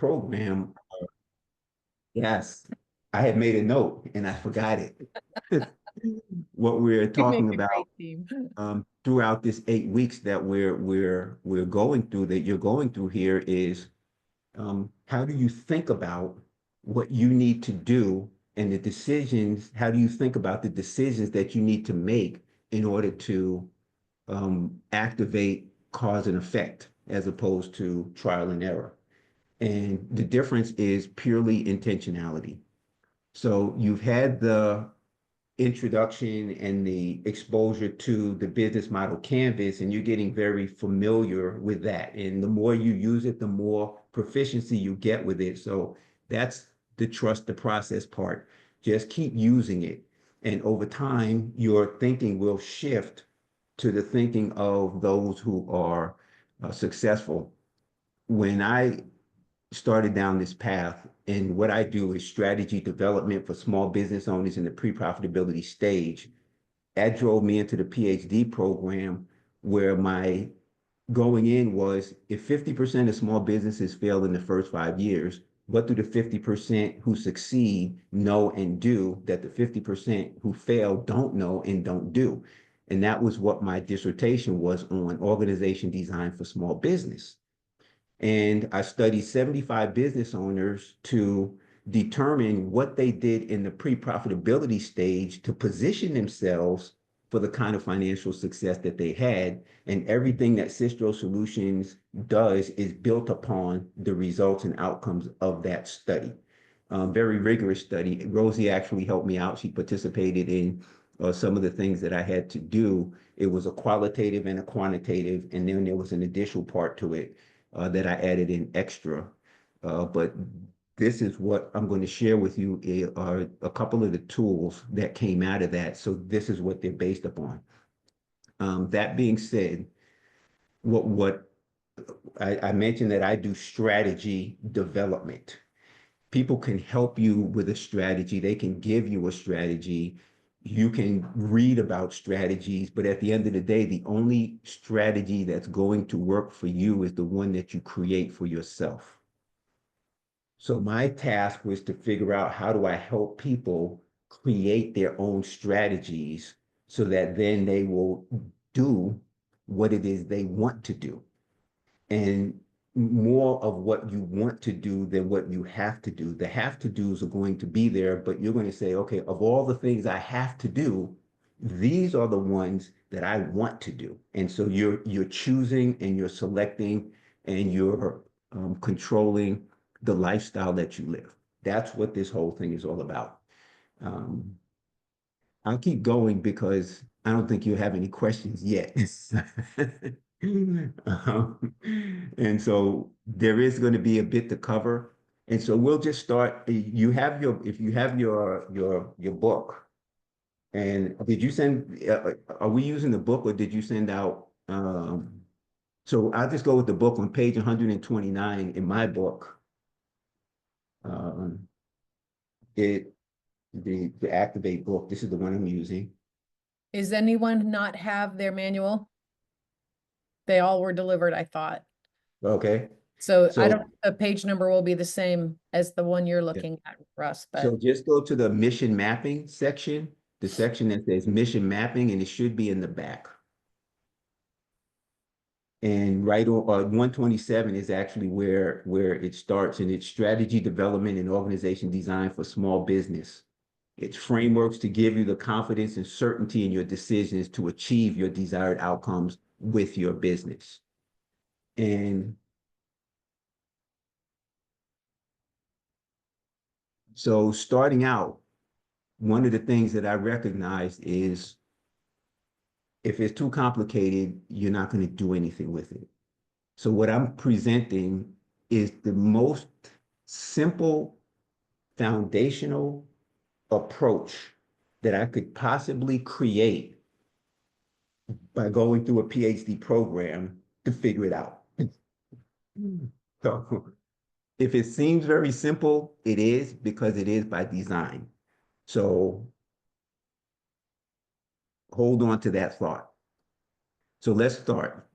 program, yes, I had made a note and I forgot it. What we're You make talking a about great team. throughout this 8 weeks that we're going through, that you're going through here, is how do you think about what you need to do and the decisions? How do you think about the decisions that you need to make in order to activate cause and effect as opposed to trial and error? And the difference is purely intentionality. So you've had the introduction and the exposure to the business model canvas, and you're getting very familiar with that. And the more you use it, the more proficiency you get with it. So that's the trust the process part. Just keep using it. And over time, your thinking will shift to the thinking of those who are successful. When I started down this path, and what I do is strategy development for small business owners in the pre-profitability stage. That drove me into the PhD program, where my going in was, if 50% of small businesses fail in the first 5 years, what do the 50% who succeed know and do that the 50% who fail don't know and don't do? And that was what my dissertation was on: organization design for small business. And I studied 75 business owners to determine what they did in the pre-profitability stage to position themselves for the kind of financial success that they had. And everything that Systro Solutions does is built upon the results and outcomes of that study. Very rigorous study. Rosie actually helped me out. She participated in some of the things that I had to do. It was a qualitative and a quantitative, and then there was an additional part to it that I added in extra. But this is what I'm going to share with you, are a couple of the tools that came out of that. So this is what they're based upon. That being said, what I mentioned that I do strategy development. People can help you with a strategy. They can give you a strategy. You can read about strategies, but at the end of the day, the only strategy that's going to work for you is the one that you create for yourself. So my task was to figure out, how do I help people create their own strategies so that then they will do what it is they want to do, and more of what you want to do than what you have to do. The have to do's are going to be there, but you're going to say, okay, of all the things I have to do, these are the ones that I want to do. And so you're choosing and you're selecting and you're controlling the lifestyle that you live. That's what this whole thing is all about. Um, I'll keep going because I don't think you have any questions yet. And so there is going to be a bit to cover. And so we'll just start. You have if you have your book, and did you send, are we using the book or did you send out, so I'll just go with the book on page 129 in my book. Um, it, the Activate book, this is the one I'm using. Is anyone not have their manual? They all were delivered, I thought. Okay. So I So, don't, the page number will be the same as the one you're yeah. looking at, Russ, but So just go to the mission mapping section, the section that says mission mapping, and it should be in the back. And right on 127 is actually where it starts, and it's strategy development and organization design for small business. It's frameworks to give you the confidence and certainty in your decisions to achieve your desired outcomes with your business. And so starting out, one of the things that I recognized is, if it's too complicated, you're not going to do anything with it. So what I'm presenting is the most simple foundational approach that I could possibly create by going through a PhD program to figure it out. So if it seems very simple, it is, because it is by design. So hold on to that thought. So let's start.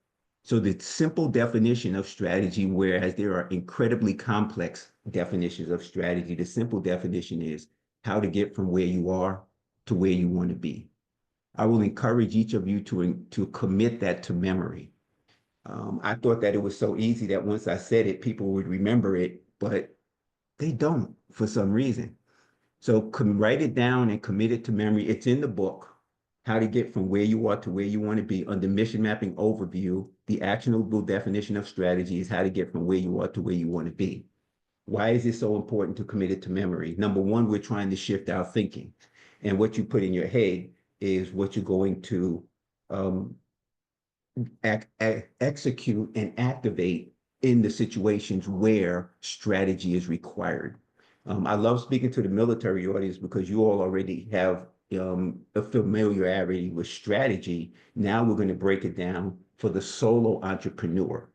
So the simple definition of strategy, whereas there are incredibly complex definitions of strategy, the simple definition is how to get from where you are to where you want to be. I will encourage each of you to commit that to memory. I thought that it was so easy that once I said it, people would remember it, but they don't for some reason. So write it down and commit it to memory. It's in the book, How to Get from Where You Are to Where You Want to Be. Under Mission Mapping Overview, the actionable definition of strategy is how to get from where you are to where you want to be. Why is it so important to commit it to memory? Number one, we're trying to shift our thinking. And what you put in your head is what you're going to um, execute and activate in the situations where strategy is required. I love speaking to the military audience because you all already have a familiarity with strategy. Now we're going to break it down for the solo entrepreneur.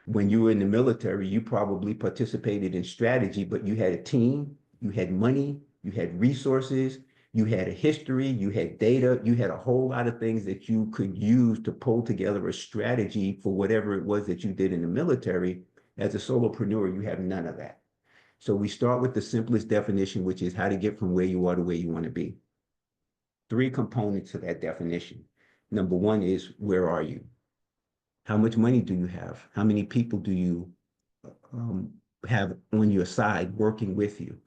When you were in the military, you probably participated in strategy, but you had a team, you had money, you had resources, you had a history, you had data, you had a whole lot of things that you could use to pull together a strategy for whatever it was that you did in the military. As a solopreneur, you have none of that. So we start with the simplest definition, which is how to get from where you are to where you want to be. Three components to that definition. Number one is, where are you? How much money do you have? How many people do you um, have on your side working with you?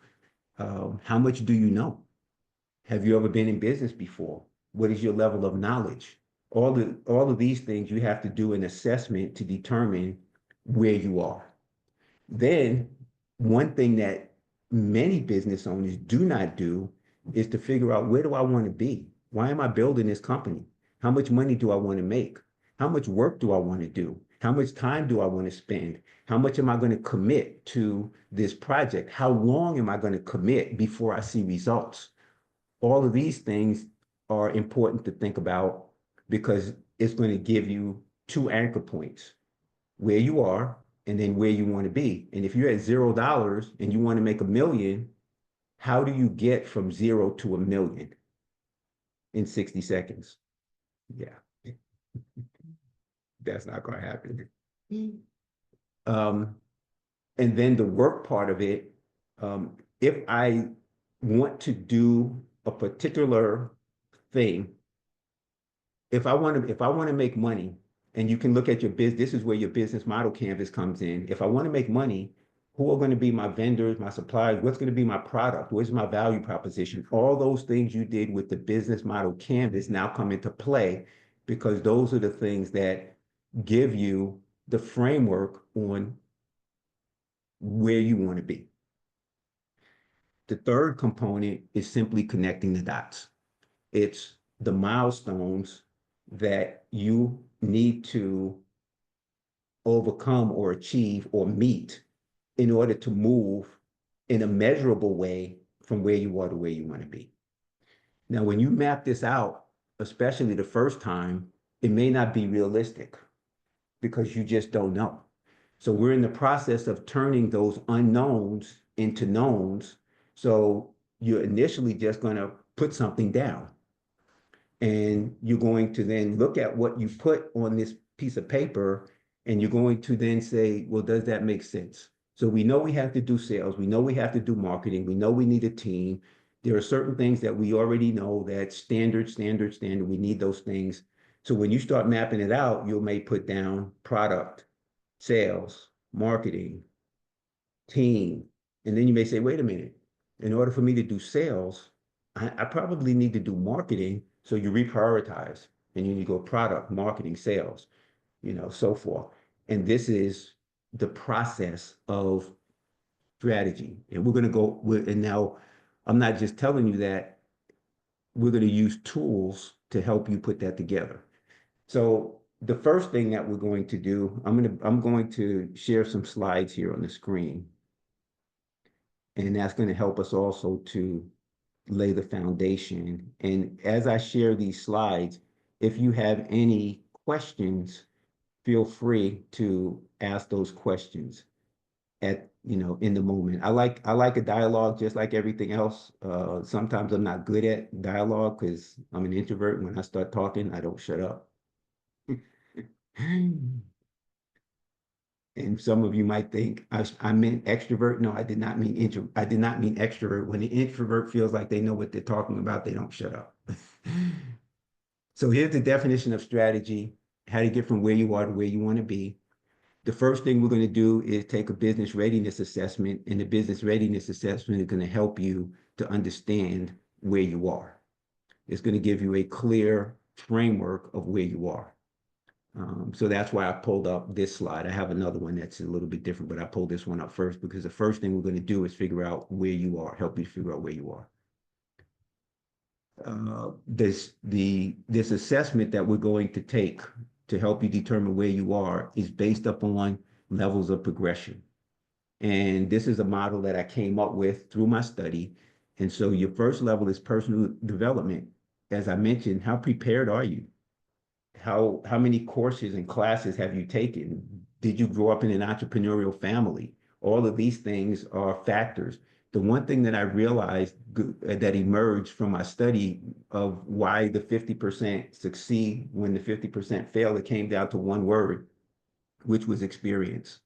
How much do you know? Have you ever been in business before? What is your level of knowledge? All of these things you have to do an assessment to determine where you are. Then one thing that many business owners do not do is to figure out, where do I want to be? Why am I building this company? How much money do I want to make? How much work do I want to do? How much time do I want to spend? How much am I going to commit to this project? How long am I going to commit before I see results? All of these things are important to think about because it's going to give you two anchor points: where you are and then where you want to be. And if you're at $0 and you want to make 1 million, how do you get from 0 to 1 million in 60 seconds? Yeah, that's not going to happen. Um, and then the work part of it, if I want to do a particular thing, if I want to make money, and you can look at your business, this is where your business model canvas comes in. If I want to make money, who are going to be my vendors, my suppliers? What's going to be my product? What's my value proposition? All those things you did with the business model canvas now come into play because those are the things that give you the framework on where you want to be. The third component is simply connecting the dots. It's the milestones that you need to overcome or achieve or meet in order to move in a measurable way from where you are to where you want to be. Now, when you map this out, especially the first time, it may not be realistic because you just don't know. So we're in the process of turning those unknowns into knowns. So you're initially just going to put something down. And you're going to then look at what you put on this piece of paper, and you're going to then say, well, does that make sense? So we know we have to do sales. We know we have to do marketing. We know we need a team. There are certain things that we already know that standard. We need those things. So when you start mapping it out, you may put down product, sales, marketing, team. And then you may say, wait a minute, in order for me to do sales, I probably need to do marketing. So you reprioritize and you go product, marketing, sales, so forth. And this is the process of strategy. And we're going to go, and now I'm not just telling you that, we're going to use tools to help you put that together. So the first thing that we're going to do, I'm going to share some slides here on the screen. And that's going to help us also to lay the foundation. And as I share these slides, if you have any questions, feel free to ask those questions in the moment. I like a dialogue just like everything else. Sometimes I'm not good at dialogue because I'm an introvert. When I start talking, I don't shut up. And some of you might think I meant extrovert. No, I did not mean intro. I did not mean extrovert. When the introvert feels like they know what they're talking about, they don't shut up. So here's the definition of strategy, how to get from where you are to where you want to be. The first thing we're going to do is take a business readiness assessment, and the business readiness assessment is going to help you to understand where you are. It's going to give you a clear framework of where you are. So that's why I pulled up this slide. I have another one that's a little bit different, but I pulled this one up first because the first thing we're going to do is figure out where you are, help you figure out where you are. This assessment that we're going to take to help you determine where you are is based upon levels of progression. And this is a model that I came up with through my study. And so your first level is personal development. As I mentioned, how prepared are you? How many courses and classes have you taken? Did you grow up in an entrepreneurial family? All of these things are factors. The one thing that I realized that emerged from my study of why the 50% succeed when the 50% fail, it came down to one word, which was experience.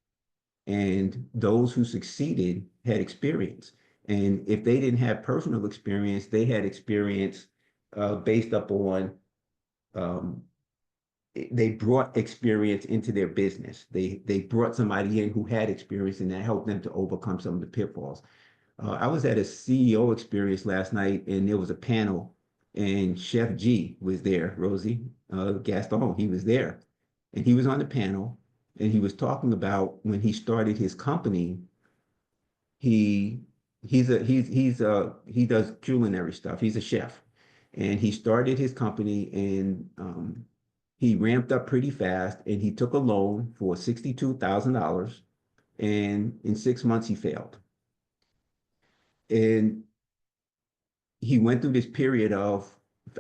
And those who succeeded had experience. And if they didn't have personal experience, they had experience based upon um, they brought experience into their business. They brought somebody in who had experience, and that helped them to overcome some of the pitfalls. I was at a CEO experience last night, and there was a panel, and Chef G was there, Rosie Gaston. He was there, and he was on the panel, and he was talking about when he started his company. He he does culinary stuff. He's a chef, and he started his company, and he ramped up pretty fast, and he took a loan for $62,000, and in 6 months he failed. And he went through this period of,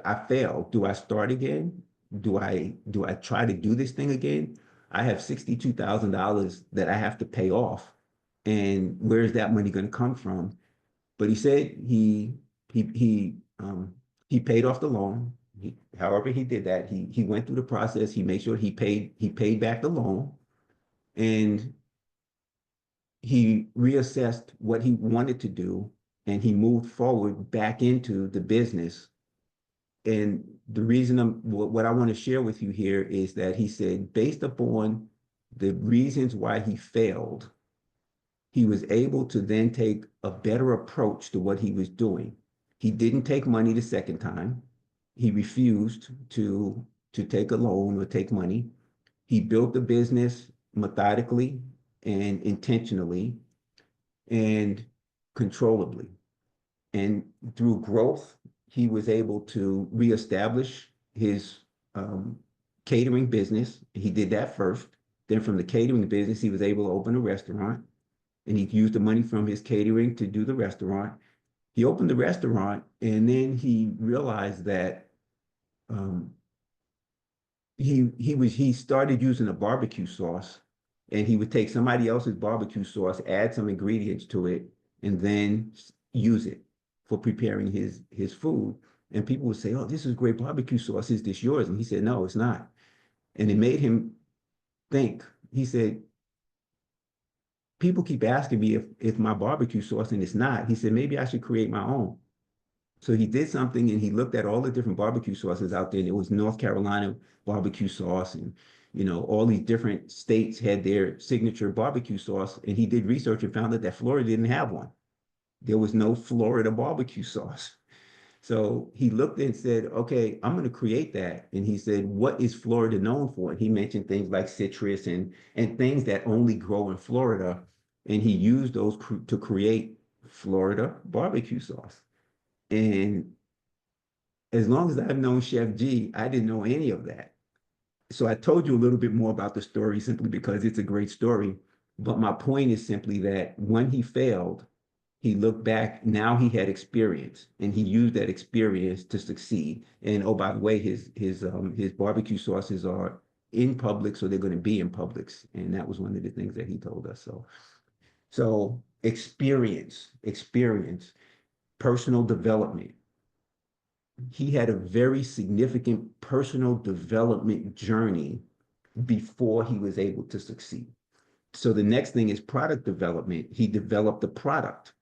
I failed. Do I start again? Do I try to do this thing again? I have $62,000 that I have to pay off. And where's that money going to come from? But he said he he um he paid off the loan. However he did that, he went through the process. He made sure he paid back the loan, and he reassessed what he wanted to do, and he moved forward back into the business. And the reason what I want to share with you here is that he said, based upon the reasons why he failed, he was able to then take a better approach to what he was doing. He didn't take money the second time. He refused to take a loan or take money. He built the business methodically and intentionally and controllably. And through growth, he was able to reestablish his catering business. He did that first. Then from the catering business, he was able to open a restaurant, and he used the money from his catering to do the restaurant. He opened the restaurant, and then he realized that um, he started using a barbecue sauce, and he would take somebody else's barbecue sauce, add some ingredients to it, and then use it for preparing his food. And people would say, "Oh, this is great barbecue sauce. Is this yours?" And he said, "No, it's not." And it made him think. He said, people keep asking me if it's my barbecue sauce, and it's not. He said, maybe I should create my own. So he did something, and he looked at all the different barbecue sauces out there, and it was North Carolina barbecue sauce, and all these different states had their signature barbecue sauce. And he did research and found out that Florida didn't have one. There was no Florida barbecue sauce. So he looked and said, okay, I'm going to create that. And he said, what is Florida known for? And he mentioned things like citrus and things that only grow in Florida. And he used those to create Florida barbecue sauce. And as long as I've known Chef G, I didn't know any of that. So I told you a little bit more about the story simply because it's a great story. But my point is simply that when he failed, he looked back. Now he had experience, and he used that experience to succeed. And oh, by the way, his barbecue sauces are in Publix, so they're going to be in Publix. And that was one of the things that he told us. So experience, personal development. He had a very significant personal development journey before he was able to succeed. So the next thing is product development. He developed the product.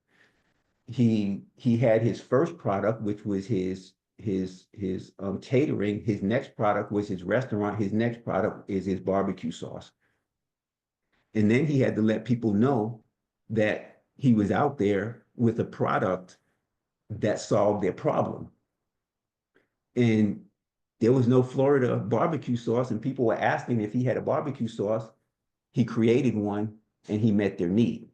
He had his first product, which was his catering. His next product was his restaurant. His next product is his barbecue sauce. And then he had to let people know that he was out there with a product that solved their problem. And there was no Florida barbecue sauce, and people were asking if he had a barbecue sauce. He created one and he met their need.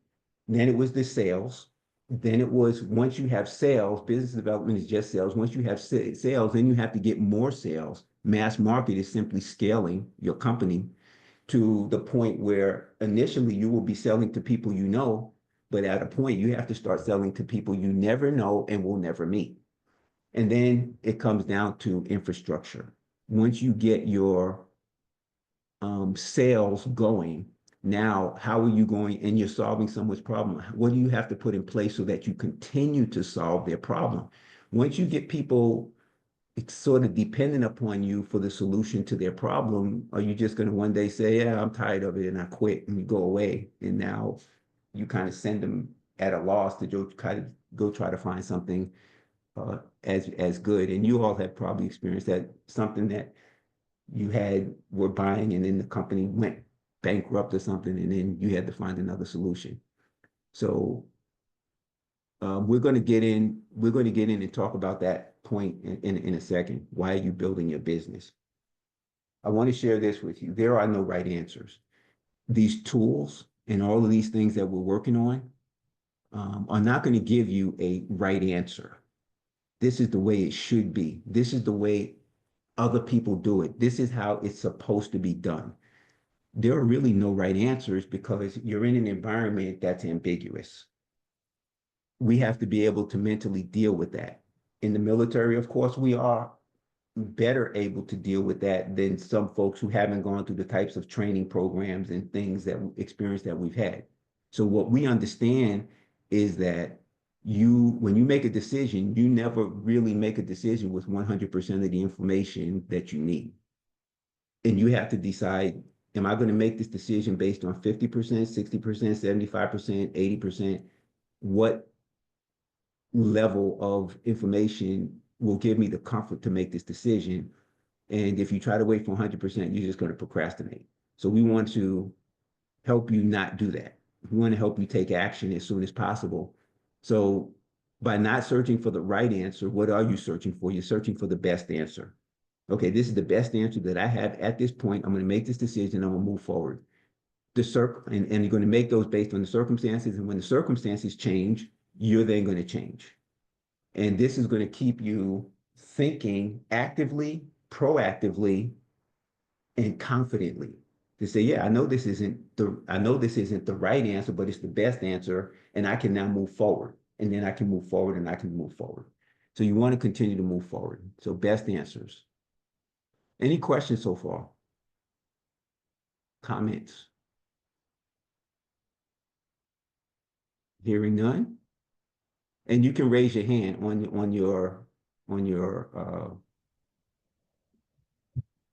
Then it was the sales. Then it was once you have sales, business development is just sales. Once you have sales, then you have to get more sales. Mass market is simply scaling your company to the point where initially you will be selling to people you know, but at a point you have to start selling to people you never know and will never meet. And then it comes down to infrastructure. Once you get your sales going, now how are you going and you're solving someone's problem? What do you have to put in place so that you continue to solve their problem? Once you get people it's sort of dependent upon you for the solution to their problem, are you just going to one day say, yeah, I'm tired of it and I quit and you go away? And now you kind of send them at a loss to go try to find something as good. And you all have probably experienced that, something that you were buying and then the company went bankrupt or something and then you had to find another solution. So we're going to get in and talk about that point in a second. Why are you building your business? I want to share this with you. There are no right answers. These tools and all of these things that we're working on are not going to give you a right answer. This is the way it should be. This is the way other people do it. This is how it's supposed to be done. There are really no right answers because you're in an environment that's ambiguous. We have to be able to mentally deal with that. In the military, of course, we are better able to deal with that than some folks who haven't gone through the types of training programs and things that experience that we've had. So what we understand is that when you make a decision, you never really make a decision with 100% of the information that you need. And you have to decide, am I going to make this decision based on 50%, 60%, 75%, 80%? What level of information will give me the comfort to make this decision? And if you try to wait for 100%, you're just going to procrastinate. So we want to help you not do that. We want to help you take action as soon as possible. So by not searching for the right answer, what are you searching for? You're searching for the best answer. Okay, this is the best answer that I have at this point. I'm going to make this decision. I'm going to move forward. And you're going to make those based on the circumstances. And when the circumstances change, you're then going to change. And this is going to keep you thinking actively, proactively, and confidently to say, yeah, I know this isn't the right answer, but it's the best answer, and I can now move forward. And then I can move forward and I can move forward. So you want to continue to move forward. So best answers. Any questions so far? Comments? Hearing none? And you can raise your hand on your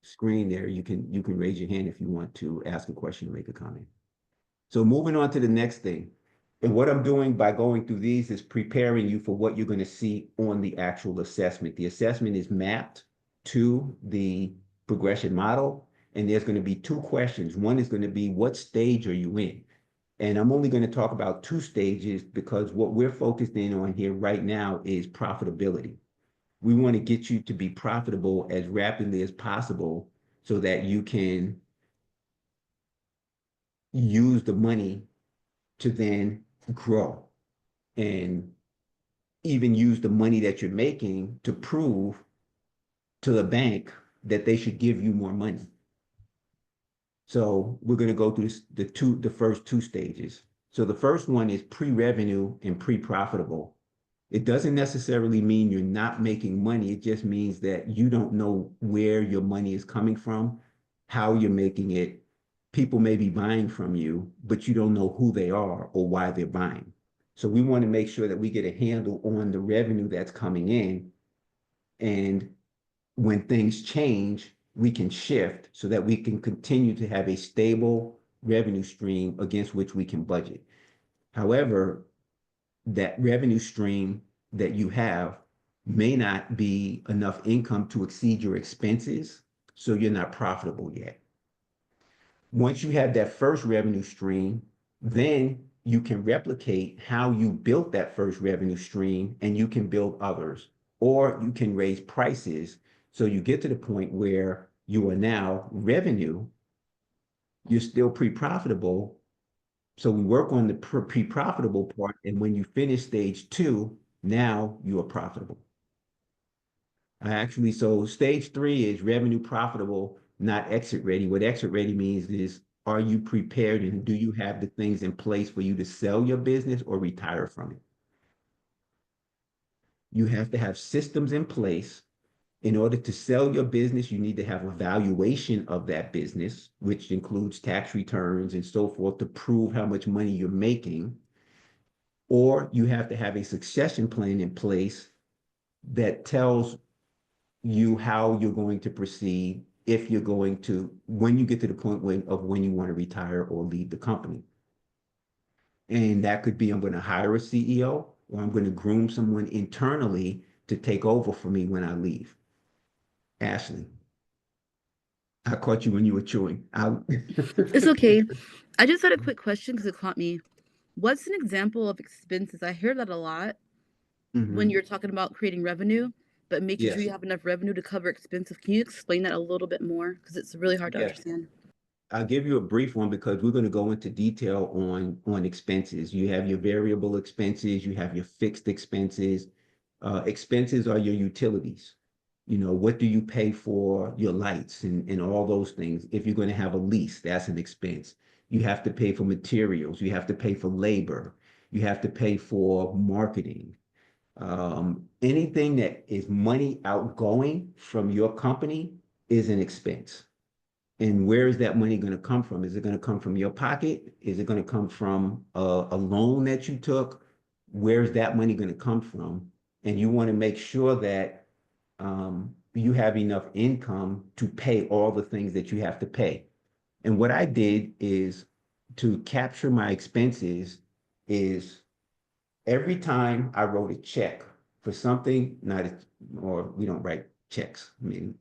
screen there. You can raise your hand if you want to ask a question or make a comment. So moving on to the next thing. And what I'm doing by going through these is preparing you for what you're going to see on the actual assessment. The assessment is mapped to the progression model, and there's going to be two questions. One is going to be, what stage are you in? And I'm only going to talk about two stages because what we're focused in on here right now is profitability. We want to get you to be profitable as rapidly as possible so that you can use the money to then grow and even use the money that you're making to prove to the bank that they should give you more money. So we're going to go through the first two stages. So the first one is pre-revenue and pre-profitable. It doesn't necessarily mean you're not making money. It just means that you don't know where your money is coming from, how you're making it. People may be buying from you, but you don't know who they are or why they're buying. So we want to make sure that we get a handle on the revenue that's coming in. And when things change, we can shift so that we can continue to have a stable revenue stream against which we can budget. However, that revenue stream that you have may not be enough income to exceed your expenses, so you're not profitable yet. Once you have that first revenue stream, then you can replicate how you built that first revenue stream and you can build others, or you can raise prices so you get to the point where you are now revenue, you're still pre-profitable. So we work on the pre-profitable part, and when you finish stage two, now you are profitable. So stage three is revenue profitable, not exit ready. What exit ready means is, are you prepared and do you have the things in place for you to sell your business or retire from it? You have to have systems in place. In order to sell your business, you need to have a valuation of that business, which includes tax returns and so forth to prove how much money you're making. Or you have to have a succession plan in place that tells you how you're going to proceed if you're going to, when you get to the point of when you want to retire or leave the company. And that could be, I'm going to hire a CEO or I'm going to groom someone internally to take over for me when I leave. Ashley, I caught you when you were chewing. It's okay. I just had a quick question because it caught me. What's an example of expenses? I hear that a lot when Mhm. you're talking about creating revenue, but making sure Yes, you have enough revenue to cover expenses. Can you explain that a little bit more? Because it's really hard to yes. understand. I'll give you a brief one because we're going to go into detail on expenses. You have your variable expenses, you have your fixed expenses. Expenses are your utilities. You know, what do you pay for your lights and all those things? If you're going to have a lease, that's an expense. You have to pay for materials, you have to pay for labor, you have to pay for marketing. Anything that is money outgoing from your company is an expense. And where is that money going to come from? Is it going to come from your pocket? Is it going to come from a loan that you took? Where's that money going to come from? And you want to make sure that you have enough income to pay all the things that you have to pay. And what I did is to capture my expenses is every time I wrote a check for something, not a, or we don't write checks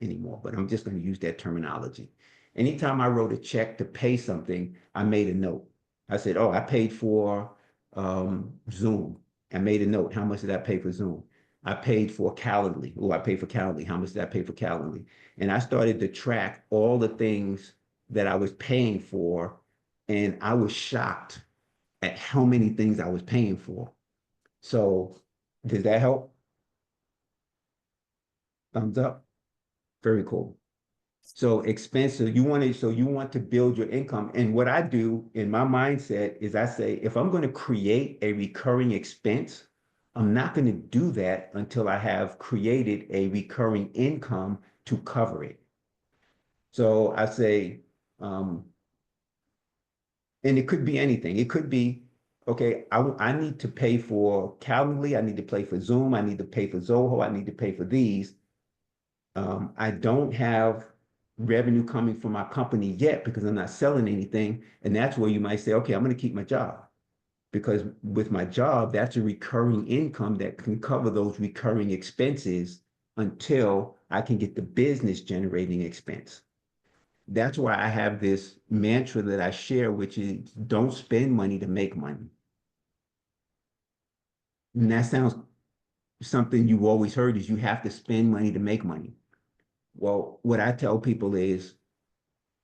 anymore, but I'm just going to use that terminology. Anytime I wrote a check to pay something, I made a note. I said, oh, I paid for Zoom. I made a note. How much did I pay for Zoom? I paid for Calendly. Oh, I paid for Calendly. How much did I pay for Calendly? And I started to track all the things that I was paying for. And I was shocked at how many things I was paying for. So does that help? Thumbs up. Very cool. So expensive, you want to build your income. And what I do in my mindset is I say, if I'm going to create a recurring expense, I'm not going to do that until I have created a recurring income to cover it. So I say, um, and it could be anything. It could be, okay, I need to pay for Calendly, I need to pay for Zoom, I need to pay for Zoho, I need to pay for these. I don't have revenue coming from my company yet because I'm not selling anything. And that's where you might say, okay, I'm going to keep my job because with my job, that's a recurring income that can cover those recurring expenses until I can get the business generating expense. That's why I have this mantra that I share, which is don't spend money to make money. And that sounds something you've always heard is you have to spend money to make money. Well, what I tell people is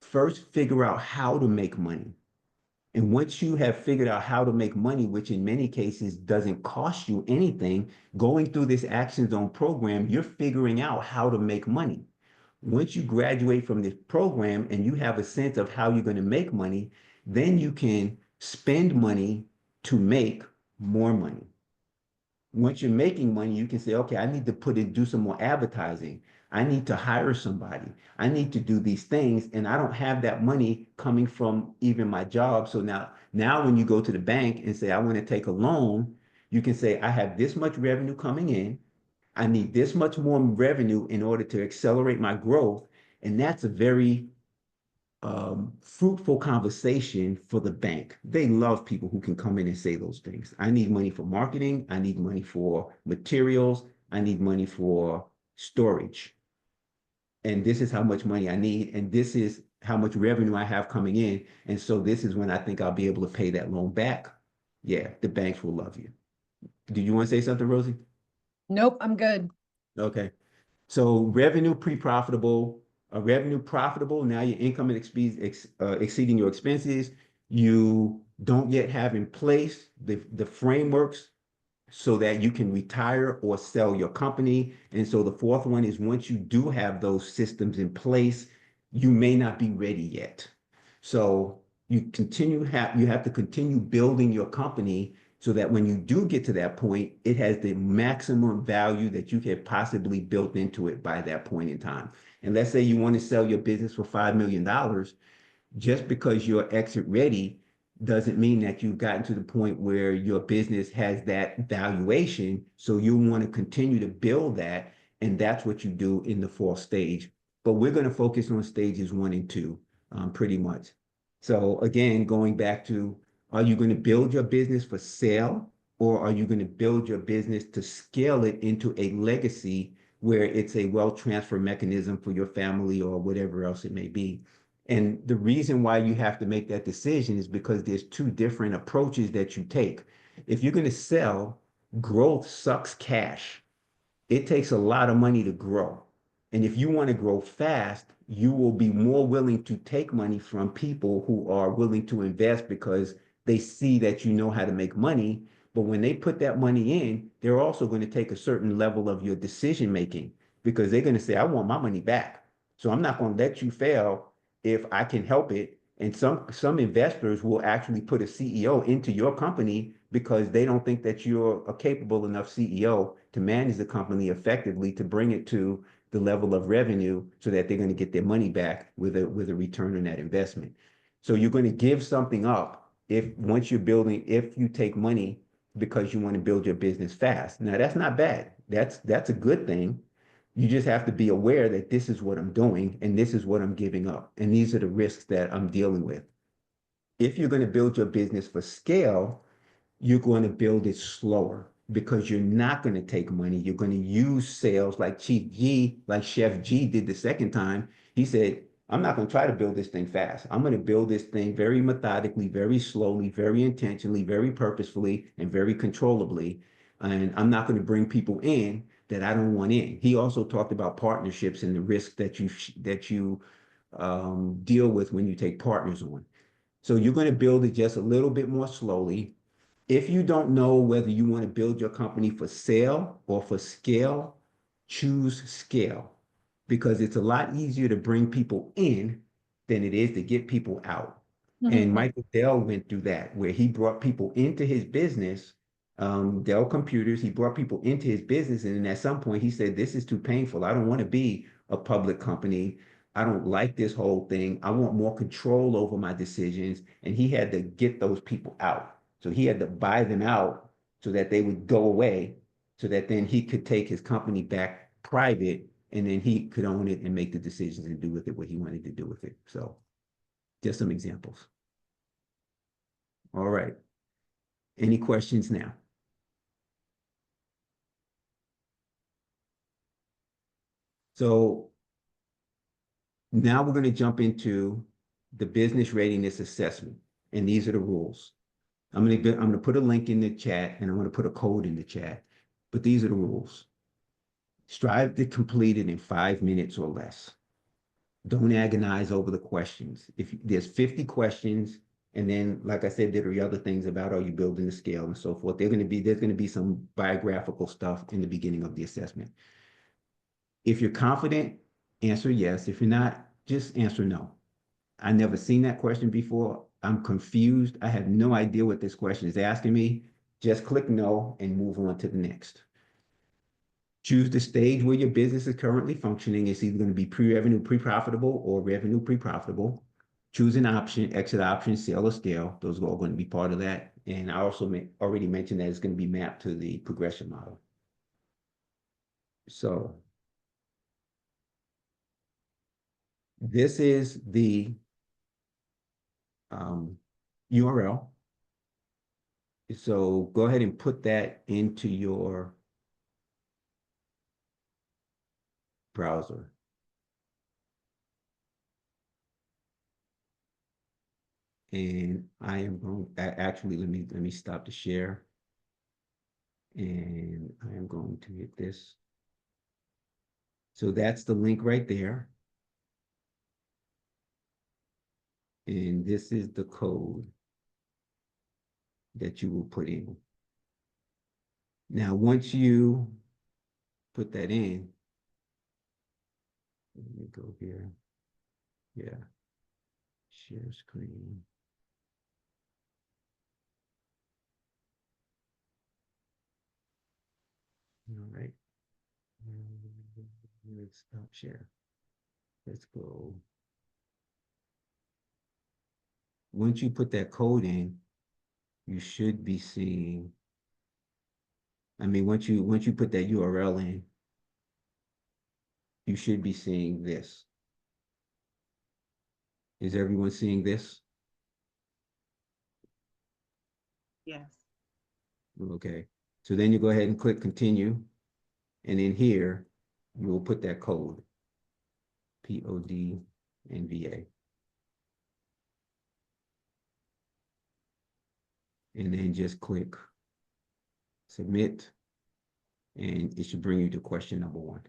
first figure out how to make money. And once you have figured out how to make money, which in many cases doesn't cost you anything, going through this Action Zone program, you're figuring out how to make money. Once you graduate from this program and you have a sense of how you're going to make money, then you can spend money to make more money. Once you're making money, you can say, okay, I need to do some more advertising. I need to hire somebody. I need to do these things. And I don't have that money coming from even my job. So now when you go to the bank and say, I want to take a loan, you can say, I have this much revenue coming in. I need this much more revenue in order to accelerate my growth. And that's a very fruitful conversation for the bank. They love people who can come in and say those things. I need money for marketing. I need money for materials. I need money for storage. And this is how much money I need. And this is how much revenue I have coming in. And so this is when I think I'll be able to pay that loan back. Yeah, the banks will love you. Do you want to say something, Rosie? Nope, I'm good. Okay. So revenue profitable. Now your income and exceeding your expenses. You don't yet have in place the frameworks so that you can retire or sell your company. And so the fourth one is once you do have those systems in place, you may not be ready yet. So you have to continue building your company so that when you do get to that point, it has the maximum value that you have possibly built into it by that point in time. And let's say you want to sell your business for $5 million, just because you're exit ready doesn't mean that you've gotten to the point where your business has that valuation. So you want to continue to build that. And that's what you do in the fourth stage. But we're going to focus on stages 1 and 2, pretty much. So again, going back to, are you going to build your business for sale, or are you going to build your business to scale it into a legacy where it's a wealth transfer mechanism for your family or whatever else it may be? And the reason why you have to make that decision is because there's two different approaches that you take. If you're going to sell, growth sucks cash. It takes a lot of money to grow. And if you want to grow fast, you will be more willing to take money from people who are willing to invest because they see that you know how to make money. But when they put that money in, they're also going to take a certain level of your decision making because they're going to say, I want my money back. So I'm not going to let you fail if I can help it. And some investors will actually put a CEO into your company because they don't think that you're a capable enough CEO to manage the company effectively to bring it to the level of revenue so that they're going to get their money back with a return on that investment. So you're going to give something up if you take money because you want to build your business fast. Now that's not bad. That's a good thing. You just have to be aware that this is what I'm doing and this is what I'm giving up. And these are the risks that I'm dealing with. If you're going to build your business for scale, you're going to build it slower because you're not going to take money. You're going to use sales like Chef G did the second time. He said, I'm not going to try to build this thing fast. I'm going to build this thing very methodically, very slowly, very intentionally, very purposefully, and very controllably. And I'm not going to bring people in that I don't want in. He also talked about partnerships and the risk that you deal with when you take partners on. So you're going to build it just a little bit more slowly. If you don't know whether you want to build your company for sale or for scale, choose scale because it's a lot easier to bring people in than it is to get people out. And Michael Dell went through that where he brought people into his business, Dell Computers, he brought people into his business. And then at some point he said, this is too painful. I don't want to be a public company. I don't like this whole thing. I want more control over my decisions. And he had to get those people out. So he had to buy them out so that they would go away, so that then he could take his company back private and then he could own it and make the decisions and do with it what he wanted to do with it. So just some examples. All right. Any questions now? So now we're going to jump into the business readiness assessment. And these are the rules. I'm going to put a link in the chat and I'm going to put a code in the chat. But these are the rules. Strive to complete it in 5 minutes or less. Don't agonize over the questions. If there's 50 questions, and then, like I said, there are other things about are you building the scale and so forth. There's going to be some biographical stuff in the beginning of the assessment. If you're confident, answer yes. If you're not, just answer no. I never seen that question before. I'm confused. I have no idea what this question is asking me. Just click no and move on to the next. Choose the stage where your business is currently functioning. It's either going to be pre-revenue, pre-profitable, or revenue pre-profitable. Choose an option, exit option, sale or scale. Those are all going to be part of that. And I also already mentioned that it's going to be mapped to the progression model. So this is the URL. So go ahead and put that into your browser. And I am going, actually, let me stop the share. And I am going to hit this. So that's the link right there. And this is the code that you will put in. Now, once you put that in, let me go here. Yeah, share screen. All right. Let's stop share. Let's go. Once you put that code in, you should be seeing. I mean, once you put that URL in, you should be seeing this. Is everyone seeing this? Yes. Okay. So then you go ahead and click continue. And in here, you will put that code, POD and VA. And then just click submit. And it should bring you to question number 1.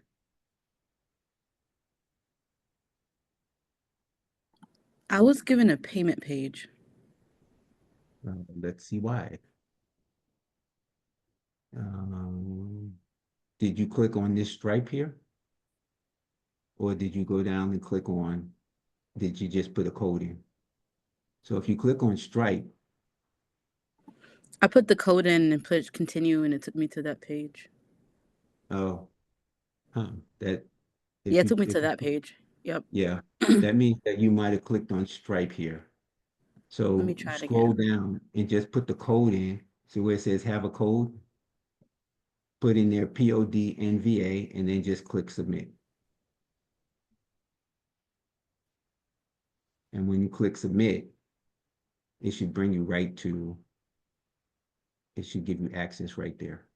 I was given a payment page. Let's see why. Um, did you click on this stripe here? Or did you go down and click on, did you just put a code in? So if you click on stripe, I put the code in and put continue, and it took me to that page. oh, that Yeah, if it you took me to if you that page. Yep. yeah, that means that you might have clicked on stripe here. Let me So try it scroll again. down and just put the code in. See where it says have a code? Put in there POD NVA and then just click submit. And when you click submit, it should bring you right to, it should give you access right there.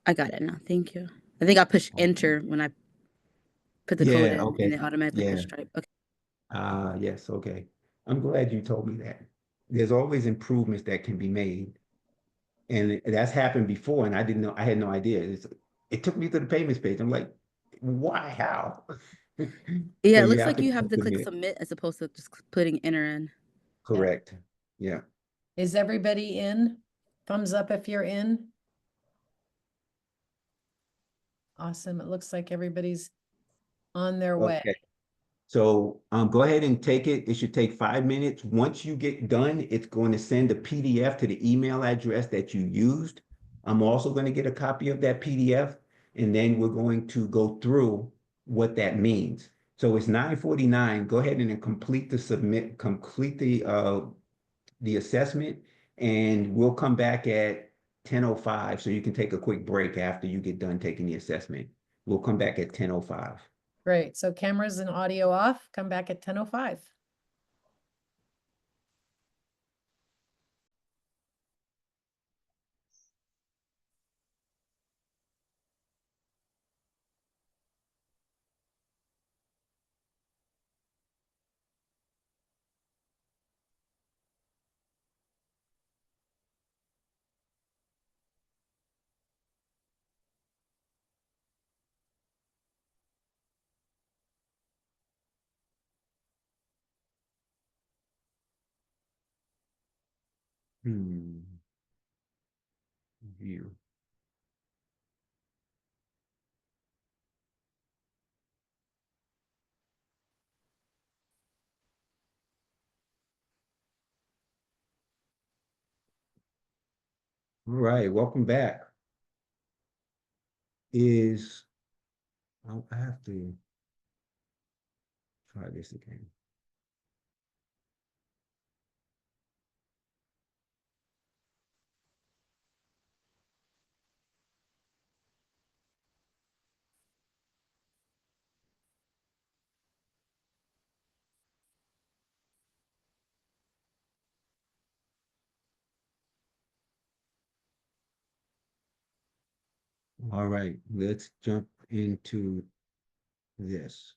I got it now. Thank you. I think I pushed Okay. enter when I put the code Yeah, in, okay. and it automatically put Yeah. stripe. Okay. Yes, okay. I'm glad you told me that. There's always improvements that can be made. And that's happened before, and I didn't know, I had no idea. It took me to the payments page. I'm like, why, how? So Yeah, it you looks have like to you have to click submit. submit as opposed to just putting enter in. Correct. Yeah. Is everybody in? Thumbs up if you're in. Awesome. It looks like everybody's on their way. Okay. So go ahead and take it. It should take 5 minutes. Once you get done, it's going to send a PDF to the email address that you used. I'm also going to get a copy of that PDF, and then we're going to go through what that means. So it's 9:49. Go ahead and then complete the assessment, and we'll come back at 10:05 so you can take a quick break after you get done taking the assessment. We'll come back at 10:05. Great. So cameras and audio off. Come back at 10:05. View. All right, welcome back. I have to try this again. All right, let's jump into this.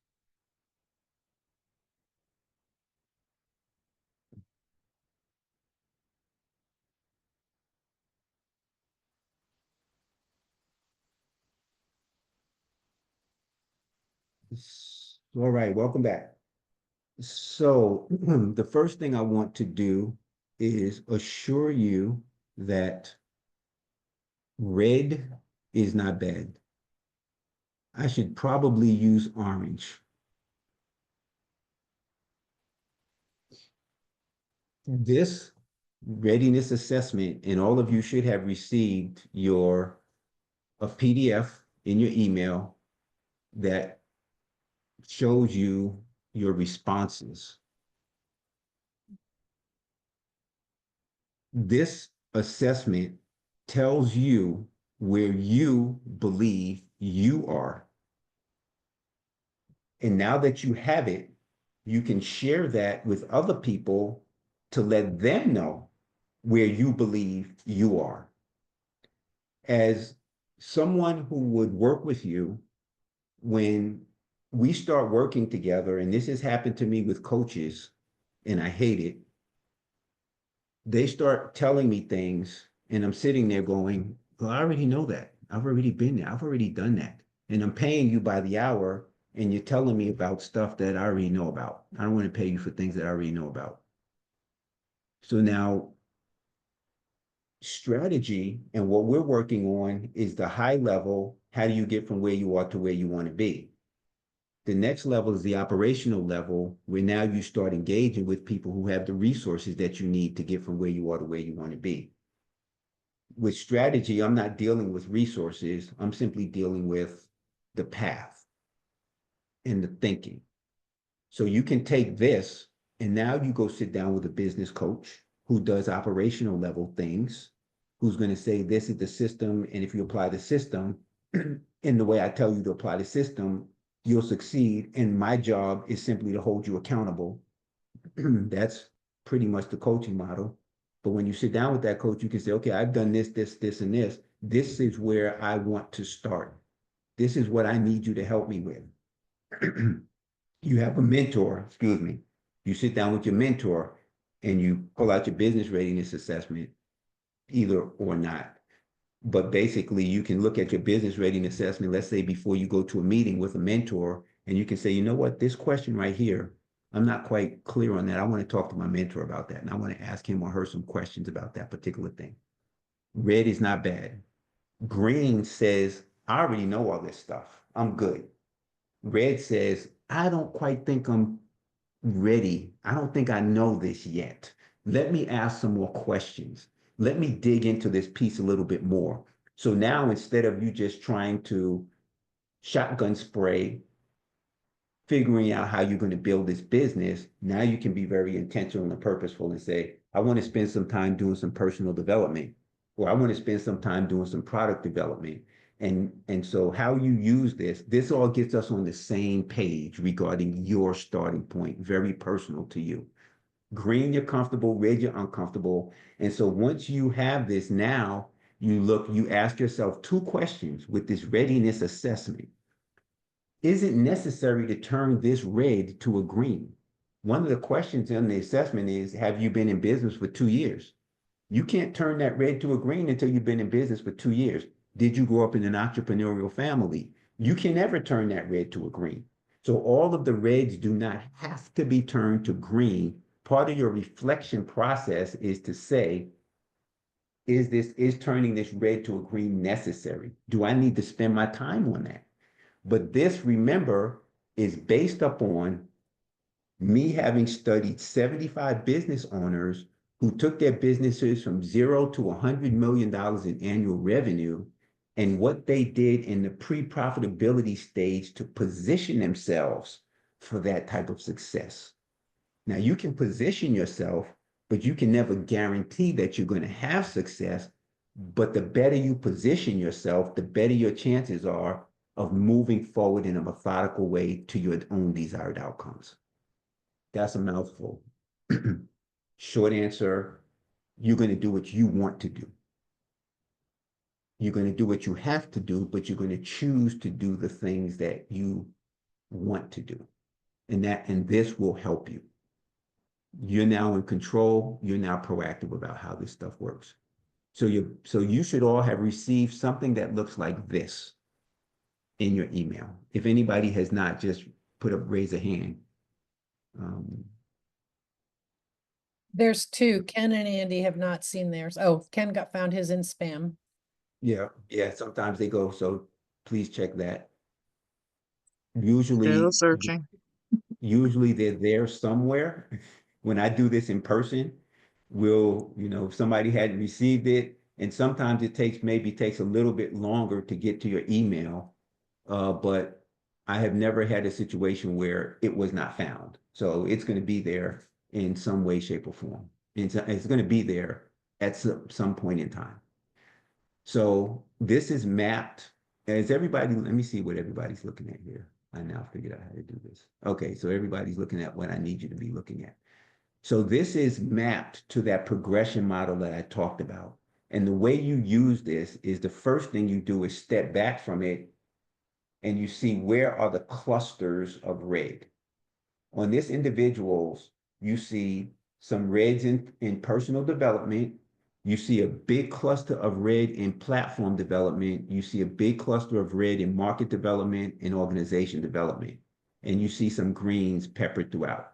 All right, welcome back. So the first thing I want to do is assure you that red is not bad. I should probably use orange. This readiness assessment, and all of you should have received a PDF in your email that shows you your responses. This assessment tells you where you believe you are. And now that you have it, you can share that with other people to let them know where you believe you are. As someone who would work with you, when we start working together, and this has happened to me with coaches, and I hate it, they start telling me things, and I'm sitting there going, well, I already know that. I've already been there. I've already done that. And I'm paying you by the hour, and you're telling me about stuff that I already know about. I don't want to pay you for things that I already know about. So now, strategy and what we're working on is the high level. How do you get from where you are to where you want to be? The next level is the operational level, where now you start engaging with people who have the resources that you need to get from where you are to where you want to be. With strategy, I'm not dealing with resources. I'm simply dealing with the path and the thinking. So you can take this, and now you go sit down with a business coach who does operational level things, who's going to say, this is the system. And if you apply the system in the way I tell you to apply the system, you'll succeed. And my job is simply to hold you accountable. That's pretty much the coaching model. But when you sit down with that coach, you can say, okay, I've done this, this, this, and this. This is where I want to start. This is what I need you to help me with. You have a mentor, excuse me. You sit down with your mentor and you pull out your business readiness assessment, either or not. But basically, you can look at your business readiness assessment, let's say before you go to a meeting with a mentor, and you can say, you know what, this question right here, I'm not quite clear on that. I want to talk to my mentor about that. And I want to ask him or her some questions about that particular thing. Red is not bad. Green says, I already know all this stuff. I'm good. Red says, I don't quite think I'm ready. I don't think I know this yet. Let me ask some more questions. Let me dig into this piece a little bit more. So now instead of you just trying to shotgun spray, figuring out how you're going to build this business, now you can be very intentional and purposeful and say, I want to spend some time doing some personal development, or I want to spend some time doing some product development. And so how you use this all gets us on the same page regarding your starting point, very personal to you. Green, you're comfortable, red, you're uncomfortable. And so once you have this, now you ask yourself two questions with this readiness assessment. Is it necessary to turn this red to a green? One of the questions in the assessment is, have you been in business for 2 years? You can't turn that red to a green until you've been in business for 2 years. Did you grow up in an entrepreneurial family? You can never turn that red to a green. So all of the reds do not have to be turned to green. Part of your reflection process is to say, is turning this red to a green necessary? Do I need to spend my time on that? But this, remember, is based upon me having studied 75 business owners who took their businesses from 0 to $100 million in annual revenue, and what they did in the pre-profitability stage to position themselves for that type of success. Now, you can position yourself, but you can never guarantee that you're going to have success. But the better you position yourself, the better your chances are of moving forward in a methodical way to your own desired outcomes. That's a mouthful. Short answer, you're going to do what you want to do. You're going to do what you have to do, but you're going to choose to do the things that you want to do. And this will help you. You're now in control. You're now proactive about how this stuff works. So you should all have received something that looks like this in your email. If anybody has not, just raise a hand. There's two. Ken and Andy have not seen theirs. Oh, Ken found his in spam. Yeah, sometimes they go, so please check that. Still searching. Usually they're there somewhere. When I do this in person, if somebody hadn't received it, and sometimes it takes a little bit longer to get to your email. But I have never had a situation where it was not found. So it's going to be there in some way, shape, or form. It's going to be there at some point in time. So this is mapped. Let me see what everybody's looking at here. I now figured out how to do this. Okay, so everybody's looking at what I need you to be looking at. So this is mapped to that progression model that I talked about. And the way you use this is the first thing you do is step back from it and you see where are the clusters of red. On this individuals, you see some reds in personal development. You see a big cluster of red in platform development. You see a big cluster of red in market development and organization development. And you see some greens peppered throughout.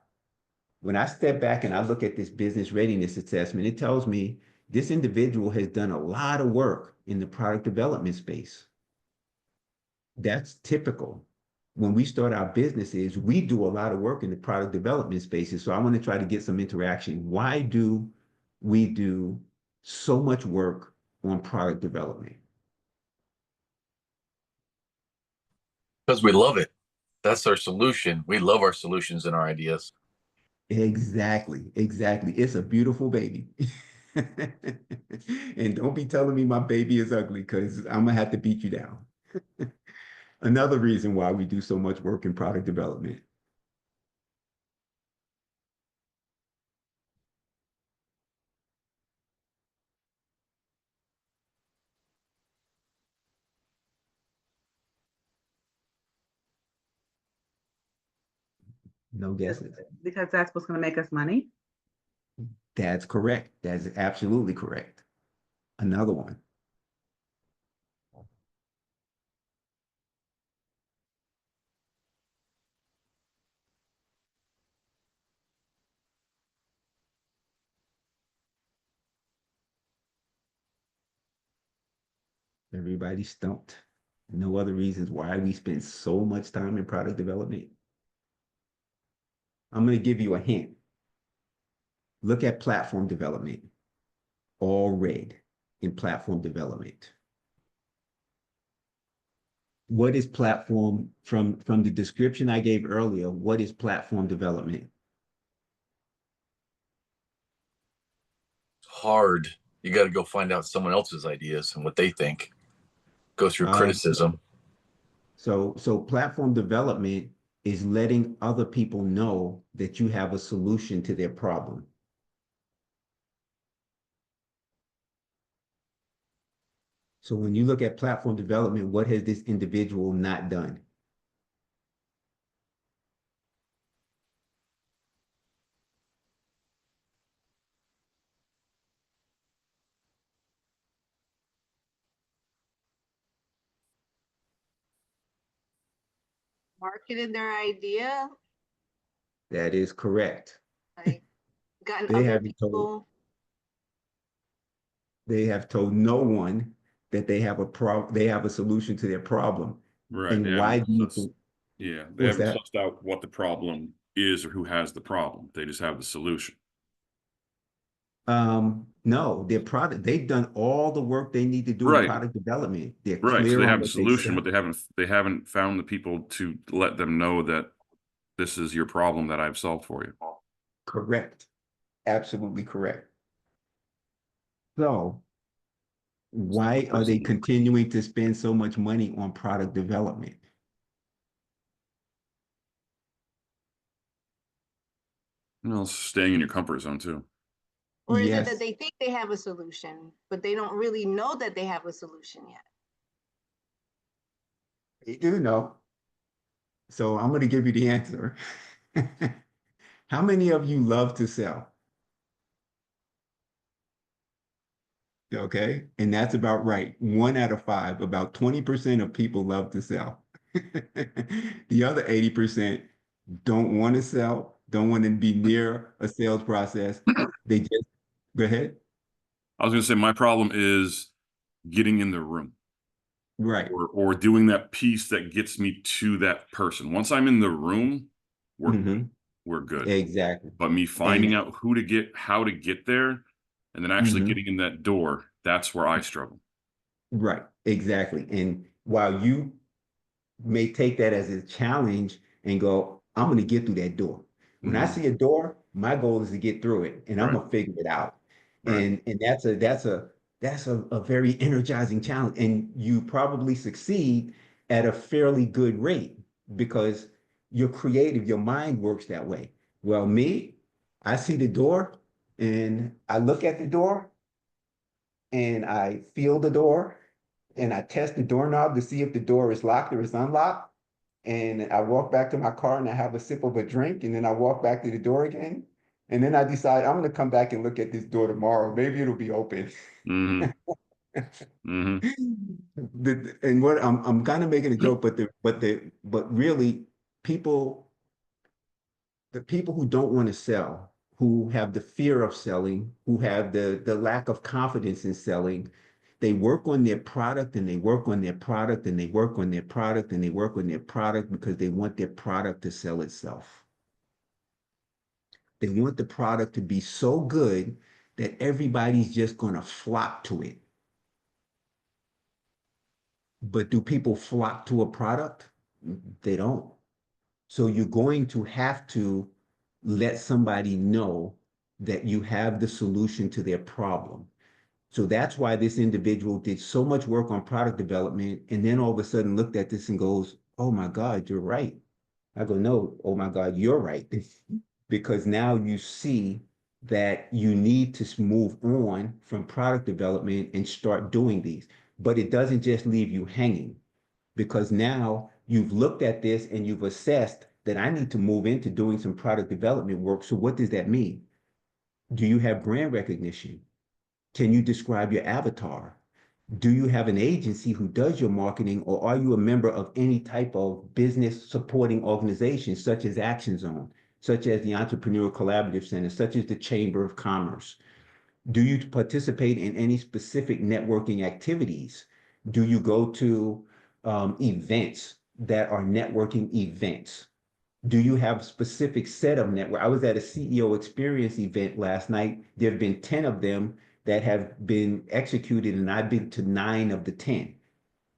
When I step back and I look at this business readiness assessment, it tells me this individual has done a lot of work in the product development space. That's typical. When we start our businesses, we do a lot of work in the product development spaces. So I want to try to get some interaction. Why do we do so much work on product development? Because we love it. That's our solution. We love our solutions and our ideas. Exactly. It's a beautiful baby. And don't be telling me my baby is ugly, because I'm gonna have to beat you down. Another reason why we do so much work in product development. No guesses. Because that's what's going to make us money. That's correct. That's absolutely correct. Another one. Everybody stumped. No other reasons why we spend so much time in product development. I'm going to give you a hint. Look at platform development. All red in platform development. What is platform, from the description I gave earlier, what is platform development? It's hard. You got to go find out someone else's ideas and what they think. Go through criticism. So platform development is letting other people know that you have a solution to their problem. So when you look at platform development, what has this individual not done? Marketed their idea, That is correct. like gotten They other haven't told, people. they have told no one that they have a solution to their problem. Right. And why do you think? Yeah, they What's haven't that? sussed out what the problem is or who has the problem. They just have the solution. No, their product, they've done all the work they need to do in Right. product development. They're Right. So clear they on have the what they solution, sell. but they haven't found the people to let them know that this is your problem that I've solved for you. Correct. Absolutely correct. So why are they continuing to spend so much money on product development? Staying in your comfort zone too. Or is it Yes, that they think they have a solution, but they don't really know that they have a solution yet? they do know. So I'm going to give you the answer. How many of you love to sell? Okay. And that's about right. 1 out of 5, about 20% of people love to sell. The other 80% don't want to sell, don't want to be near a sales process. They just go ahead. I was going to say my problem is getting in the room Right. or doing that piece that gets me to that person. Once I'm in the room, we're Hmm. good. We're good. Exactly. But me finding And out who to get, how to get there, and then actually mhm. getting in that door, that's where I struggle. Right. Exactly. And while you may take that as a challenge and go, I'm going to get through that door. When I Mhm. see a door, my goal is to get through it and I'm Right. going to figure it out. Right. And that's a very energizing challenge. And you probably succeed at a fairly good rate because you're creative, your mind works that way. Well, me, I see the door and I look at the door and I feel the door and I test the doorknob to see if the door is locked or it's unlocked. And I walk back to my car and I have a sip of a drink, and then I walk back to the door again. And then I decide I'm going to come back and look at this door tomorrow. Maybe it'll be open. Mm-hmm. Mm-hmm. And what I'm kind of making a joke, but really people the people who don't want to sell, who have the fear of selling, who have the lack of confidence in selling, they work on their product and they work on their product and they work on their product and they work on their product because they want their product to sell itself. They want the product to be so good that everybody's just going to flock to it. But do people flock to a product? They don't. So you're going to have to let somebody know that you have the solution to their problem. So that's why this individual did so much work on product development and then all of a sudden looked at this and goes, oh my God, you're right. I go, no, oh my God, you're right. Because now you see that you need to move on from product development and start doing these. But it doesn't just leave you hanging because now you've looked at this and you've assessed that I need to move into doing some product development work. So what does that mean? Do you have brand recognition? Can you describe your avatar? Do you have an agency who does your marketing, or are you a member of any type of business supporting organization, such as Action Zone, such as the Entrepreneur Collaborative Center, such as the Chamber of Commerce? Do you participate in any specific networking activities? Do you go to events that are networking events? Do you have a specific set of network? I was at a CEO experience event last night. There have been 10 of them that have been executed, and I've been to 9 of the 10.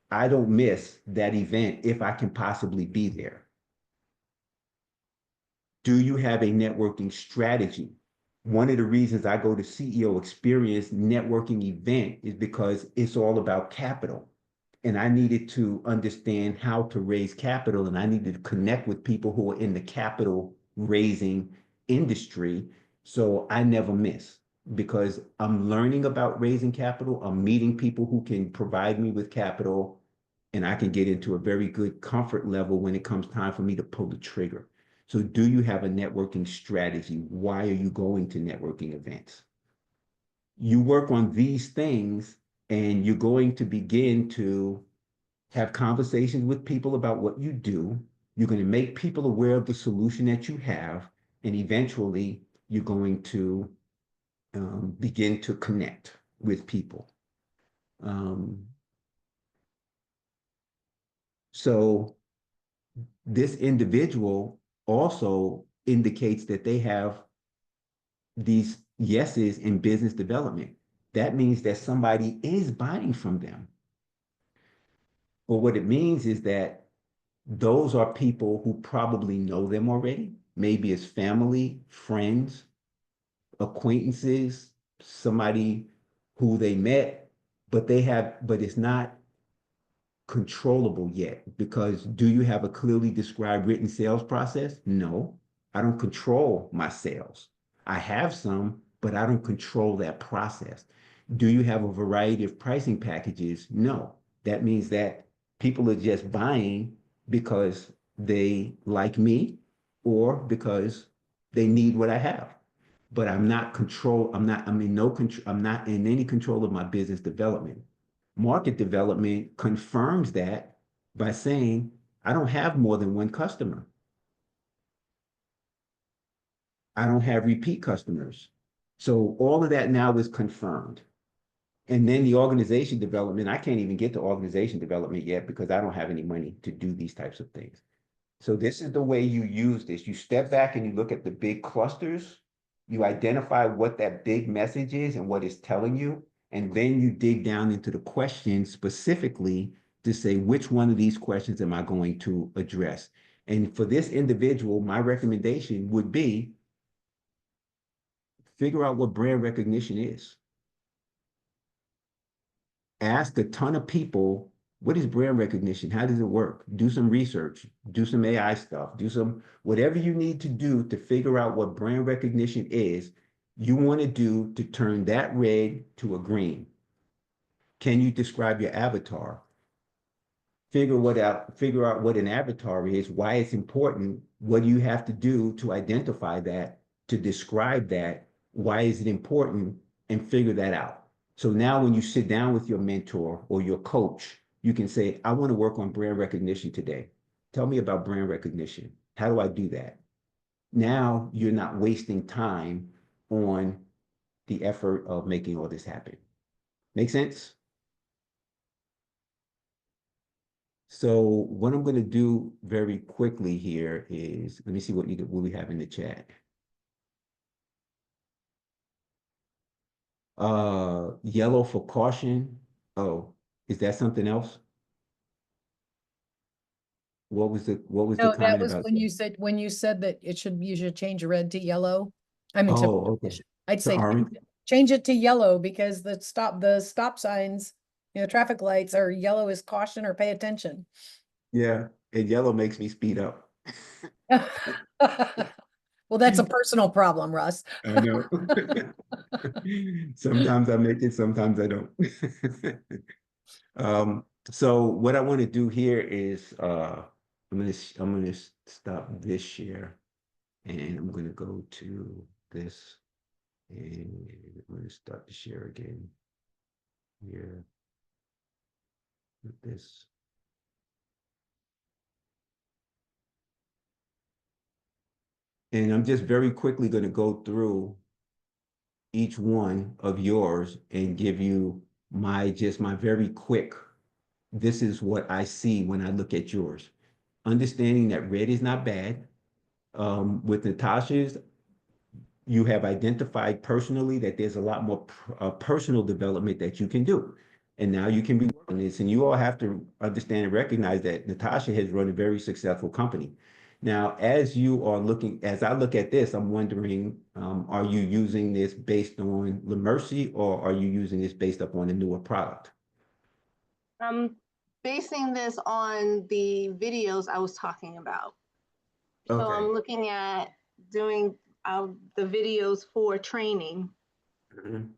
I don't miss that event if I can possibly be there. Do you have a networking strategy? One of the reasons I go to CEO experience networking event is because it's all about capital. And I needed to understand how to raise capital, and I needed to connect with people who are in the capital raising industry. So I never miss because I'm learning about raising capital. I'm meeting people who can provide me with capital, and I can get into a very good comfort level when it comes time for me to pull the trigger. So do you have a networking strategy? Why are you going to networking events? You work on these things and you're going to begin to have conversations with people about what you do. You're going to make people aware of the solution that you have, and eventually you're going to begin to connect with people. Um, so this individual also indicates that they have these yeses in business development. That means that somebody is buying from them. But what it means is that those are people who probably know them already, maybe as family, friends, acquaintances, somebody who they met, but it's not controllable yet because do you have a clearly described written sales process? No, I don't control my sales. I have some, but I don't control that process. Do you have a variety of pricing packages? No. That means that people are just buying because they like me or because they need what I have. But I'm not in any control of my business development. Market development confirms that by saying, I don't have more than one customer. I don't have repeat customers. So all of that now is confirmed. And then the organization development, I can't even get to organization development yet because I don't have any money to do these types of things. So this is the way you use this. You step back and you look at the big clusters. You identify what that big message is and what it's telling you. And then you dig down into the questions specifically to say, which one of these questions am I going to address? And for this individual, my recommendation would be figure out what brand recognition is. Ask a ton of people, what is brand recognition? How does it work? Do some research, do some AI stuff, do some whatever you need to do to figure out what brand recognition is, you want to do to turn that red to a green. Can you describe your avatar? Figure out what an avatar is, why it's important, what do you have to do to identify that, to describe that, why is it important, and figure that out. So now when you sit down with your mentor or your coach, you can say, I want to work on brand recognition today. Tell me about brand recognition. How do I do that? Now you're not wasting time on the effort of making all this happen. Make sense? So what I'm going to do very quickly here is, let me see what we have in the chat. Yellow for caution. Oh, is that something else? What was the No, that comment was about when that? you said that you should change red to yellow. I mean, to, Oh, okay. I'd To say orange? change it to yellow because the stop signs, traffic lights are yellow is caution or pay attention. Yeah, and yellow makes me speed up. Well, that's a personal problem, Russ. I know. Sometimes I make it, sometimes I don't. So what I want to do here is I'm gonna stop this share and I'm gonna go to this and I'm gonna start the share again here with this. And I'm just very quickly going to go through each one of yours and give you my very quick, this is what I see when I look at yours. Understanding that red is not bad. With Natasha's, you have identified personally that there's a lot more personal development that you can do. And now you can be working this. And you all have to understand and recognize that Natasha has run a very successful company. Now, as I look at this, I'm wondering, are you using this based on LaMercy or are you using this based upon a newer product? I'm basing this on the videos I was talking about. So Okay. I'm looking at doing the videos for training. Mhm.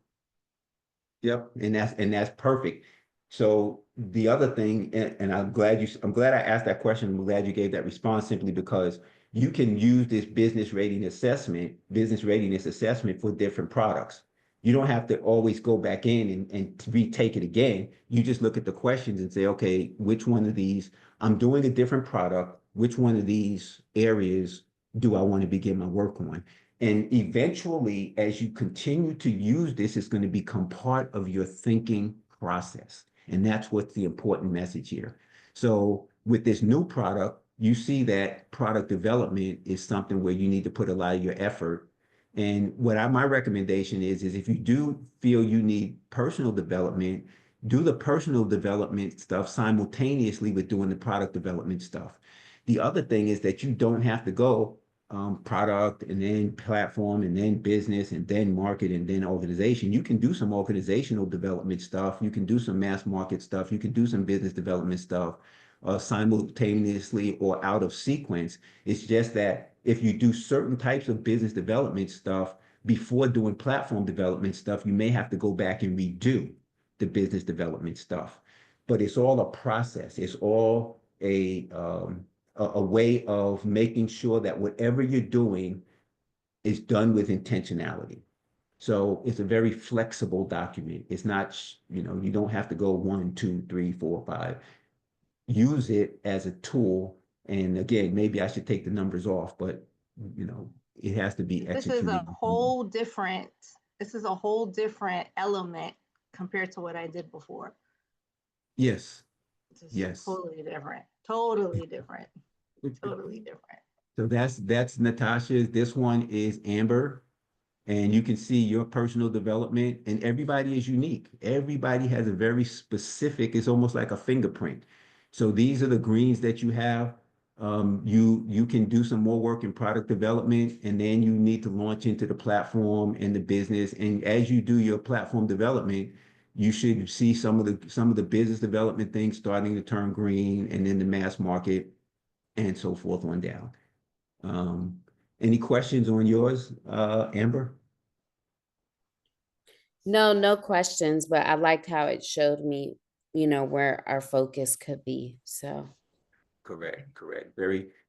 Yep, and that's perfect. So the other thing, and I'm glad I asked that question. I'm glad you gave that response simply because you can use this business readiness assessment for different products. You don't have to always go back in and retake it again. You just look at the questions and say, okay, which one of these, I'm doing a different product, which one of these areas do I want to begin my work on? And eventually, as you continue to use this, it's going to become part of your thinking process. And that's what's the important message here. So with this new product, you see that product development is something where you need to put a lot of your effort. And my recommendation is if you do feel you need personal development, do the personal development stuff simultaneously with doing the product development stuff. The other thing is that you don't have to go product and then platform and then business and then market and then organization. You can do some organizational development stuff. You can do some mass market stuff. You can do some business development stuff simultaneously or out of sequence. It's just that if you do certain types of business development stuff, before doing platform development stuff, you may have to go back and redo the business development stuff. But it's all a process. It's all a way of making sure that whatever you're doing is done with intentionality. So it's a very flexible document. It's not, you don't have to go 1, 2, 3, 4, 5. Use it as a tool. And again, maybe I should take the numbers off, but it has to be This is executed. a whole different, element compared to what I did before. Yes. This is Yes. totally different, totally different, totally different. So that's Natasha's. This one is Amber. And you can see your personal development, and everybody is unique. Everybody has a very specific, it's almost like a fingerprint. So these are the greens that you have. You can do some more work in product development, and then you need to launch into the platform and the business. And as you do your platform development, you should see some of the business development things starting to turn green, and then the mass market and so forth on down. Any questions on yours, Amber? No, no questions, but I liked how it showed me, where our focus could be. So, Correct.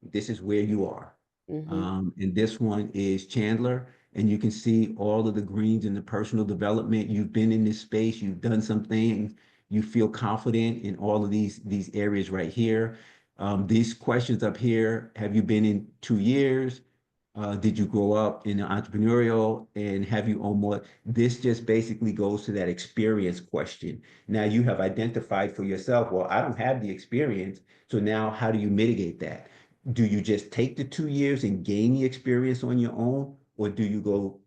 This is where you are. mhm. And this one is Chandler, and you can see all of the greens in the personal development. You've been in this space, you've done some things, you feel confident in all of these areas right here. These questions up here, have you been in 2 years? Did you grow up in an entrepreneurial, and have you owned more? This just basically goes to that experience question. Now you have identified for yourself, well, I don't have the experience. So now how do you mitigate that? Do you just take the 2 years and gain the experience on your own? Or do you go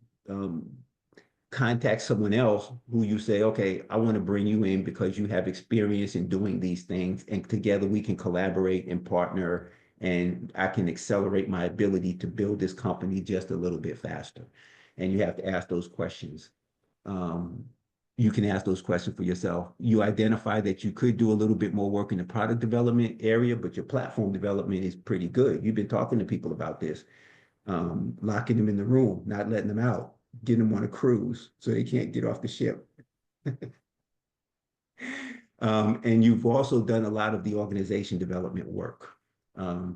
contact someone else who you say, okay, I want to bring you in because you have experience in doing these things, and together we can collaborate and partner, and I can accelerate my ability to build this company just a little bit faster. And you have to ask those questions. You can ask those questions for yourself. You identify that you could do a little bit more work in the product development area, but your platform development is pretty good. You've been talking to people about this, locking them in the room, not letting them out, getting them on a cruise so they can't get off the ship. And you've also done a lot of the organization development work.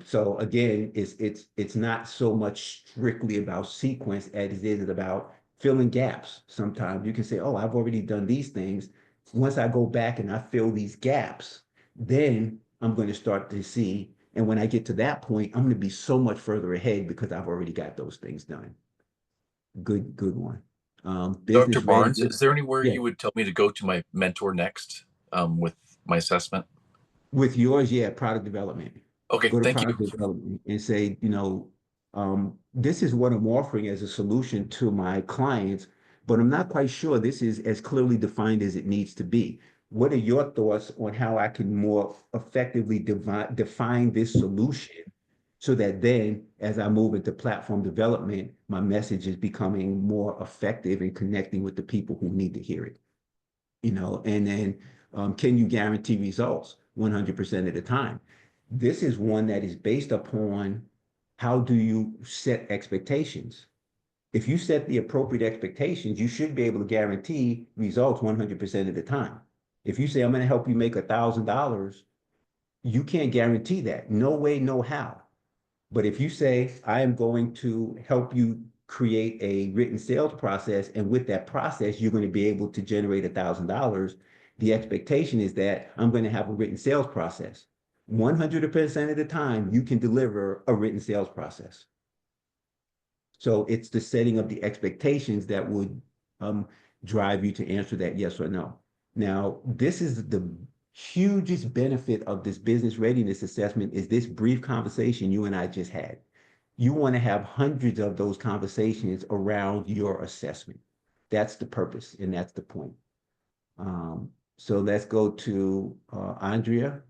So again, it's not so much strictly about sequence as it is about filling gaps. Sometimes you can say, oh, I've already done these things. Once I go back and I fill these gaps, then I'm going to start to see. And when I get to that point, I'm going to be so much further ahead because I've already got those things done. Good one. Dr. Business Barnes, readiness. is there anywhere Yeah. you would tell me to go to my mentor next with my assessment? With yours, yeah, product development. Okay, Go to thank you. product development and say, this is what I'm offering as a solution to my clients, but I'm not quite sure this is as clearly defined as it needs to be. What are your thoughts on how I can more effectively define this solution so that then as I move into platform development, my message is becoming more effective and connecting with the people who need to hear it? And then can you guarantee results 100% of the time? This is one that is based upon how do you set expectations. If you set the appropriate expectations, you should be able to guarantee results 100% of the time. If you say, I'm going to help you make $1,000, you can't guarantee that. No way, no how. But if you say, I am going to help you create a written sales process, and with that process, you're going to be able to generate $1,000, the expectation is that I'm going to have a written sales process. 100% of the time, you can deliver a written sales process. So it's the setting of the expectations that would drive you to answer that yes or no. Now, this is the hugest benefit of this business readiness assessment is this brief conversation you and I just had. You want to have hundreds of those conversations around your assessment. That's the purpose, and that's the point. So let's go to Andrea.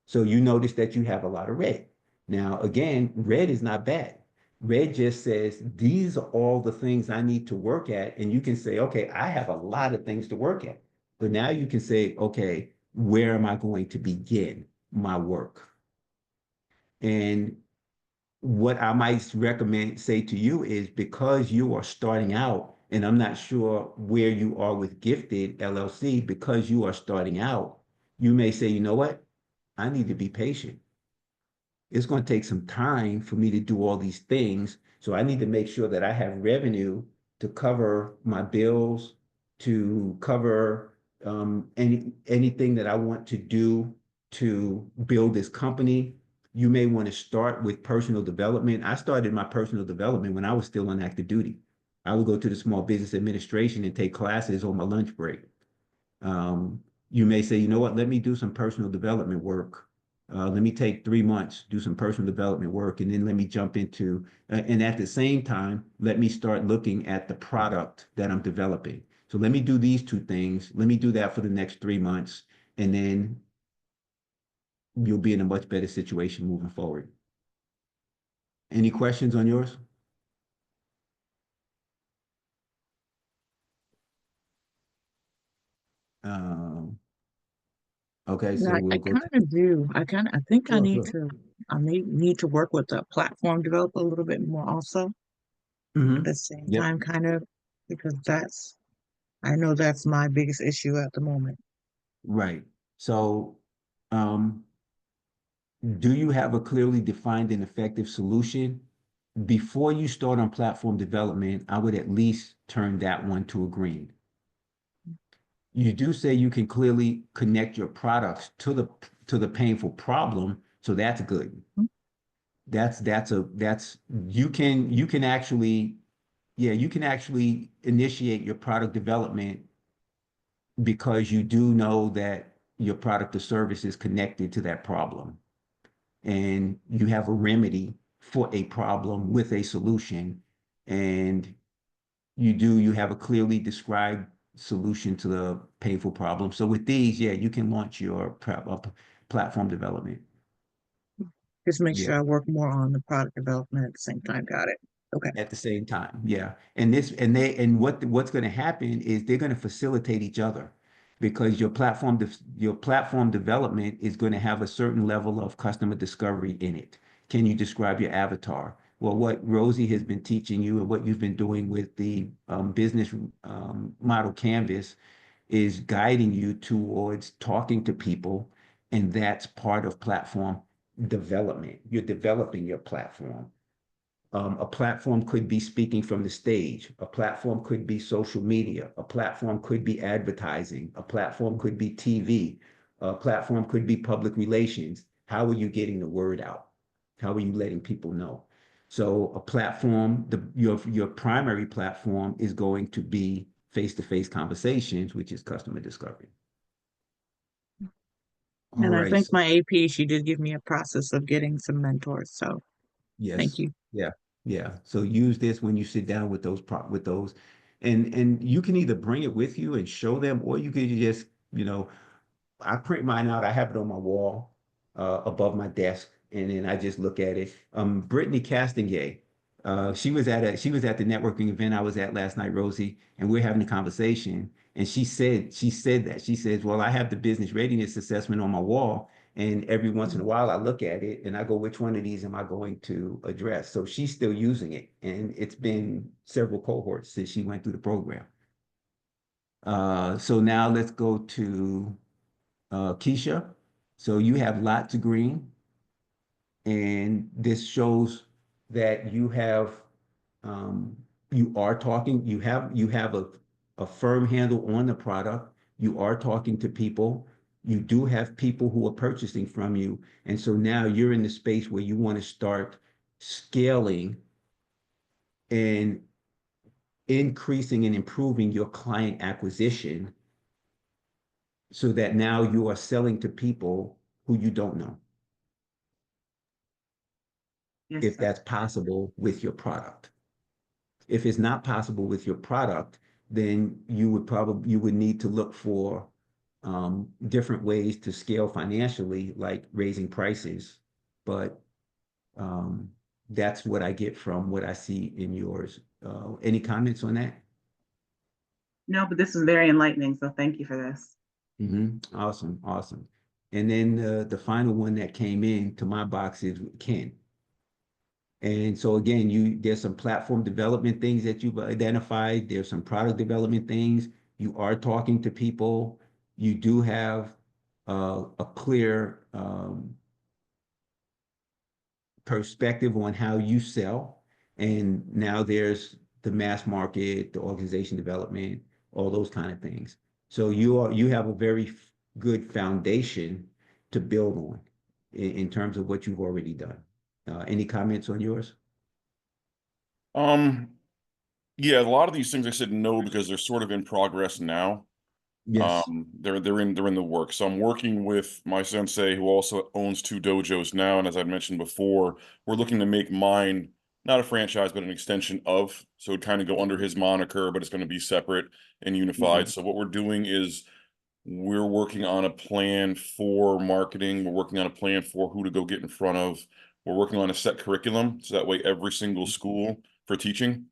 So you notice that you have a lot of red. Now, again, red is not bad. Red just says, these are all the things I need to work at. And you can say, okay, I have a lot of things to work at. But now you can say, okay, where am I going to begin my work? And what I might recommend, say to you is because you are starting out, and I'm not sure where you are with Gifted LLC, because you are starting out, you may say, you know what? I need to be patient. It's going to take some time for me to do all these things. So I need to make sure that I have revenue to cover my bills, to cover anything that I want to do to build this company. You may want to start with personal development. I started my personal development when I was still on active duty. I would go to the Small Business Administration and take classes on my lunch break. You may say, you know what, let me do some personal development work. Let me take 3 months, do some personal development work, and then let me jump into, and at the same time, let me start looking at the product that I'm developing. So let me do these two things. Let me do that for the next 3 months, and then you'll be in a much better situation moving forward. Any questions on yours? Okay, Yeah, so I we'll go kind to, of do. I think I sure, need sure. to, I may need to work with the platform developer a little bit more also at the same Yep, time, kind of, because I know that's my biggest issue at the moment. right. So, um, do you have a clearly defined and effective solution? Before you start on platform development, I would at least turn that one to a green. You do say you can clearly connect your products to the painful problem, so that's good. That's you can actually, yeah, you can actually initiate your product development because you do know that your product or service is connected to that problem, and you have a remedy for a problem with a solution, and you have a clearly described solution to the painful problem. So with these, yeah, you can launch your platform development. Just make Yeah. sure I work more on the product development at the same time. Got it. Okay. At the same time, yeah. And what's going to happen is they're going to facilitate each other, because your platform development is going to have a certain level of customer discovery in it. Can you describe your avatar? Well, what Rosie has been teaching you and what you've been doing with the business model canvas is guiding you towards talking to people, and that's part of platform development. You're developing your platform. A platform could be speaking from the stage. A platform could be social media. A platform could be advertising. A platform could be TV. A platform could be public relations. How are you getting the word out? How are you letting people know? So a platform, your primary platform is going to be face-to-face conversations, which is customer discovery. All And I right. think So my AP, she did give me a process of getting some mentors. So thank yes. you. Yeah. Yeah. So use this when you sit down with those, and you can either bring it with you and show them, or you can just, I print mine out. I have it on my wall, above my desk, and then I just look at it. Brittany Castonguay, she was at the networking event I was at last night, Rosie, and we're having a conversation. And she says, well, I have the business readiness assessment on my wall, and every once in a while I look at it and I go, which one of these am I going to address? So she's still using it, and it's been several cohorts since she went through the program. So now let's go to Keisha. So you have lots of green, and this shows that um, you are talking, you have a firm handle on the product. You are talking to people. You do have people who are purchasing from you. And so now you're in the space where you want to start scaling and increasing and improving your client acquisition, so that now you are selling to people who you don't know, Yes, if sir. that's possible with your product. If it's not possible with your product, then you would need to look for different ways to scale financially, like raising prices. But that's what I get from what I see in yours. Any comments on that? No, but this is very enlightening. So thank you for this. Awesome, awesome. And then the final one that came in to my box is Ken. And so again, there's some platform development things that you've identified. There's some product development things. You are talking to people. You do have a clear perspective on how you sell. And now there's the mass market, the organization development, all those kind of things. So you have a very good foundation to build on in terms of what you've already done. Any comments on yours? Yeah, a lot of these things I said no because they're sort of in progress now. Yes. They're in the work. So I'm working with my sensei who also owns 2 dojos now, and as I mentioned before, we're looking to make mine not a franchise but an extension of. So it'd kind of go under his moniker, but it's going to be separate and unified. Mhm. So what we're doing is we're working on a plan for marketing. We're working on a plan for who to go get in front of. We're working on a set curriculum, so that way every single school for teaching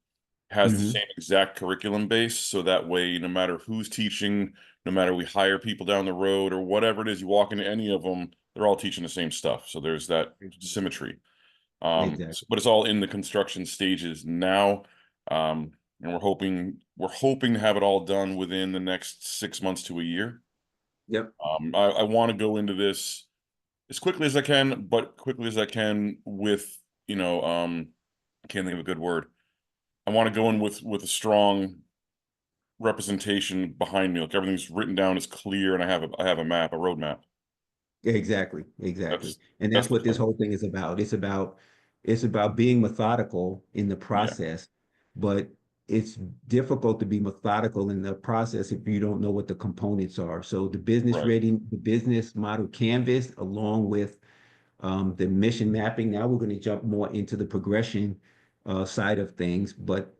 has the Mhm. same exact curriculum base. So that way, no matter who's teaching, no matter we hire people down the road or whatever it is, you walk into any of them, they're all teaching the same stuff. So there's that symmetry. Exactly. But it's all in the construction stages now. And we're hoping to have it all done within the next 6 months to a year. Yep. I want to go into this as quickly as I can, but quickly as I can with, I can't think of a good word. I want to go in with a strong representation behind me. Like everything's written down is clear, and I have a map, a roadmap. Exactly. Exactly. That's And that's that's the what this plan. whole thing is about. It's about being methodical in the Yeah, process, but it's difficult to be methodical in the process if you don't know what the components are. So right. the business model canvas, along with the mission mapping. Now we're going to jump more into the progression side of things, but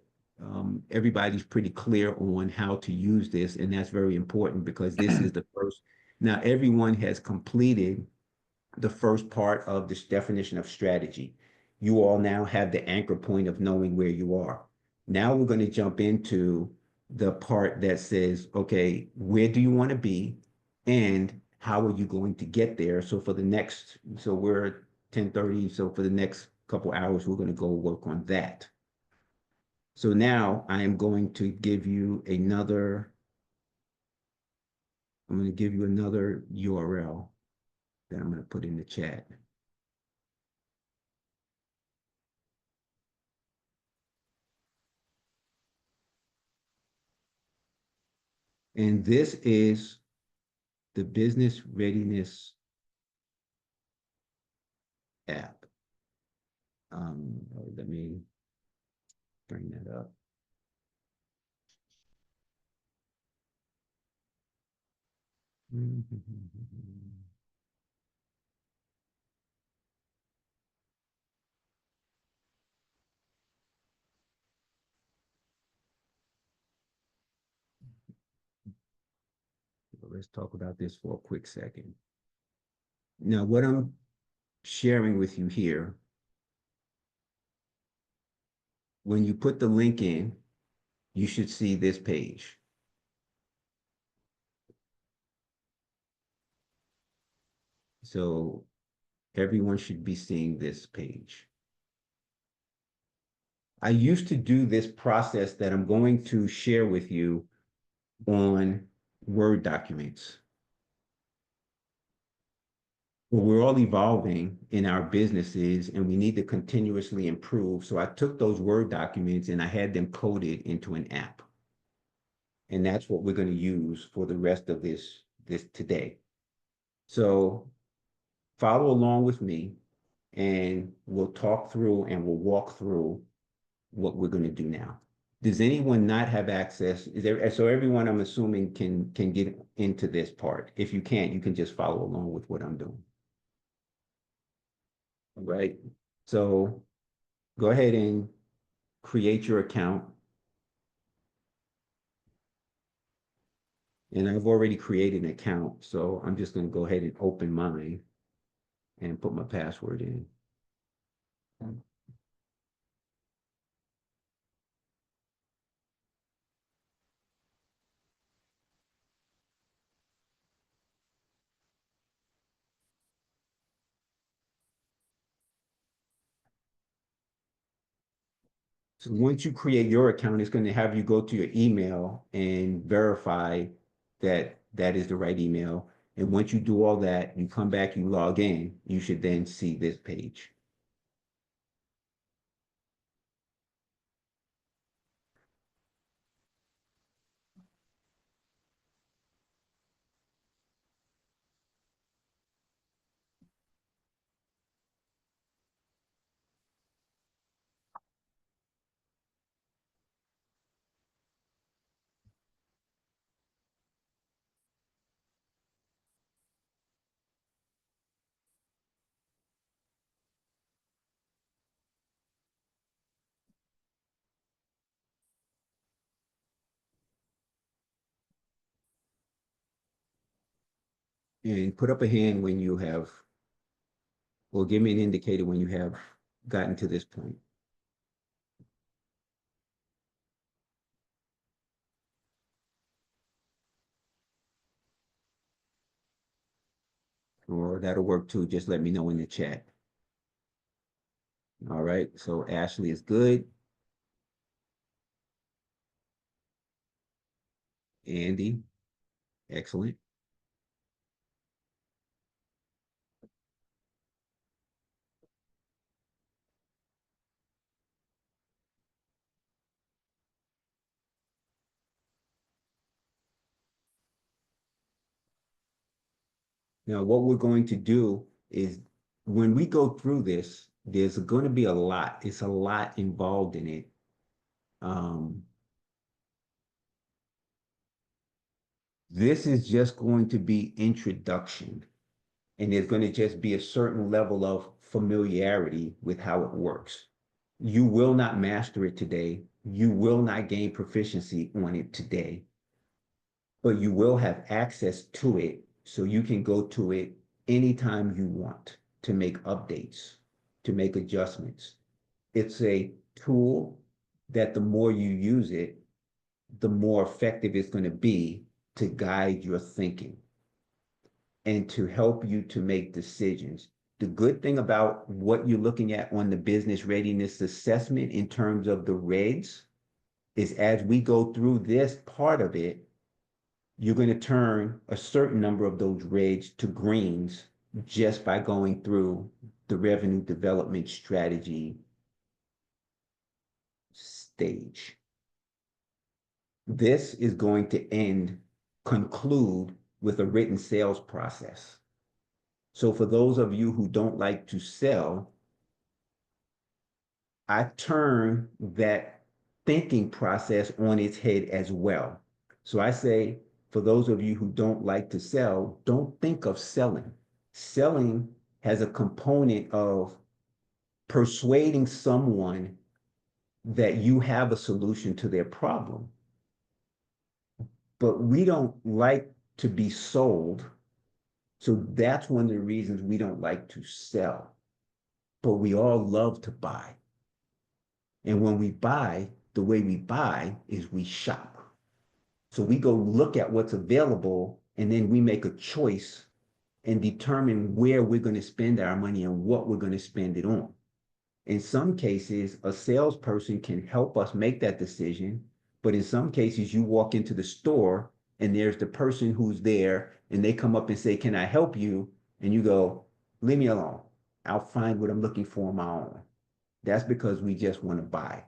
everybody's pretty clear on how to use this, and that's very important because this is the first. Now everyone has completed the first part of this definition of strategy. You all now have the anchor point of knowing where you are. Now we're going to jump into the part that says, okay, where do you want to be? And how are you going to get there? So we're 10:30. So for the next couple hours, we're going to go work on that. So now I'm going to give you another URL that I'm going to put in the chat. And this is the business readiness app. Let me bring that up. Let's talk about this for a quick second. Now, what I'm sharing with you here, when you put the link in, you should see this page. So everyone should be seeing this page. I used to do this process that I'm going to share with you on Word documents. Well, we're all evolving in our businesses and we need to continuously improve. So I took those Word documents and I had them coded into an app. And that's what we're going to use for the rest of this today. So follow along with me and we'll talk through and we'll walk through what we're going to do now. Does anyone not have access? So everyone, I'm assuming, can get into this part. If you can't, you can just follow along with what I'm doing. All right. So go ahead and create your account. And I've already created an account, so I'm just going to go ahead and open mine and put my password in. So once you create your account, it's going to have you go to your email and verify that that is the right email. And once you do all that, you come back, you log in, you should then see this page. And put up a hand when you have, or give me an indicator when you have gotten to this point. Or that'll work too. Just let me know in the chat. All right. So Ashley is good. Andy, excellent. Now, what we're going to do is when we go through this, there's going to be a lot. It's a lot involved in it. This is just going to be introduction, and there's going to just be a certain level of familiarity with how it works. You will not master it today. You will not gain proficiency on it today, but you will have access to it so you can go to it anytime you want to make updates, to make adjustments. It's a tool that the more you use it, the more effective it's going to be to guide your thinking and to help you to make decisions. The good thing about what you're looking at on the business readiness assessment in terms of the regs is as we go through this part of it, you're going to turn a certain number of those regs to greens just by going through the revenue development strategy stage. This is going to conclude with a written sales process. So for those of you who don't like to sell, I turn that thinking process on its head as well. So I say, for those of you who don't like to sell, don't think of selling. Selling has a component of persuading someone that you have a solution to their problem. But we don't like to be sold. So that's one of the reasons we don't like to sell. But we all love to buy. And when we buy, the way we buy is we shop. So we go look at what's available and then we make a choice and determine where we're going to spend our money and what we're going to spend it on. In some cases, a salesperson can help us make that decision, but in some cases, you walk into the store and there's the person who's there and they come up and say, "Can I help you?" And you go, "Leave me alone. I'll find what I'm looking for on my own." That's because we just want to buy.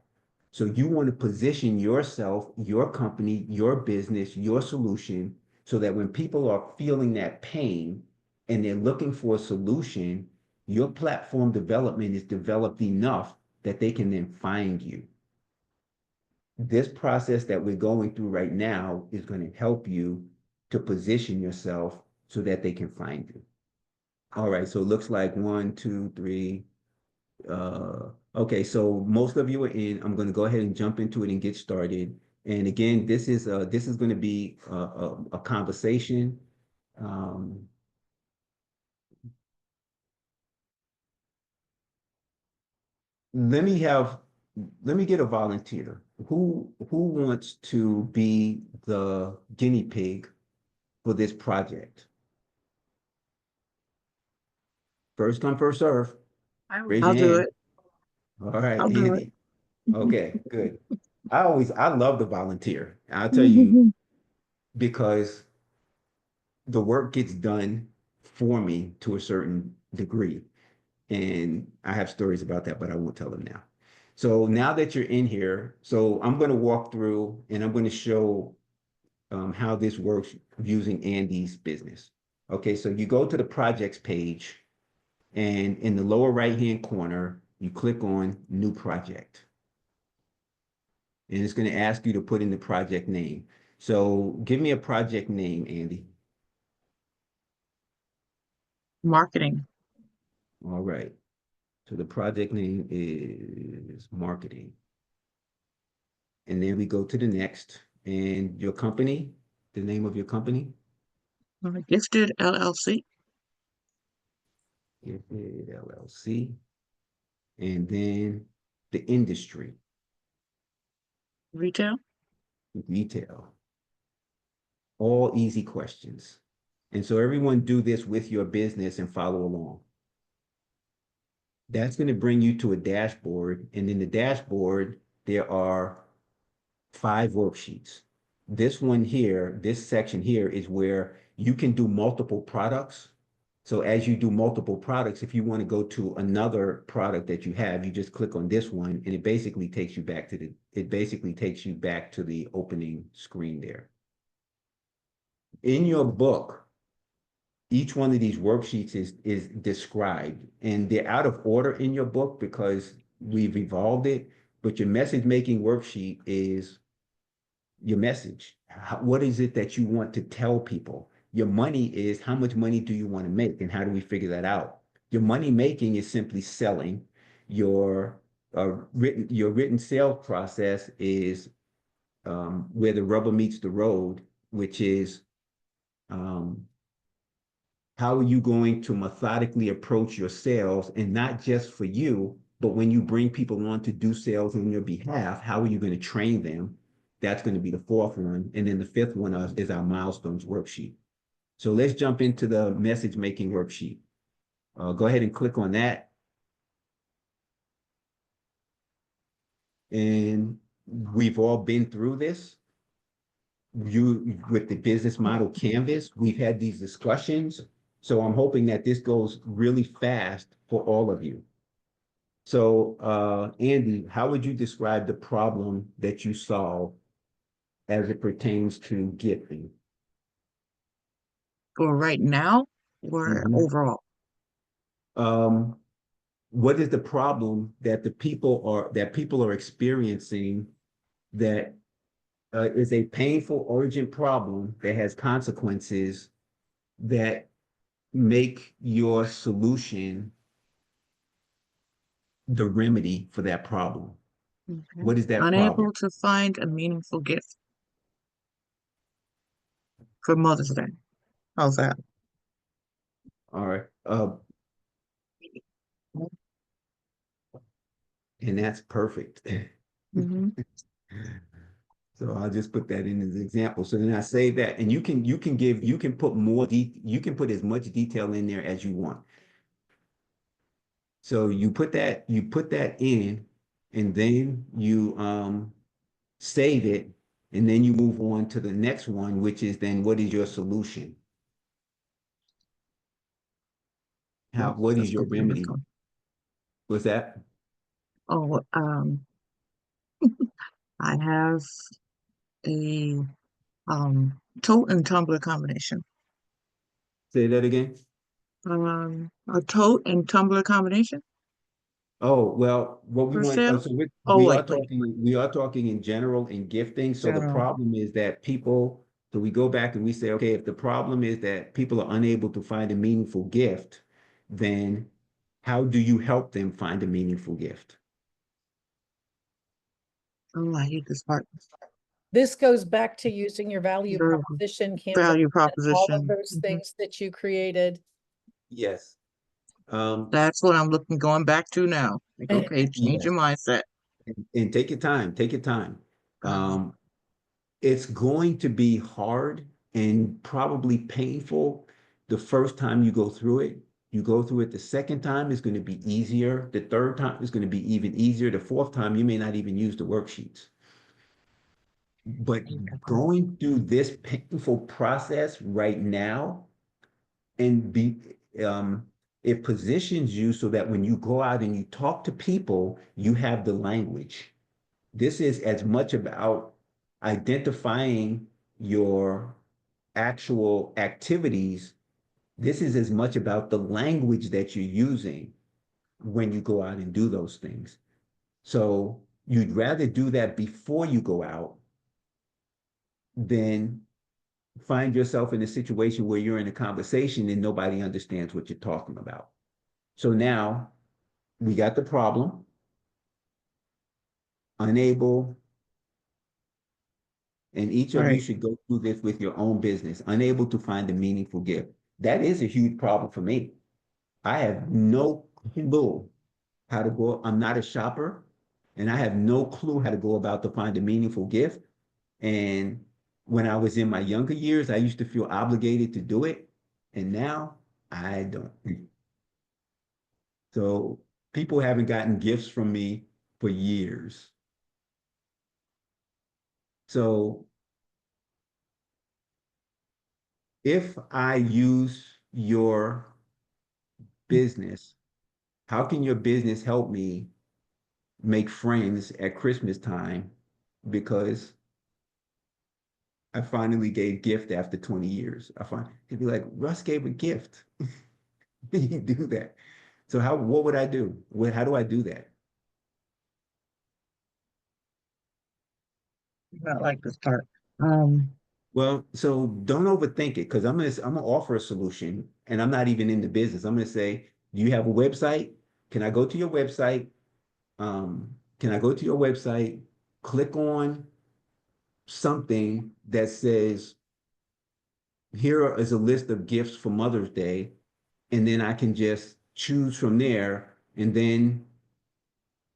So you want to position yourself, your company, your business, your solution, so that when people are feeling that pain and they're looking for a solution, your platform development is developed enough that they can then find you. This process that we're going through right now is going to help you to position yourself so that they can find you. All right, so it looks like 1, 2, 3. Okay, so most of you are in. I'm going to go ahead and jump into it and get started. And again, this is going to be a conversation. Let me get a volunteer. Who wants to be the guinea pig for this project? First come, first serve. I would Raise I'll your do hand. it. All right, I'll do it. Andy. Okay, good. I love to volunteer. I'll tell you, because the work gets done for me to a certain degree. And I have stories about that, but I won't tell them now. So now that you're in here, so I'm going to walk through and I'm going to show how this works using Andy's business. Okay, so you go to the projects page, and in the lower right-hand corner, you click on New Project. And it's going to ask you to put in the project name. So give me a project name, Andy. Marketing. All right. So the project name is marketing. And then we go to the next. And your company, the name of your company? Gifted LLC. Gifted LLC. And then the industry, Retail. retail. All easy questions. And so everyone do this with your business and follow along. That's going to bring you to a dashboard. And in the dashboard, there are 5 worksheets. This one here, this section here is where you can do multiple products. So as you do multiple products, if you want to go to another product that you have, you just click on this one and it basically takes you back to the opening screen there. In your book, each one of these worksheets is described, and they're out of order in your book because we've evolved it, but your message making worksheet is your message. What is it that you want to tell people? Your money is how much money do you want to make, and how do we figure that out? Your money making is simply selling. Your written sales process is where the rubber meets the road, which is how are you going to methodically approach your sales, and not just for you, but when you bring people on to do sales on your behalf, how are you going to train them? That's going to be the 4th one. And then the 5th one is our milestones worksheet. So let's jump into the message making worksheet. Go ahead and click on that. And we've all been through this. With the business model canvas, we've had these discussions. So I'm hoping that this goes really fast for all of you. So Andy, how would you describe the problem that you solve as it pertains to gifting? For right now or overall? What is the problem that people are experiencing that is a painful, urgent problem that has consequences that make your solution the remedy for that problem? Okay. What is that problem? Unable to find a meaningful gift for Mother's Day. How's that? All right. And that's perfect. Mm-hmm. So I'll just put that in as an example. So then I say that, and you can put more you can put as much detail in there as you want. So you put that in, and then you save it, and then you move on to the next one, which is then what is your solution? What is your remedy? What's that? Oh, I have a tote and tumbler combination. Say that again. A tote and tumbler combination Oh, well, what we for want, sale. so Oh, we are wait. talking in general in gifting. So the General. problem is that so we go back and we say, okay, if the problem is that people are unable to find a meaningful gift, then how do you help them find a meaningful gift? Oh, I hate this part. This goes back to using your value Your proposition campaign, value and all of proposition. those Mhm. things that you created. Yes. That's what I'm going back to now. Like, And- okay, change your mindset. And take your time, take your time. It's going to be hard and probably painful the first time you go through it, You go through it the second time, it's going to be easier. The third time is going to be even easier. The fourth time, you may not even use the worksheets. But going through this painful process right now and it positions you so that when you go out and you talk to people, you have the language. This is as much about identifying your actual activities. This is as much about the language that you're using when you go out and do those things. So you'd rather do that before you go out than find yourself in a situation where you're in a conversation and nobody understands what you're talking about. So now we got the problem, unable, and each of you Right. should go through this with your own business, unable to find a meaningful gift. That is a huge problem for me. I have no clue how to go. I'm not a shopper, and I have no clue how to go about to find a meaningful gift. And when I was in my younger years, I used to feel obligated to do it. And now I don't. So people haven't gotten gifts from me for years. So if I use your business, how can your business help me make friends at Christmas time? Because I finally gave gift after 20 years. I find he'd be like, Russ gave a gift. You do that. So what would I do? How do I do that? Not like to start. Um, Well, so don't overthink it because I'm gonna offer a solution and I'm not even in the business. I'm gonna say, do you have a website? Can I go to your website? Can I go to your website, click on something that says, here is a list of gifts for Mother's Day, and then I can just choose from there, and then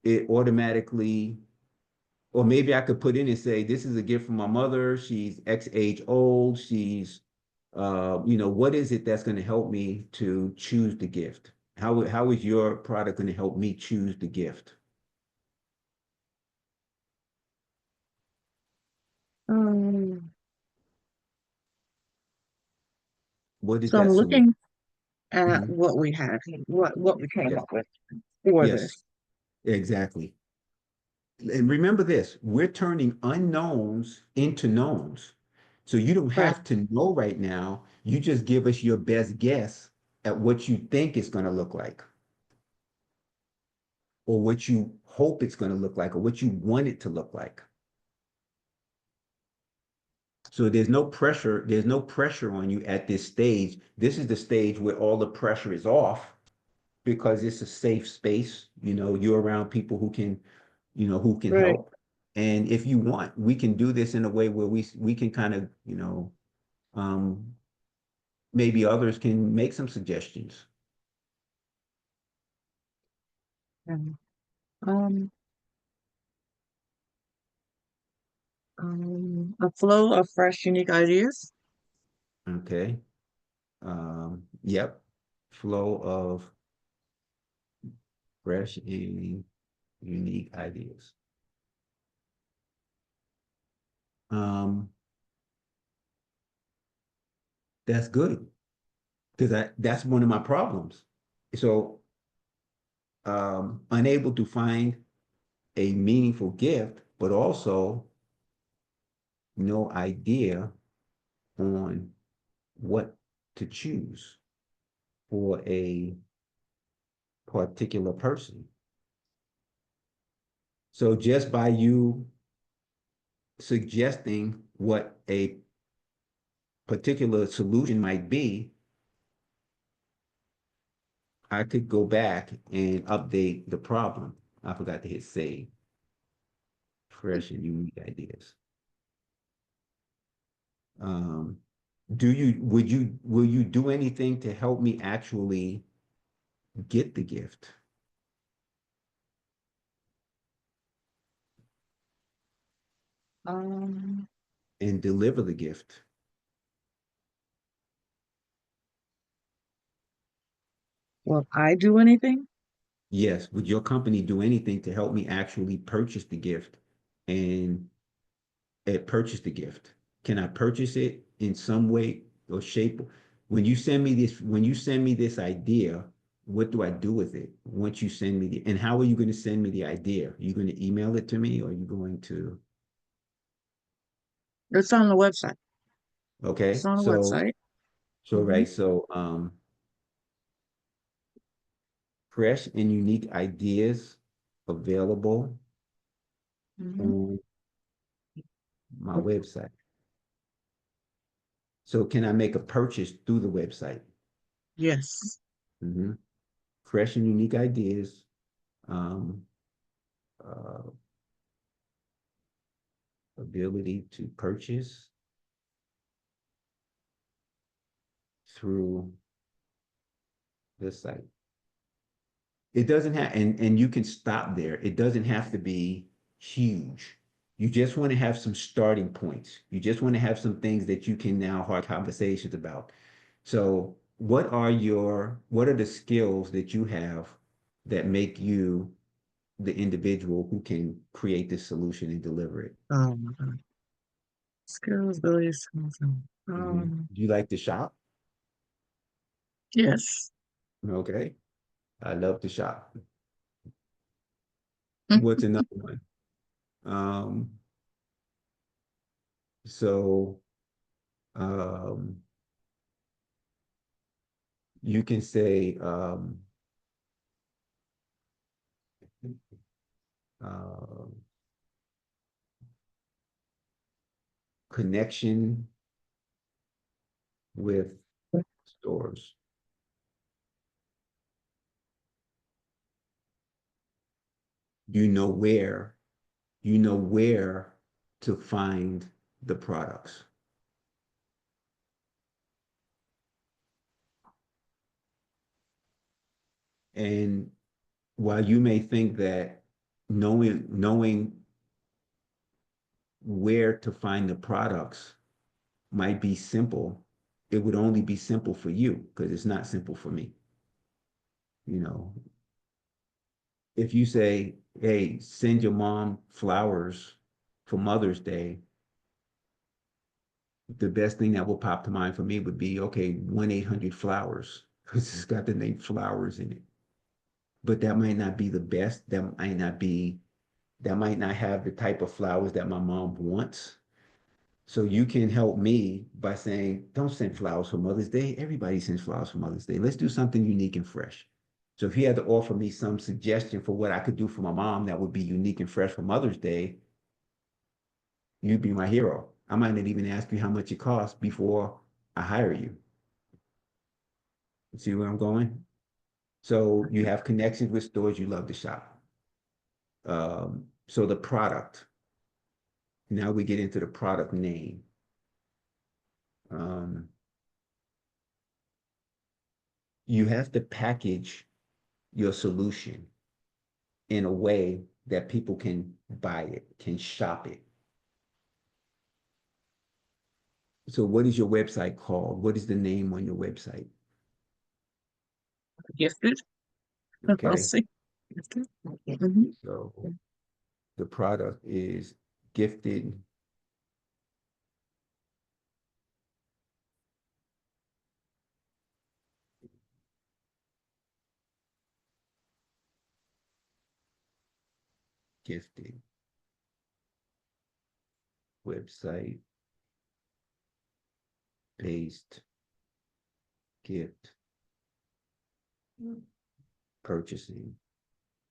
it automatically, or maybe I could put in and say, this is a gift from my mother. She's X age old. What is it that's going to help me to choose the gift? How is your product going to help me choose the gift? um, What is so I'm that solution? looking at Mhm. what we have, what we came Yes, up with for yes, this. exactly. And remember this, we're turning unknowns into knowns. So you don't Right. have to know right now. You just give us your best guess at what you think it's going to look like, or what you hope it's going to look like, or what you want it to look like. So there's no pressure. There's no pressure on you at this stage. This is the stage where all the pressure is off because it's a safe space. You're around people who can Right. help. And if you want, we can do this in a way where we can kind of, um, maybe others can make some suggestions. Um, um, a flow of fresh, unique ideas. Okay. Yep. Flow of fresh and unique ideas. Um, that's good because that's one of my problems. So, unable to find a meaningful gift, but also no idea on what to choose for a particular person. So just by you suggesting what a particular solution might be, I could go back and update the problem. I forgot to hit save. Fresh and unique ideas. Um, will you do anything to help me actually get the gift Um, and deliver the gift? Will I do anything? Yes, would your company do anything to help me actually purchase the gift and purchase the gift? Can I purchase it in some way or shape? When you send me this idea, what do I do with it once you send me and how are you going to send me the idea? Are you going to email it to me or are you going to, It's on the website. It's okay, on the website. right, so, fresh and unique ideas available Mhm. on my website. So can I make a purchase through the website? Yes. Mhm. Fresh and unique ideas, um, uh, ability to purchase through the site. It doesn't have, and you can stop there. It doesn't have to be huge. You just want to have some starting points. You just want to have some things that you can now have conversations about. So what are the skills that you have that make you the individual who can create this solution and deliver it? Oh my God. Skills, abilities, skills. Do you like to shop? Yes. Okay. I love to shop. What's another one? Um, so um, you can say uh, connection with stores. You know where, you know where to find the products. And while you may think that knowing where to find the products might be simple, it would only be simple for you because it's not simple for me. You know, if you say, hey, send your mom flowers for Mother's Day, the best thing that will pop to mind for me would be, okay, 1-800-Flowers, because it's got the name flowers in it. But that might not be the best. That might not have the type of flowers that my mom wants. So you can help me by saying, don't send flowers for Mother's Day. Everybody sends flowers for Mother's Day. Let's do something unique and fresh. So if you had to offer me some suggestion for what I could do for my mom that would be unique and fresh for Mother's Day, you'd be my hero. I might not even ask you how much it costs before I hire you. See where I'm going? So you have connections with stores you love to shop. So the product. Now we get into the product name. Um, you have to package your solution in a way that people can buy it, can shop it. So what is your website called? What is the name on your website? Gifted. I'll Okay, see. Gifted. Mhm. so the product is gifted gifted website based gift purchasing.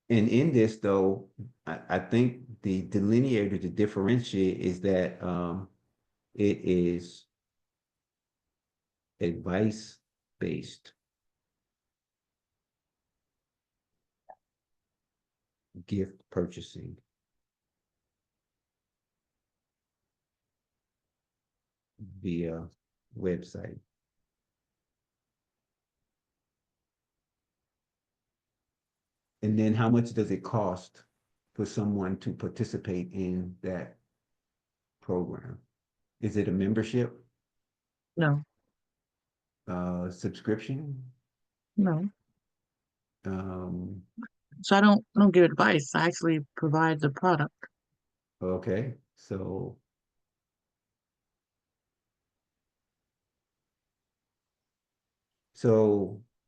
And in this, though, I think the delineator to differentiate is that it is advice-based gift purchasing via website. And then how much does it cost for someone to participate in that program? Is it a membership, No, subscription? no. Um, So I don't give advice. I actually provide the product. okay, so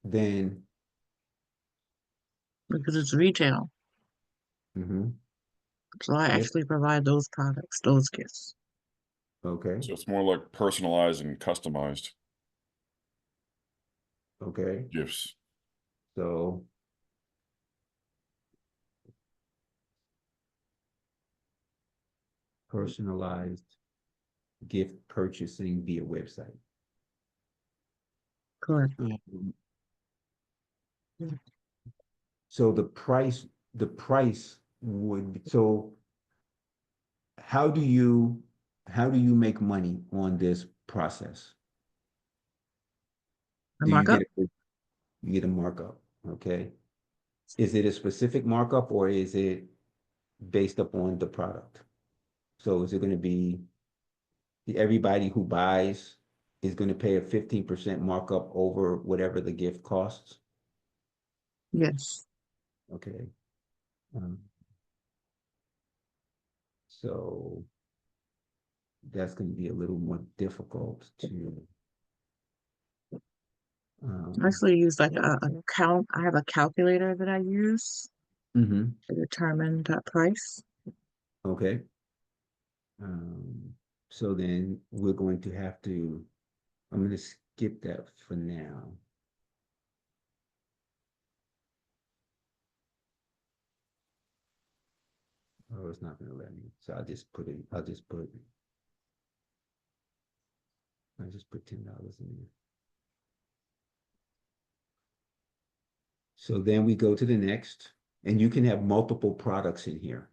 then, Because it's retail. mhm, So I yes, actually provide those products, those gifts. okay, So it's more like personalized and customized okay, gifts. so personalized gift purchasing via website. Correct. Um, Mm. So the price would, so how do you, how do you make money on this process? The Do you markup? get you get a markup, okay? Is it a specific markup or is it based upon the product? So is it gonna be everybody who buys is gonna pay a 15% markup over whatever the gift costs? Yes. Okay. Um, so that's gonna be a little more difficult to I actually use like a count. I have a calculator that I use mhm, to determine that price. okay. So then we're going to have to, I'm gonna skip that for now. Oh, it's not gonna let me. So I'll just put $10 in there. So then we go to the next, and you can have multiple products in here.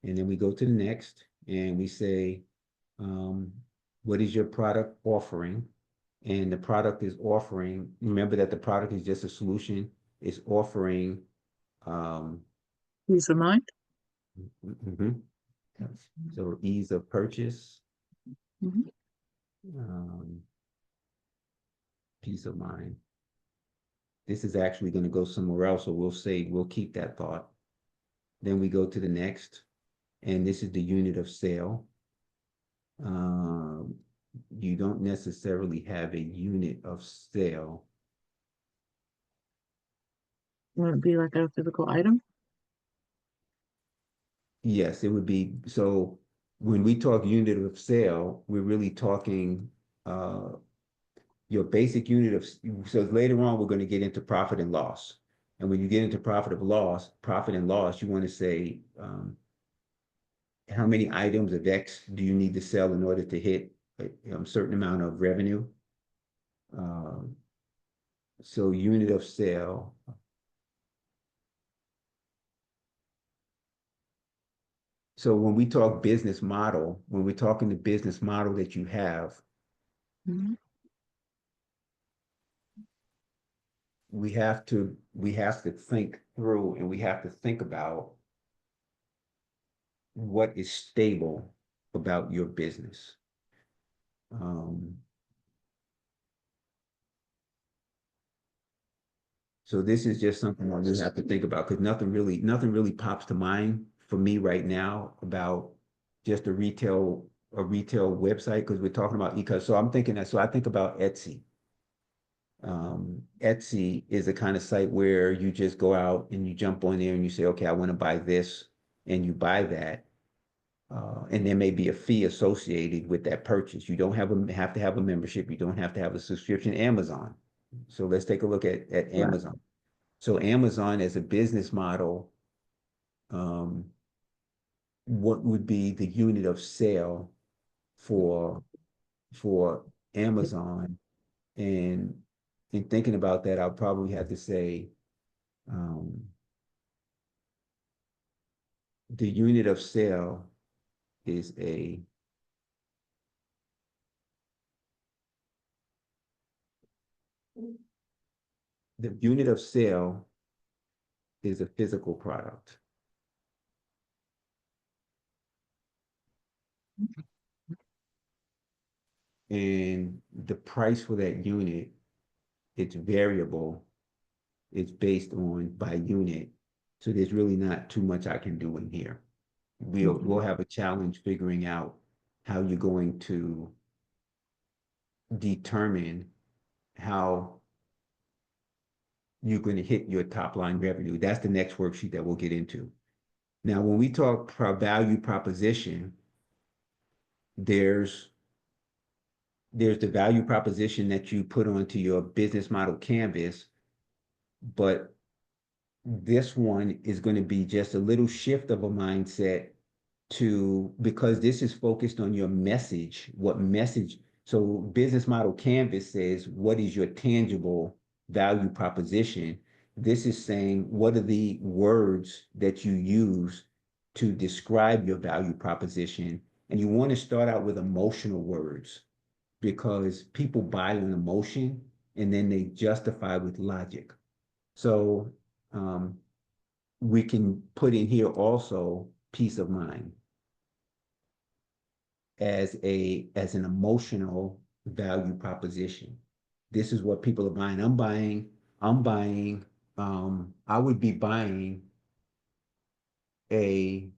And then we go to the next and we say, what is your product offering? And the product is offering, remember that the product is just a solution, is offering, Peace of mind. mhm. So ease of purchase, Mhm. um, peace of mind. This is actually going to go somewhere else, so we'll say we'll keep that thought. Then we go to the next, and this is the unit of sale. Um, you don't necessarily have a unit of sale. Would it be like a physical item? Yes, it would be. So when we talk unit of sale, we're really talking your basic unit of, so later on, we're going to get into profit and loss. And when you get into profit and loss, you want to say, how many items of X do you need to sell in order to hit a certain amount of revenue? Um, so unit of sale. So when we talk business model, when we're talking the business model that you have, Mhm. we have to think through and we have to think about what is stable about your business. Um, so this is just something I just have to think about because nothing really pops to mind for me right now about just a retail website because we're talking about e-commerce. So I'm thinking that, so I think about Etsy. Etsy is a kind of site where you just go out and you jump on there and you say, okay, I want to buy this, and you buy that. And there may be a fee associated with that purchase. You don't have to have a membership. You don't have to have a subscription. Amazon. So let's take a look at Right. Amazon. So Amazon as a business model, um, what would be the unit of sale for for Amazon? And in thinking about that, I'll probably have to say the unit of sale is the unit of sale is a physical product. And the price for that unit, it's variable it's based on by unit. So there's really not too much I can do in here. We'll have a challenge figuring out how you're going to determine how you're going to hit your top line revenue. That's the next worksheet that we'll get into. Now, when we talk value proposition, there's the value proposition that you put onto your business model canvas, but this one is going to be just a little shift of a mindset because this is focused on your message, what message. So business model canvas says, what is your tangible value proposition? This is saying, what are the words that you use to describe your value proposition? And you want to start out with emotional words because people buy on emotion and then they justify with logic. So we can put in here also peace of mind as an emotional value proposition. This is what people are buying. I would be buying a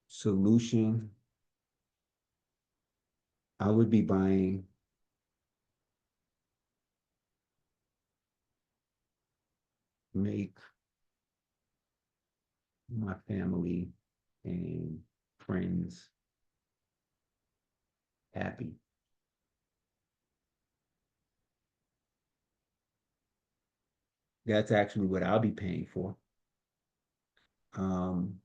solution. I would be buying make my family and friends happy. That's actually what I'll be paying for. And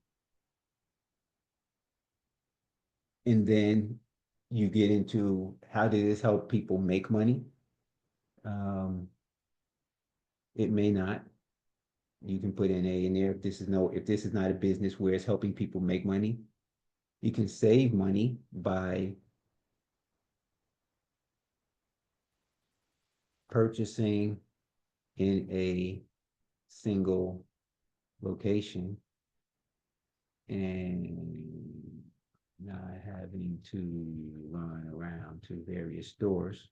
then you get into how did this help people make money? It may not. You can put an A in there if this is not a business where it's helping people make money. You can save money by purchasing in a single location and not having to run around to various stores.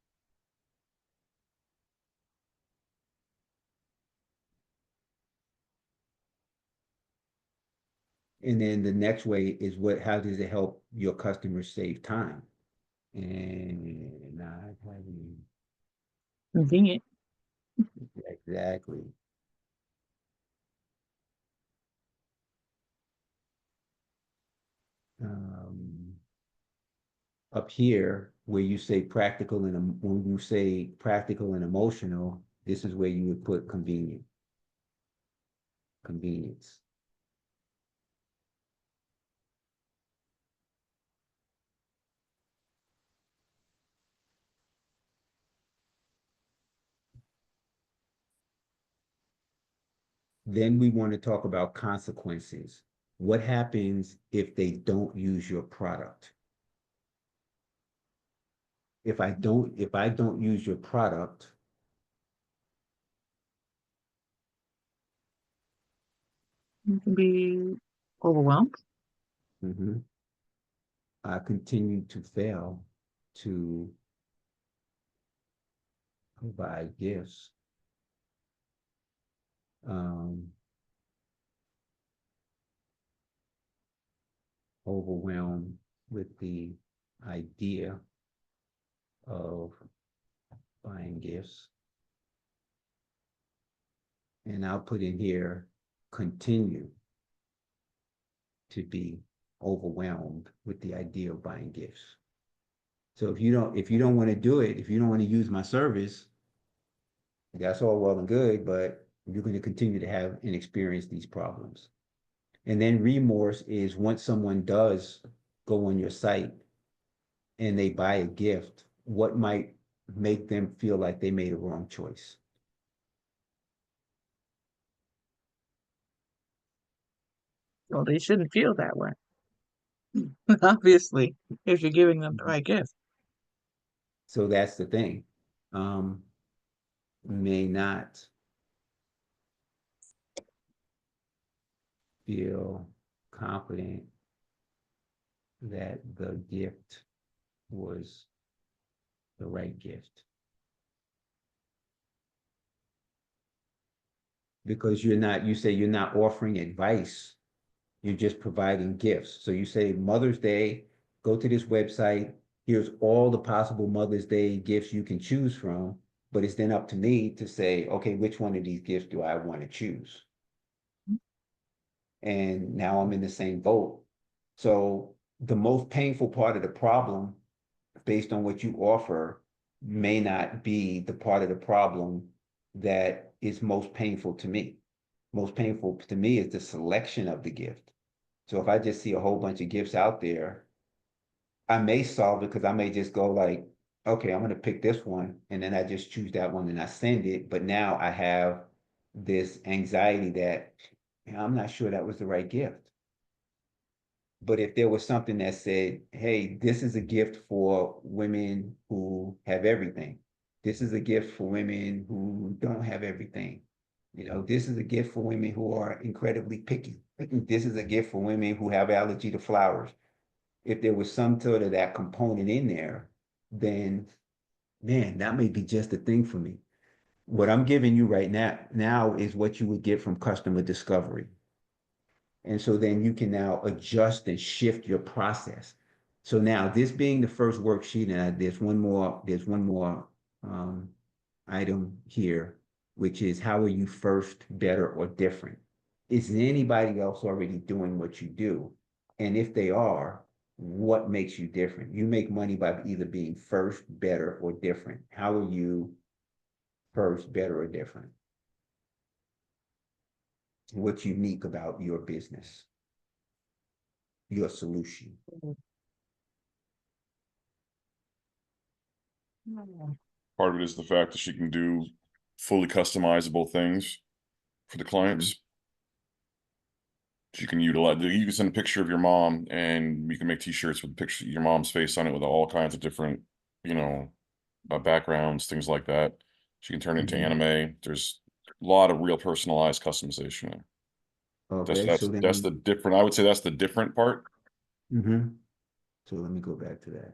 And then the next way is how does it help your customers save time? And not having Convenient. exactly. Up here, where you say practical and when you say practical and emotional, this is where you would put convenient. Convenience. Then we want to talk about consequences. What happens if they don't use your product? If I don't use your product, You can be overwhelmed. I continue to fail to provide gifts. Overwhelmed with the idea of buying gifts. And I'll put in here, continue to be overwhelmed with the idea of buying gifts. So if you don't want to do it, if you don't want to use my service, that's all well and good, but you're going to continue to have and experience these problems. And then remorse is once someone does go on your site and they buy a gift, what might make them feel like they made a wrong choice? Well, they shouldn't feel that way. Obviously, if you're giving them the right gift. So that's the thing. May not feel confident that the gift was the right gift. Because you say you're not offering advice, you're just providing gifts. So you say Mother's Day, go to this website, here's all the possible Mother's Day gifts you can choose from, but it's then up to me to say, okay, which one of these gifts do I want to choose? And now I'm in the same boat. So the most painful part of the problem, based on what you offer, may not be the part of the problem that is most painful to me. Most painful to me is the selection of the gift. So if I just see a whole bunch of gifts out there, I may solve it because I may just go like, okay, I'm going to pick this one. And then I just choose that one and I send it. But now I have this anxiety that I'm not sure that was the right gift. But if there was something that said, hey, this is a gift for women who have everything. This is a gift for women who don't have everything. This is a gift for women who are incredibly picky. This is a gift for women who have allergy to flowers. If there was some sort of that component in there, then man, that may be just the thing for me. What I'm giving you right now is what you would get from customer discovery. And so then you can now adjust and shift your process. So now this being the first worksheet, and there's one more item here, which is how are you first, better, or different? Is anybody else already doing what you do? And if they are, what makes you different? You make money by either being first, better, or different. How are you first, better, or different? What's unique about your business? Your solution. Part of it is the fact that she can do fully customizable things for the clients. She can utilize, you can send a picture of your mom and you can make t-shirts with your mom's face on it with all kinds of different, backgrounds, things like that. She can turn it into anime. There's a lot of real personalized customization there. Okay, so then That's the different, I would say that's the different part. So let me go back to that.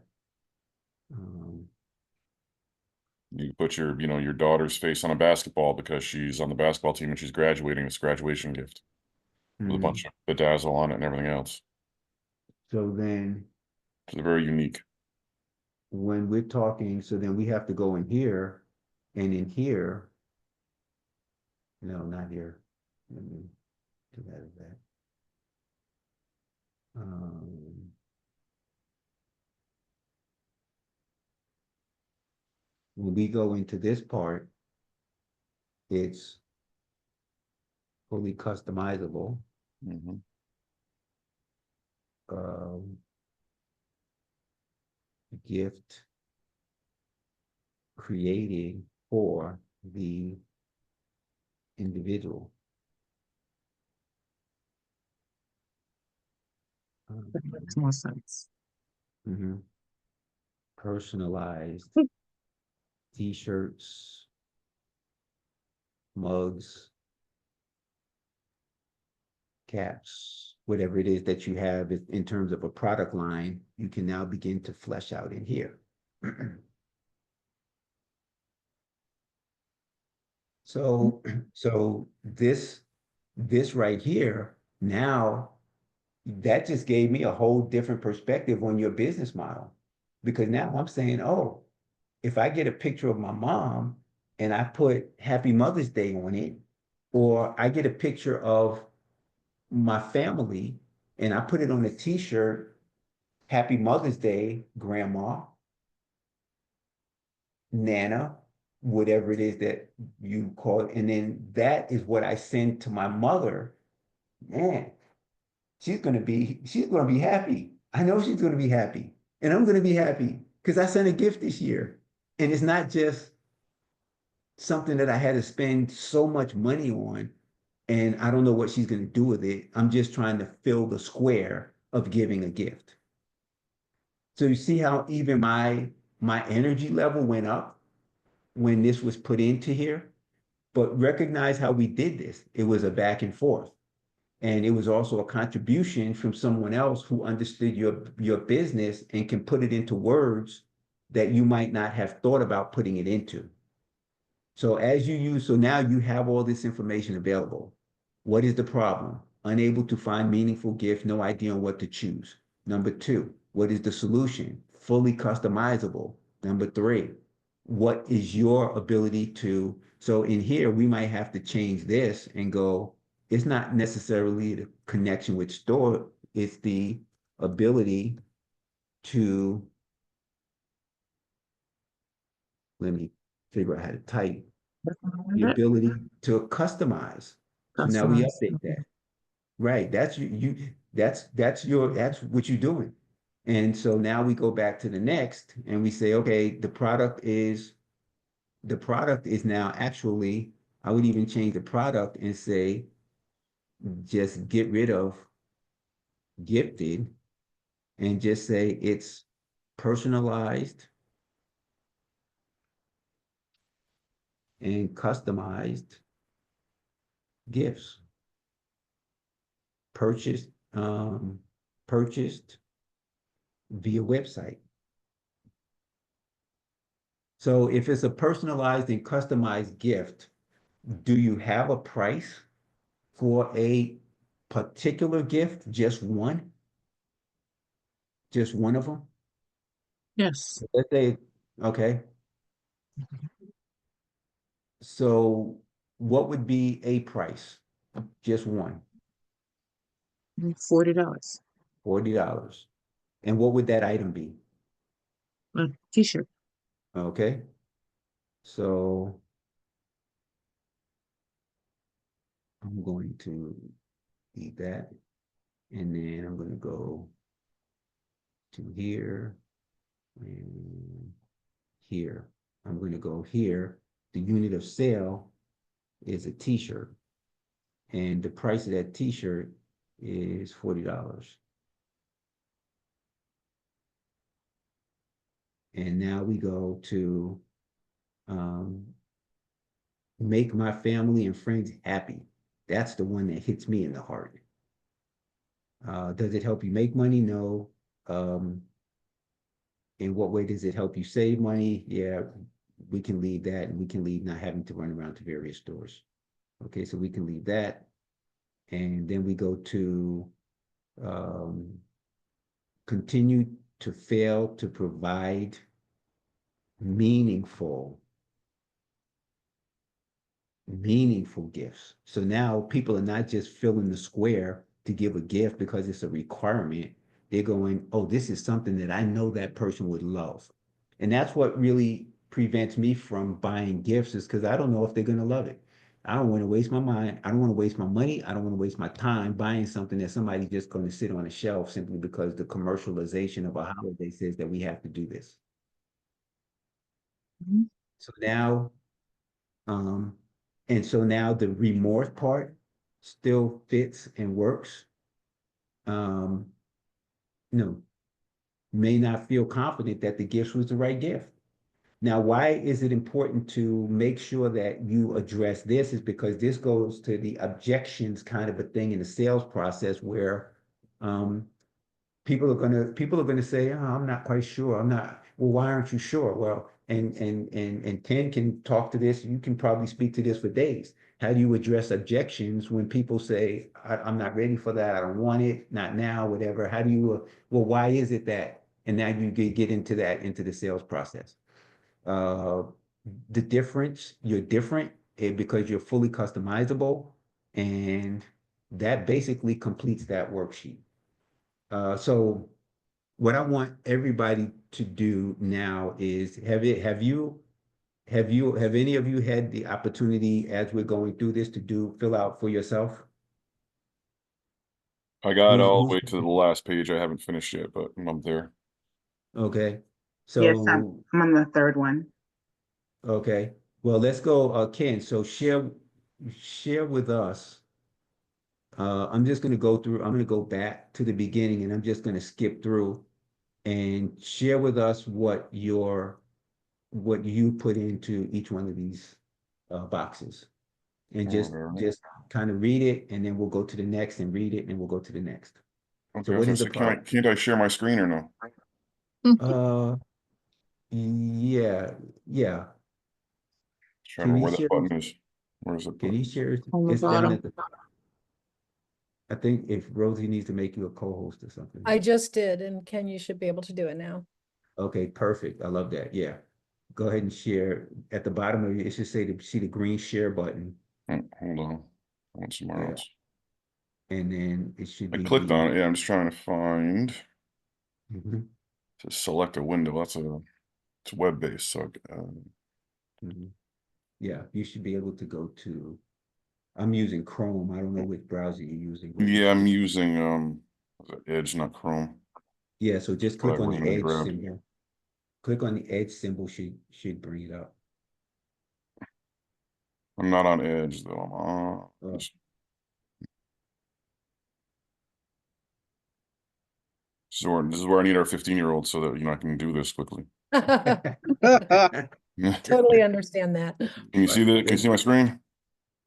You put your daughter's face on a basketball because she's on the basketball team and she's graduating. It's a graduation gift with a bunch of bedazzle on it and everything else. So then It's very unique. when we're talking, so then we have to go in here and in here. No, not here. Let me do that as that. When we go into this part, it's fully customizable. Gift created for the individual. That makes more sense. Personalized t-shirts, mugs, caps, whatever it is that you have in terms of a product line, you can now begin to flesh out in here. So this right here, now that just gave me a whole different perspective on your business model. Because now I'm saying, oh, if I get a picture of my mom and I put Happy Mother's Day on it, or I get a picture of my family and I put it on a t-shirt, Happy Mother's Day, Grandma, Nana, whatever it is that you call it. And then that is what I send to my mother. Man, she's gonna be happy. I know she's gonna be happy. And I'm gonna be happy because I sent a gift this year. And it's not just something that I had to spend so much money on, and I don't know what she's gonna do with it. I'm just trying to fill the square of giving a gift. So you see how even my energy level went up when this was put into here? But recognize how we did this. It was a back and forth. And it was also a contribution from someone else who understood your business and can put it into words that you might not have thought about putting it into. So so now you have all this information available. What is the problem? Unable to find meaningful gift, no idea on what to choose. Number two, what is the solution? Fully customizable. Number three, what is your ability to, so in here, we might have to change this and go, it's not necessarily the connection with store, it's the ability to, let me figure out how to type, the ability to customize. So now we Customize. update that. Right, that's that's what you're doing. And so now we go back to the next and we say, okay, the product is now actually, I would even change the product and say, just get rid of gifted and just say it's personalized and customized gifts purchased purchased via website. So if it's a personalized and customized gift, do you have a price for a particular gift? Just one? Just one of them? Yes. Let's say, okay. So what would be a price? Just one, $40. $40. And what would that item be? A t-shirt. Okay. So I'm going to eat that. And then I'm going to go to here and here. I'm going to go here. The unit of sale is a t-shirt. And the price of that t-shirt is $40. And now we go to make my family and friends happy. That's the one that hits me in the heart. Does it help you make money? No. In what way does it help you save money? Yeah, we can leave that, and we can leave not having to run around to various stores. Okay, so we can leave that. And then we go to continue to fail to provide meaningful gifts. So now people are not just filling the square to give a gift because it's a requirement. They're going, oh, this is something that I know that person would love. And that's what really prevents me from buying gifts, is because I don't know if they're going to love it. I don't want to waste my mind. I don't want to waste my money. I don't want to waste my time buying something that somebody's just going to sit on a shelf simply because the commercialization of a holiday says that we have to do this. Mhm. So now, and so now the remorse part still fits and works. No, may not feel confident that the gift was the right gift. Now, why is it important to make sure that you address this? Is because this goes to the objections kind of a thing in the sales process where people are gonna say, oh, I'm not quite sure. I'm not, well, why aren't you sure? Well, and Ken can talk to this. You can probably speak to this for days. How do you address objections when people say, I'm not ready for that, I don't want it, not now, whatever? How do you, well, why is it that? And now you get into that, into the sales process. The difference, you're different because you're fully customizable, and that basically completes that worksheet. So what I want everybody to do now is have any of you had the opportunity as we're going through this to fill out for yourself? I got all the Who's way to the last page. I haven't finished yet, but I'm there. okay? Yes, So I'm on the third one. okay, well, let's go, Ken. So share with us. I'm just going to go through. I'm going to go back to the beginning, and I'm just going to skip through and share with us what you put into each one of these boxes, and just kind of read it, and then we'll go to the next and read it, and we'll go to the next. Okay, So what is the so problem? can't I share my screen or no? Uh, Yeah, yeah. Trying to Can remember you where that share? button is. Where is it? Can you share? On the It's down bottom. at the. I think if Rosie needs to make you a co-host or something. I just did, and Ken, you should be able to do it now. Okay, perfect. I love that. Yeah. Go ahead and share at the bottom of it. It should say see the green share button. Hold on. I went somewhere Yeah. else. And then it should I be clicked the. on it. Yeah, I'm just trying to find Mhm, to select a window. It's web based. So mhm. Yeah, you should be able to go to. I'm using Chrome. I don't know which browser you're using, but you yeah, I'm should. using was it Edge, not Chrome. Yeah, so just What I click on the randomly edge grabbed. symbol. Click on the edge symbol should bring it up. I'm not on Edge though. I'm on. Oh. This is where I need our 15-year-old so that I can do this quickly. Totally understand that. Can you see that? Can you see my screen?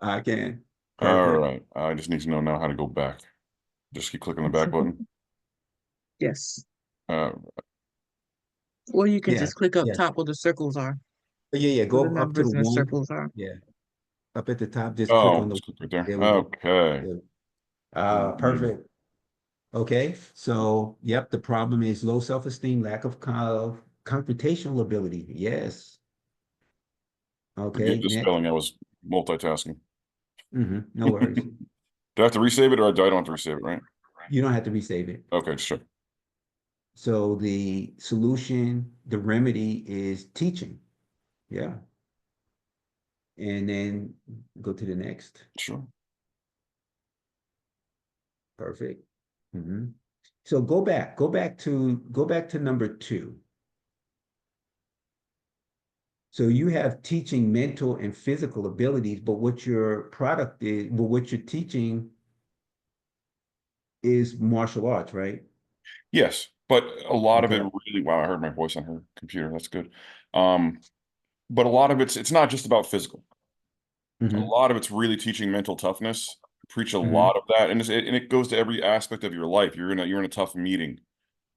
I can. All Perfect. right. I just need to know now how to go back. Just keep clicking the back button. Yes. Uh, Or you can Yeah, just click up yeah. top where the circles are, Yeah, where the go up to the numbers and the one. circles are. Yeah, up at the top, just click on the. just click right there. There we go. Okay. Yeah. Perfect. Okay, so yep, the problem is low self-esteem, lack of confrontational ability. Yes. Forgive Okay, the next. spelling. I was multitasking. No worries. Do I have to resave it or do I don't have to resave it, right? You don't have to resave it. Okay, sure. So the solution, the remedy is teaching. Yeah. And then go to the next. Sure. Perfect. So go back to number 2. So you have teaching mental and physical abilities, but what your product is, but what you're teaching is martial arts, right? Yes, but a lot of it Okay. really, wow, I heard my voice on her computer. That's good. But a lot of it's not just about physical. A Mm-hmm. lot of it's really teaching mental toughness. Preach a Mm-hmm. lot of that, and it goes to every aspect of your life. You're in a tough meeting.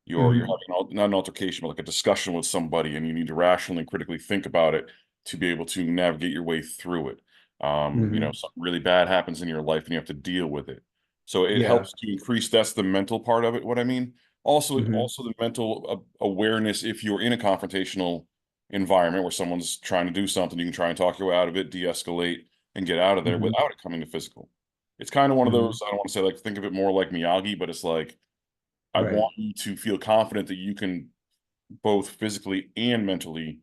You're Mm-hmm. having not an altercation, but like a discussion with somebody, and you need to rationally and critically think about it to be able to navigate your way through it. Mm-hmm. Something really bad happens in your life, and you have to deal with it. So it Yeah. helps to increase. That's the mental part of it. What I mean. Also, Mm-hmm. also the mental awareness. If you're in a confrontational environment where someone's trying to do something, you can try and talk your way out of it, de-escalate, and get out of there Mm-hmm. without it coming to physical. It's kind of one of Mm-hmm. those. I don't want to say like think of it more like Miyagi, but it's like I Right. want you to feel confident that you can both physically and mentally,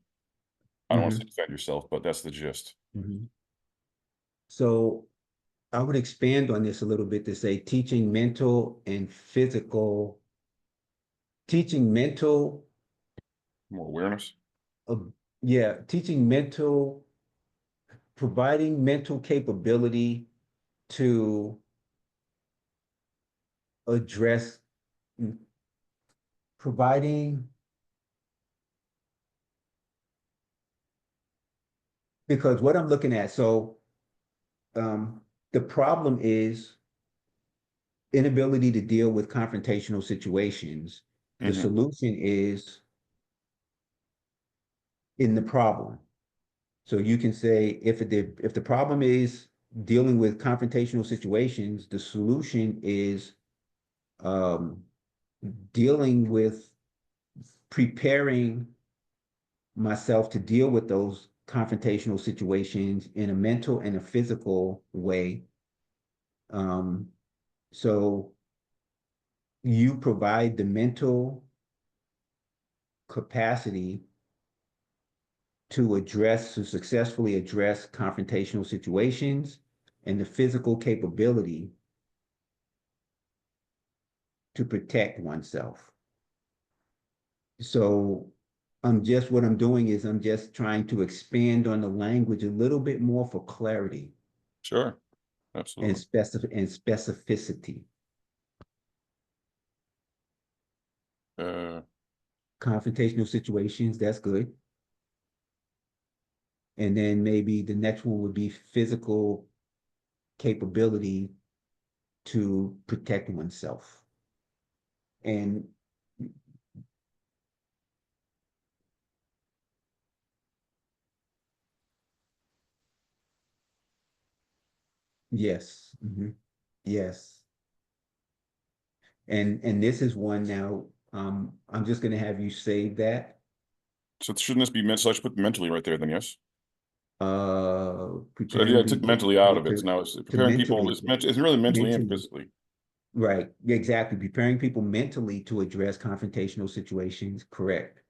I don't want to Mm-hmm. say defend yourself, but that's the gist. Mm-hmm. So I would expand on this a little bit to say teaching mental and physical, teaching mental, More awareness. yeah, teaching mental, providing mental capability to address, providing, because what I'm looking at, so the problem is inability to deal with confrontational situations. The Mm-hmm. solution is in the problem. So you can say if the problem is dealing with confrontational situations, the solution is um, dealing with preparing myself to deal with those confrontational situations in a mental and a physical way. Um, so you provide the mental capacity to successfully address confrontational situations and the physical capability to protect oneself. So what I'm doing is I'm just trying to expand on the language a little bit more for clarity Sure. and Absolutely. specificity. Uh, Confrontational situations, that's good. And then maybe the next one would be physical capability to protect oneself. And Yes. Yes. And this is one now, I'm just gonna have you save that. So shouldn't this be meant? So I should put mentally right there then, yes? So yeah, Preparing I took people mentally out of it. So now it's to preparing people. mentally, It's really mentally and mentally, physically. right, exactly. Preparing people mentally to address confrontational situations, correct.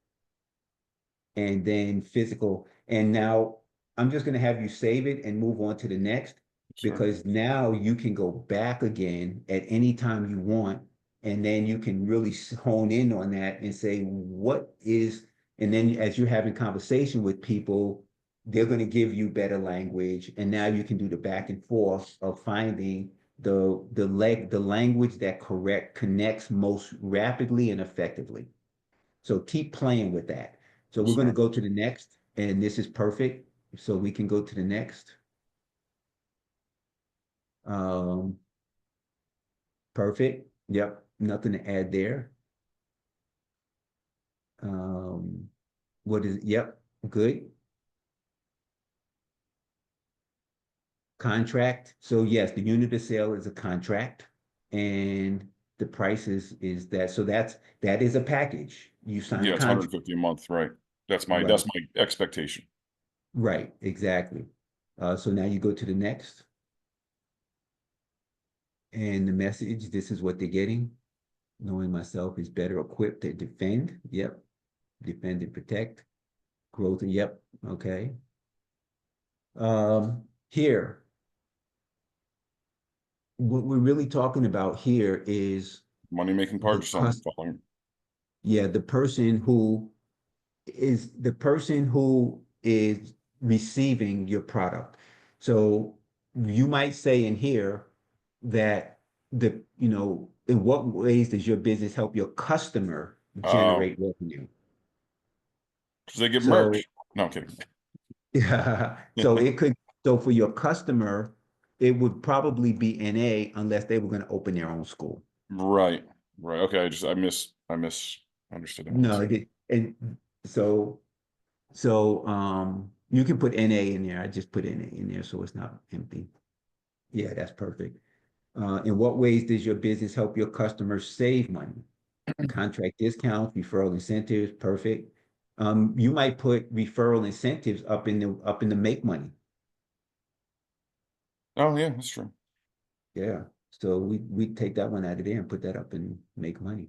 And then physical. And now I'm just gonna have you save it and move on to the next, Sure. because now you can go back again at any time you want, and then you can really hone in on that and say, what is, and then as you're having conversation with people, they're gonna give you better language, and now you can do the back and forth of finding the language that connects most rapidly and effectively. So keep playing with that. So we're going to Sure. go to the next, and this is perfect. So we can go to the next. Um, Perfect. Yep. Nothing to add there. Um, what is, yep. Good. Contract. So yes, the unit of sale is a contract, and the price is that. So that is a package. You sign a Yeah, it's contract. 150 a month, right? That's my Right. expectation. Right. Exactly. So now you go to the next, and the message, this is what they're getting. Knowing myself is better equipped to defend. Yep. Defend and protect. Growth. Yep. Okay. Here, what we're really talking about here is Money making the purchase. I'm cus following. yeah, the person who is receiving your product. So you might say in here that in what ways does your business help your customer Oh, generate revenue? because they get So merch. No, I'm kidding. yeah, so it could, so for your customer, it would probably be NA unless they were going to open their own school. Right, right. Okay, I misunderstood that. No, and so you can put NA in there. I just put NA in there so it's not empty. Yeah, that's perfect. In what ways does your business help your customers save money? Contract discounts, referral incentives, perfect. You might put referral incentives up in the make money. Oh yeah, that's true. Yeah. So we take that one out of there and put that up and make money.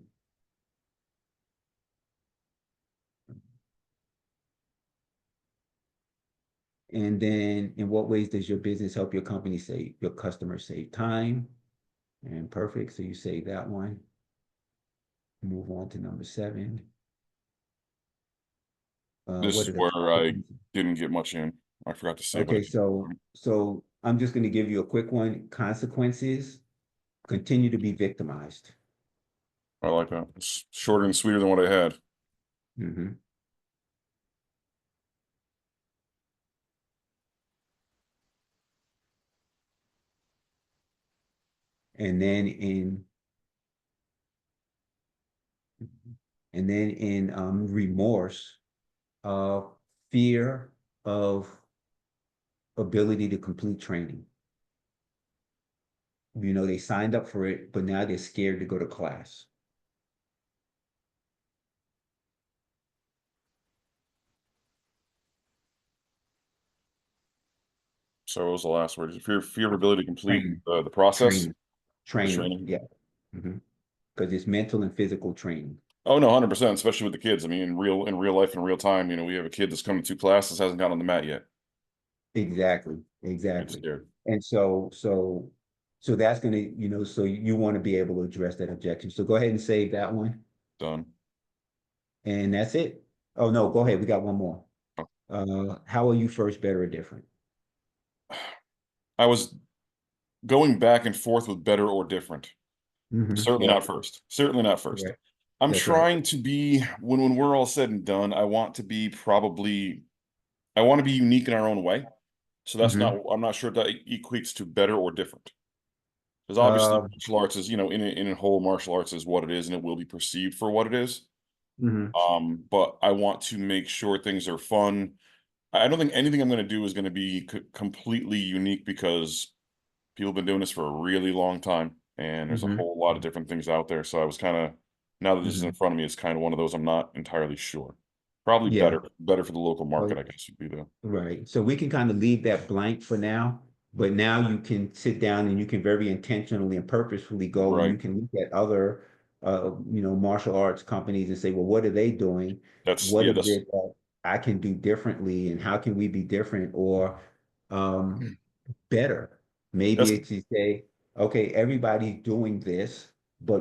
And then in what ways does your business help your company save, your customers save time? And perfect. So you save that one. Move on to number 7. This What is are the where I consequences? didn't get much in. I forgot to say, but Okay, so I'm just going to give you a quick one. Consequences continue to be victimized. I like that. It's shorter and sweeter than what I had. Mhm. And then in remorse, uh, fear of ability to complete training. They signed up for it, but now they're scared to go to class. So what was the last word? Fear of ability to complete Training, the process, training, the training. training. Yeah. Because it's mental and physical training. Oh no, 100%, especially with the kids. I mean, in real life, in real time, we have a kid that's coming to classes, hasn't got on the mat yet. Exactly, Get exactly. scared. And so that's gonna, so you want to be able to address that objection. So go ahead and save that one. Done. And that's it. Oh no, go ahead. We got one more. How are you first, better, or different? I was going back and forth with better or different. Certainly Yeah, not first. Certainly not first. right. I'm That's right. trying to be, when we're all said and done, I want to be unique in our own way. So I'm not sure if that equates to better or different. Because obviously Uh, martial arts is, in a whole, martial arts is what it is and it will be perceived for what it is. mhm. But I want to make sure things are fun. I don't think anything I'm going to do is going to be completely unique because People have been doing this for a really long time, and there's a Mhm. whole lot of different things out there. So I was kind of, now that this is in front of me, it's kind of one of those I'm not entirely sure. Probably Yeah. better for the local market, Oh, I guess would be the. right. So we can kind of leave that blank for now, but now you can sit down and you can very intentionally and purposefully go and you Right. can look at other, martial arts companies and say, well, what are they doing? What is That's it that I can do differently and how can we be different or better? Maybe that's it's to say, okay, everybody's doing this, but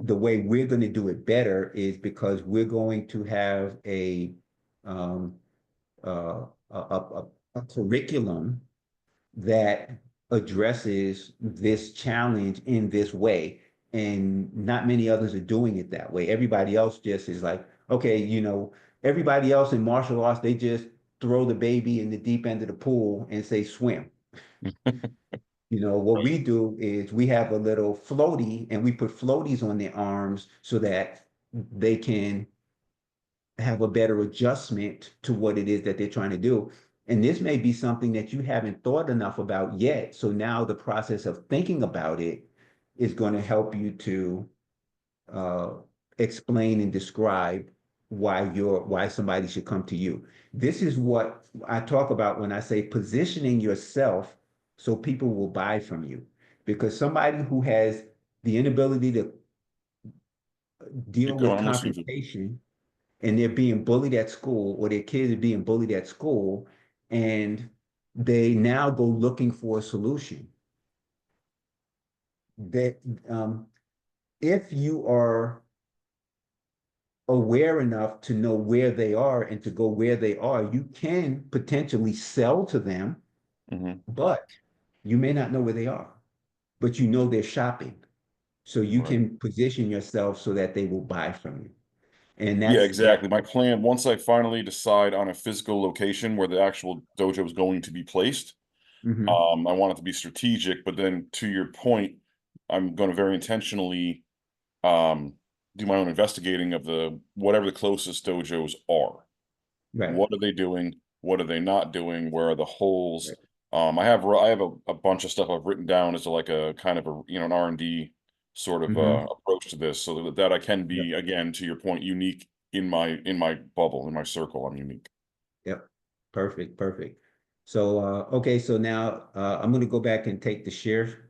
the way we're going to do it better is because we're going to have um, a curriculum that addresses this challenge in this way. And not many others are doing it that way. Everybody else just is like, okay, everybody else in martial arts, they just throw the baby in the deep end of the pool and say swim. What right. we do is we have a little floaty and we put floaties on their arms so that they can have a better adjustment to what it is that they're trying to do. And this may be something that you haven't thought enough about yet. So now the process of thinking about it is going to help you to uh, explain and describe why somebody should come to you. This is what I talk about when I say positioning yourself so people will buy from you. Because somebody who has the inability to deal Keep with going. I'm listening to you. confrontation and they're being bullied at school or their kids are being bullied at school and they now go looking for a solution that if you are aware enough to know where they are and to go where they are, you can potentially sell to them, but you may not know where they are, but you know they're shopping. So you Right. can position yourself so that they will buy from you. And Yeah, that. exactly. My plan, once I finally decide on a physical location where the actual dojo is going to be placed, Mhm. I want it to be strategic, but then to your point, I'm going to very intentionally um, do my own investigating of whatever the closest dojos are. Right. What are they doing? What are they not doing? Where are the holes? Right. I have a bunch of stuff I've written down as like a kind of an R&D sort of Mhm. approach to this, so that I can Yep. be, again, to your point, unique in my bubble, in my circle. I'm unique. Yep. Perfect. Perfect. So, okay. So now, I'm going to go back and take the share.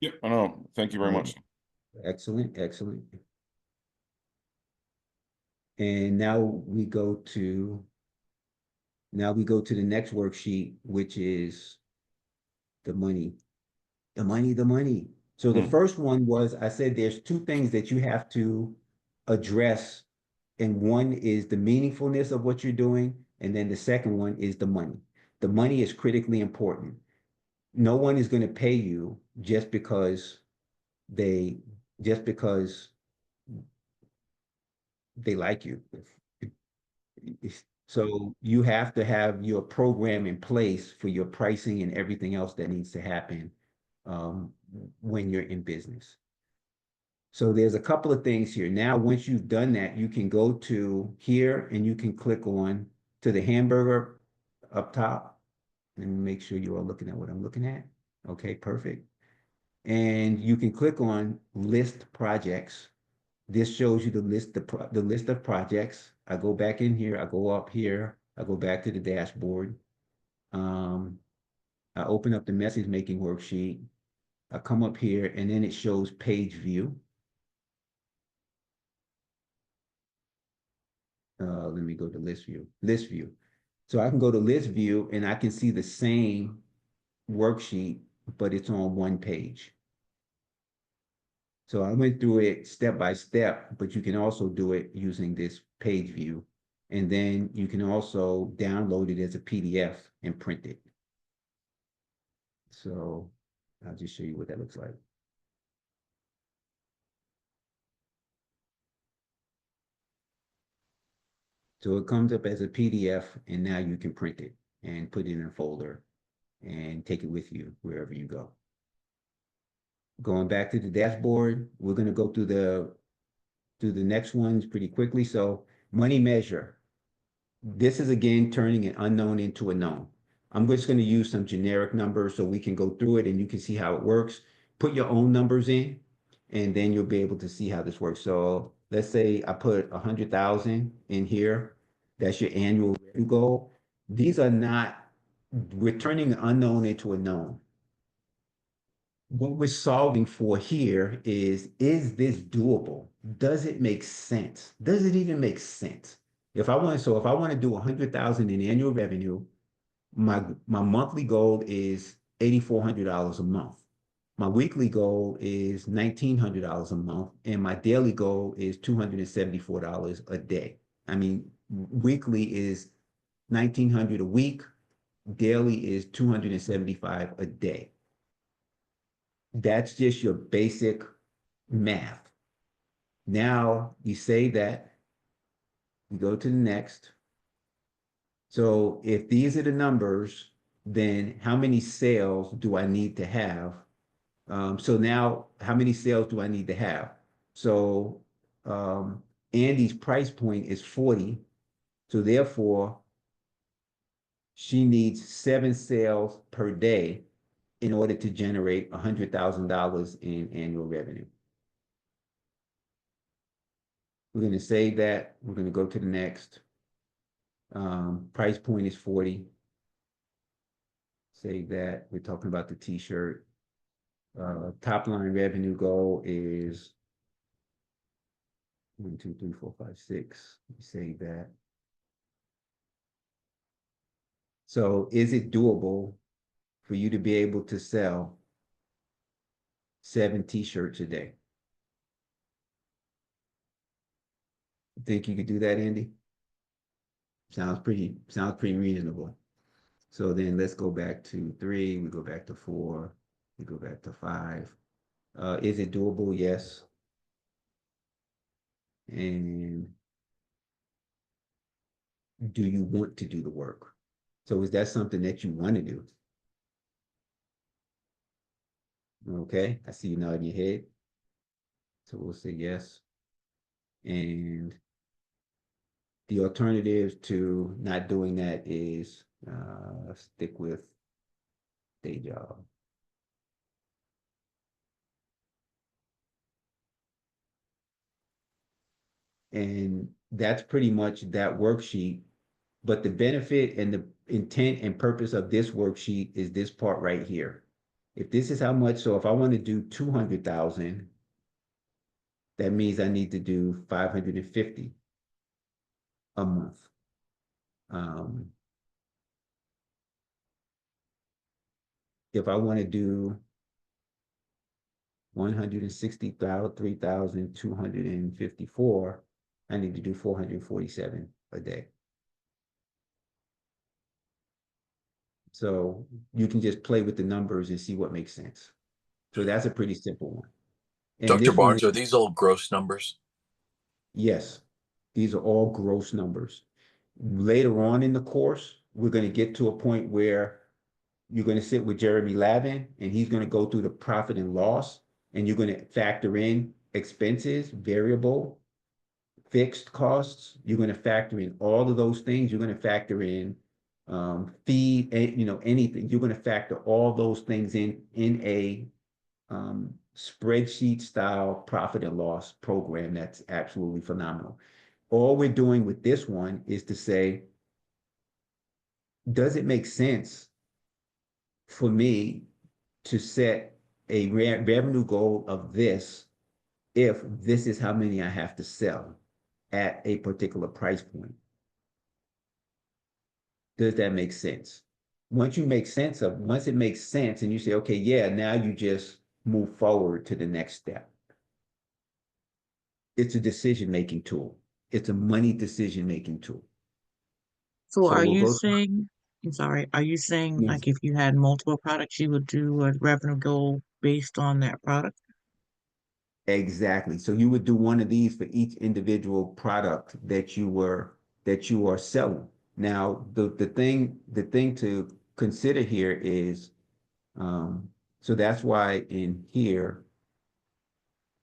Yep, I know. Thank you very much. Excellent. Excellent. And now we go to the next worksheet, which is the money, the money, the money. So the Hmm. first one was, I said, there's two things that you have to address. And one is the meaningfulness of what you're doing. And then the second one is the money. The money is critically important. No one is going to pay you they, just because they like you. So you have to have your program in place for your pricing and everything else that needs to happen um, when you're in business. So there's a couple of things here. Now, once you've done that, you can go to here and you can click on to the hamburger up top and make sure you are looking at what I'm looking at. Okay, perfect. And you can click on list projects. This shows you the list of projects. I go back in here, I go up here, I go back to the dashboard. Um, I open up the message making worksheet. I come up here and then it shows page view. Let me go to list view. List view. So I can go to list view and I can see the same worksheet, but it's on one page. So I went through it step by step, but you can also do it using this page view. And then you can also download it as a PDF and print it. So I'll just show you what that looks like. So it comes up as a PDF and now you can print it and put it in a folder and take it with you wherever you go. Going back to the dashboard, we're going to go through the next ones pretty quickly. So money measure. This is again turning an unknown into a known. I'm just going to use some generic numbers so we can go through it and you can see how it works. Put your own numbers in, and then you'll be able to see how this works. So let's say I put 100,000 in here. That's your annual revenue goal. These are not, we're turning an unknown into a known. What we're solving for here is this doable? Does it make sense? Does it even make sense? If I want to do 100,000 in annual revenue, my monthly goal is $8,400 a month. My weekly goal is $1,900 a month, and my daily goal is $274 a day. I mean, weekly is 1,900 a week, daily is 275 a day. That's just your basic math. Now you say that, you go to the next. So if these are the numbers, then how many sales do I need to have? So now how many sales do I need to have? So Andy's price point is 40. So therefore, she needs 7 sales per day in order to generate $100,000 in annual revenue. We're going to save that. We're going to go to the next. Price point is 40. Save that. We're talking about the t-shirt. Top line revenue goal is 1, 2, 3, 4, 5, 6. Save that. So is it doable for you to be able to sell 7 t-shirts a day? Think you could do that, Andy? Sounds pretty reasonable. So then let's go back to 3, we go back to 4, we go back to 5. Is it doable? Yes. And do you want to do the work? So is that something that you want to do? Okay, I see you nodding your head. So we'll say yes. And the alternative to not doing that is stick with day job. And that's pretty much that worksheet. But the benefit and the intent and purpose of this worksheet is this part right here. If this is how much, so if I want to do 200,000, that means I need to do 550 a month. If I want to do 163,254, I need to do 447 a day. So you can just play with the numbers and see what makes sense. So that's a pretty simple one. And Dr. this one Barnes, is, are these all gross numbers? yes, these are all gross numbers. Later on in the course, we're going to get to a point where you're going to sit with Jeremy Lavin and he's going to go through the profit and loss, and you're going to factor in expenses, variable, fixed costs. You're going to factor in all of those things. You're going to factor in fee, anything. You're going to factor all those things in a spreadsheet style profit and loss program that's absolutely phenomenal. All we're doing with this one is to say, does it make sense for me to set a revenue goal of this if this is how many I have to sell at a particular price point? Does that make sense? Once it makes sense and you say, okay, yeah, now you just move forward to the next step. It's a decision-making tool. It's a money decision-making tool. So So are we'll you go. saying, I'm sorry, are you saying Yes. like if you had multiple products, you would do a revenue goal based on that product? Exactly. So you would do one of these for each individual product that you are selling. Now, the thing to consider here is, so that's why in here,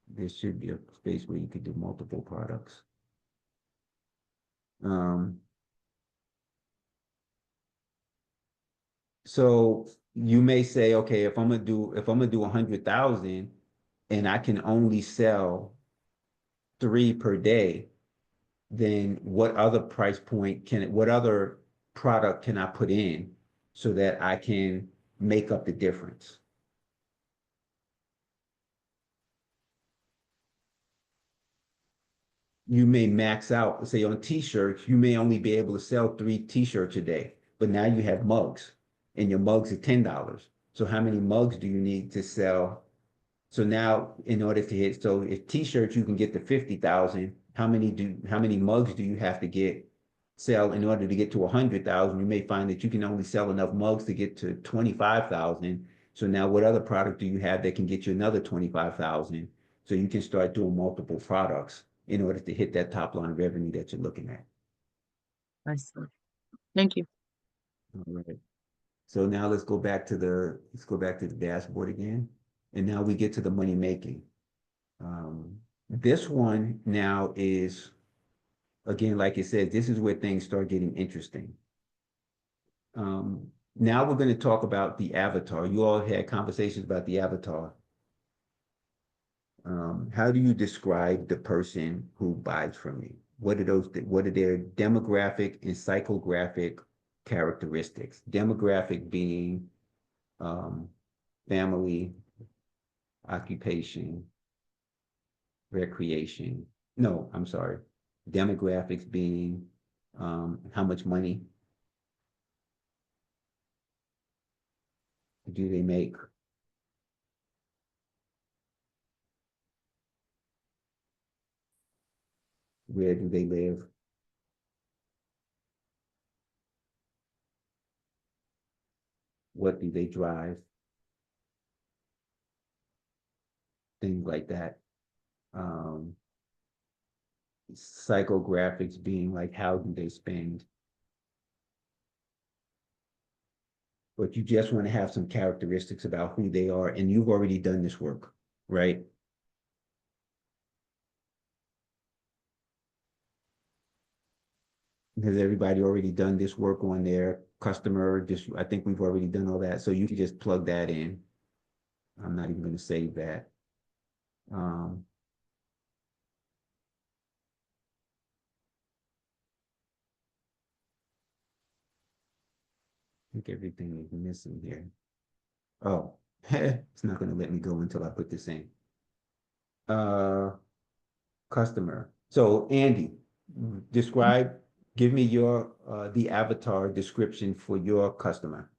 there should be a space where you could do multiple products. So you may say, okay, if I'm gonna do 100,000 and I can only sell 3 per day, then what other price point what other product can I put in so that I can make up the difference? You may max out, say on t-shirts, you may only be able to sell 3 t-shirts a day, but now you have mugs and your mugs are $10. So how many mugs do you need to sell? So now in order to hit, so if t-shirts you can get to 50,000, how many mugs do you have to sell in order to get to 100,000? You may find that you can only sell enough mugs to get to 25,000. So now what other product do you have that can get you another 25,000? So you can start doing multiple products in order to hit that top line revenue that you're looking at. I see. Thank you. All right. So now let's go back to the dashboard again. And now we get to the money making. This one now is, again, like it said, this is where things start getting interesting. Now we're going to talk about the avatar. You all had conversations about the avatar. How do you describe the person who buys from you? What are their demographic and psychographic characteristics? Demographic being family, occupation, recreation. No, I'm sorry. Demographics being how much money do they make? Where do they live? What do they drive? Things like that. Psychographics being like how do they spend? But you just want to have some characteristics about who they are, and you've already done this work, right? Has everybody already done this work on their customer? I think we've already done all that. So you can just plug that in. I'm not even going to save that. I think everything is missing here. Oh, it's not going to let me go until I put this in. Customer. So Andy, give me your the avatar description for your customer.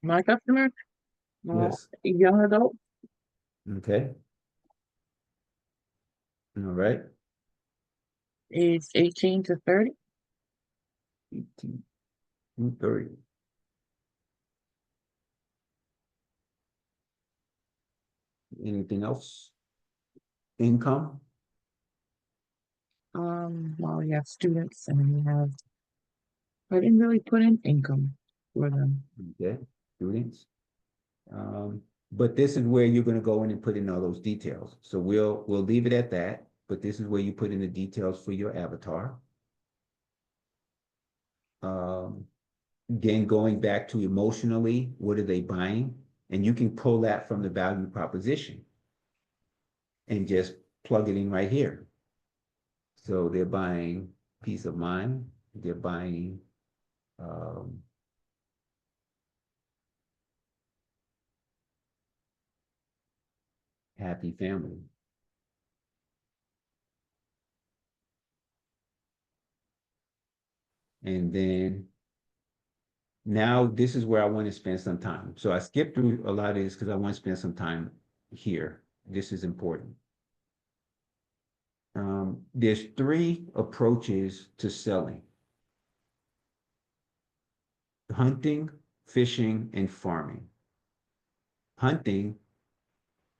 My customer, Yes. young adult, Okay. All right. age 18 to 30. 18 to 30. Anything else? Income? Well, we have students and we have, I didn't really put in income for them. Okay, students. But this is where you're going to go in and put in all those details. So we'll leave it at that, but this is where you put in the details for your avatar. Again, going back to emotionally, what are they buying? And you can pull that from the value proposition and just plug it in right here. So they're buying peace of mind. They're buying happy family. And then now this is where I want to spend some time. So I skipped through a lot of this because I want to spend some time here. This is important. There's 3 approaches to selling: hunting, fishing, and farming. Hunting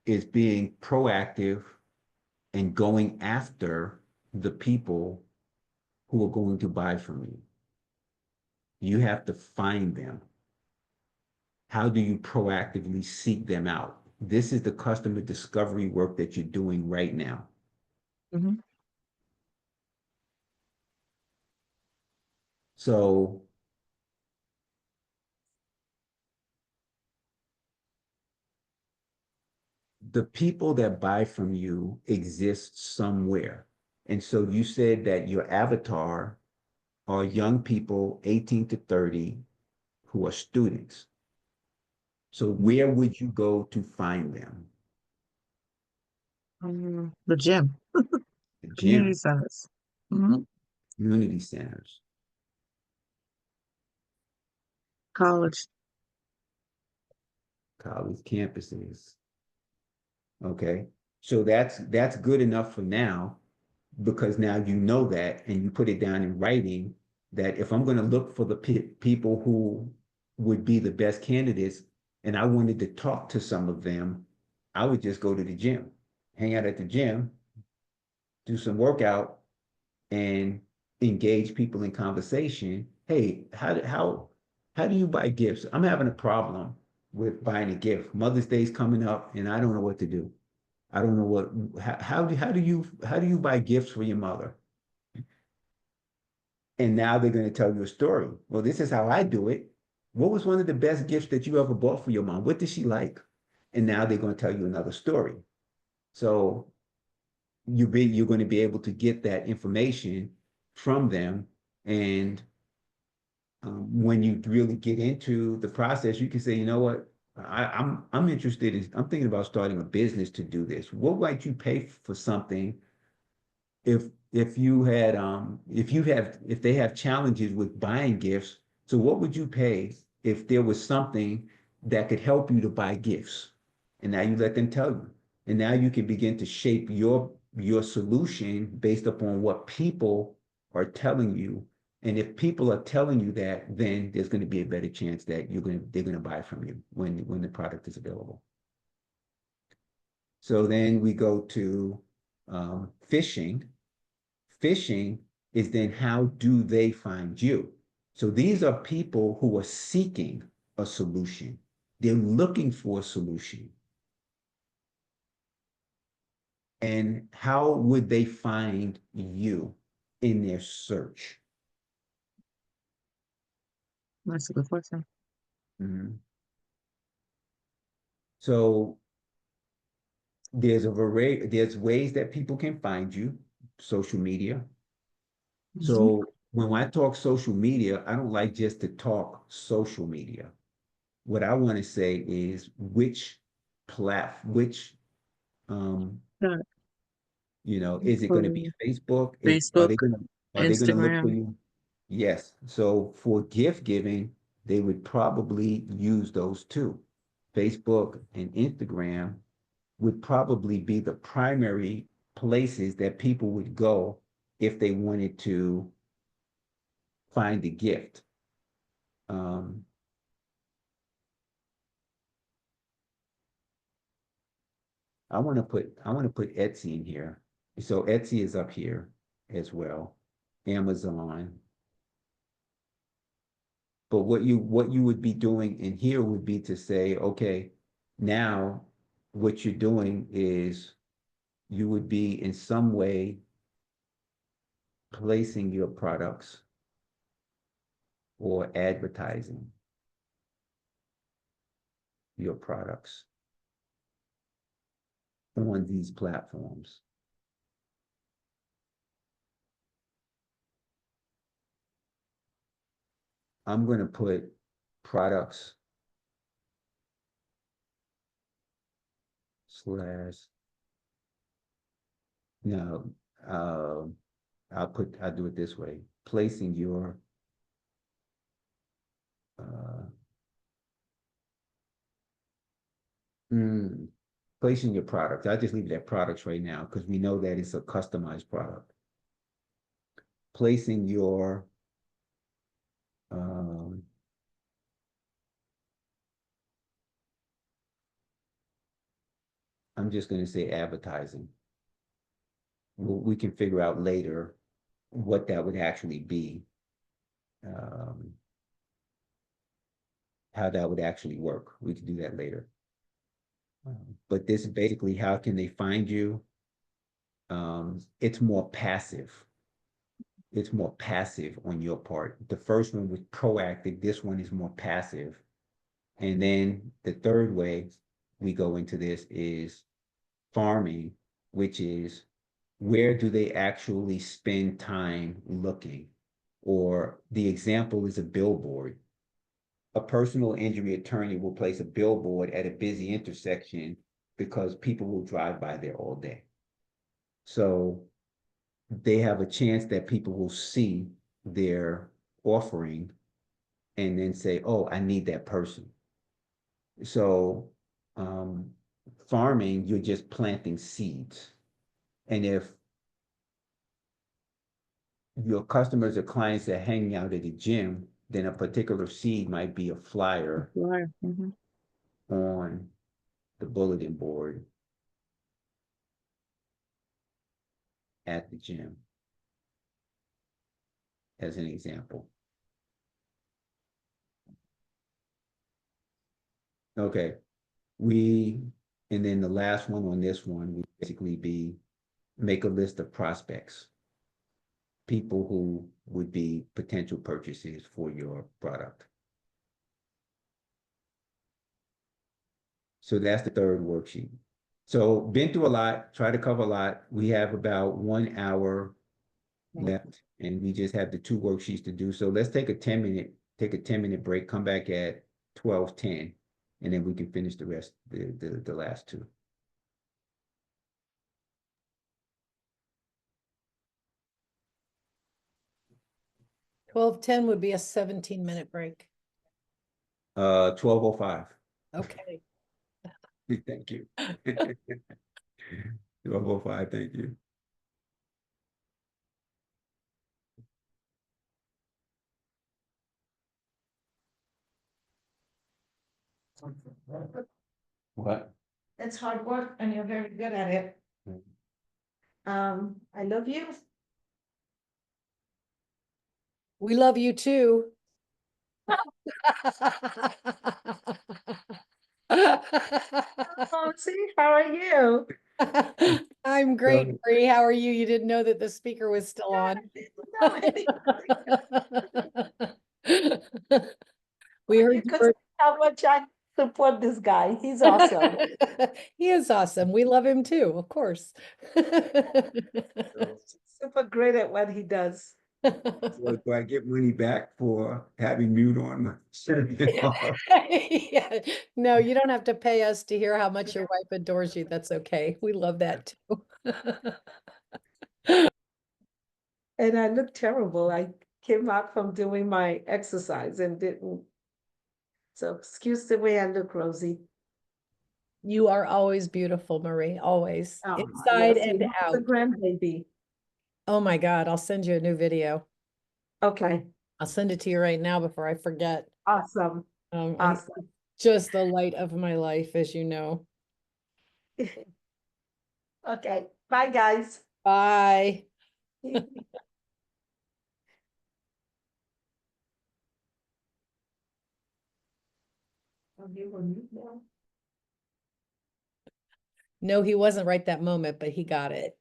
is being proactive and going after the people who are going to buy from you. You have to find them. How do you proactively seek them out? This is the customer discovery work that you're doing right now. Mm-hmm. So the people that buy from you exist somewhere. And so you said that your avatar are young people 18 to 30 who are students. So where would you go to find them? The gym, The community gym, centers. Hmm. community centers, College. college campuses. Okay. So that's good enough for now, because now you know that and you put it down in writing that if I'm going to look for the people who would be the best candidates and I wanted to talk to some of them, I would just go to the gym, hang out at the gym, do some workout, and engage people in conversation. Hey, how do you buy gifts? I'm having a problem with buying a gift. Mother's Day's coming up and I don't know what to do. I don't know what how do you buy gifts for your mother? And now they're going to tell you a story. Well, this is how I do it. What was one of the best gifts that you ever bought for your mom? What did she like? And now they're going to tell you another story. So you're going to be able to get that information from them. And when you really get into the process, you can say, you know what, I'm interested in, I'm thinking about starting a business to do this. What might you pay for something if you had if they have challenges with buying gifts? So what would you pay if there was something that could help you to buy gifts? And now you let them tell you. And now you can begin to shape your solution based upon what people are telling you. And if people are telling you that, then there's going to be a better chance that they're going to buy from you when the product is available. So then we go to phishing. Phishing is then how do they find you? So these are people who are seeking a solution. They're looking for a solution. And how would they find you in their search? That's a good question. Mhm. So there's ways that people can find you, social media. So when I talk social media, I don't like just to talk social media. What I want to say is which Got is it going to be Facebook? Facebook, Are they going to look for Instagram. you? Yes. So for gift giving, they would probably use those two. Facebook and Instagram would probably be the primary places that people would go if they wanted to find a gift. Um, I want to put Etsy in here. So Etsy is up here as well. Amazon. But what you would be doing in here would be to say, okay, now what you're doing is you would be in some way placing your products or advertising your products on these platforms. I'm going to put products slash, no, I'll do it this way, placing your, uh, placing your product. I'll just leave it at products right now because we know that it's a customized product. Placing your, I'm just going to say advertising. We can figure out later what that would actually be, how that would actually work. We can do that later. But this is basically how can they find you? It's more passive. It's more passive on your part. The first one was proactive. This one is more passive. And then the third way we go into this is farming, which is where do they actually spend time looking? Or the example is a billboard. A personal injury attorney will place a billboard at a busy intersection because people will drive by there all day. So they have a chance that people will see their offering and then say, oh, I need that person. So farming, you're just planting seeds. And if your customers or clients are hanging out at the gym, then a particular seed might be a flyer Flyer. Mhm. on the bulletin board at the gym, as an example. Okay, and then the last one on this one would basically be make a list of prospects, people who would be potential purchasers for your product. So that's the third worksheet. So been through a lot, try to cover a lot. We have about 1 hour left, and we just have the 2 worksheets to do. So let's take a 10-minute break, come back at 12:10, and then we can finish the rest, the last 2. $12:10 would be a 17-minute break. 12:05. Okay. Thank you. 12:05, thank you. What? It's hard work and you're very good at it. I love you. We love you too. Oh, see, how are you? I'm great, Bree. How are you? You didn't know that the speaker was still on. We heard You you could were- see how much I support this guy. He's awesome. He is awesome. We love him too, of course. Super great at what he does. So do I get money back for having mute on my? Yeah. No, you don't have to pay us to hear how much your wife adores you. That's okay. We love that too. And I look terrible. I came out from doing my exercise and didn't. So excuse the way I look, Rosie. You are always beautiful, Marie, always. Oh, Inside yes, and you have the out. grandbaby. Oh my God, I'll send you a new video. Okay, I'll send it to you right now before I forget. awesome. And Awesome. just the light of my life, as you know. Okay, bye, guys. Bye. No, he wasn't right that moment, but he got it.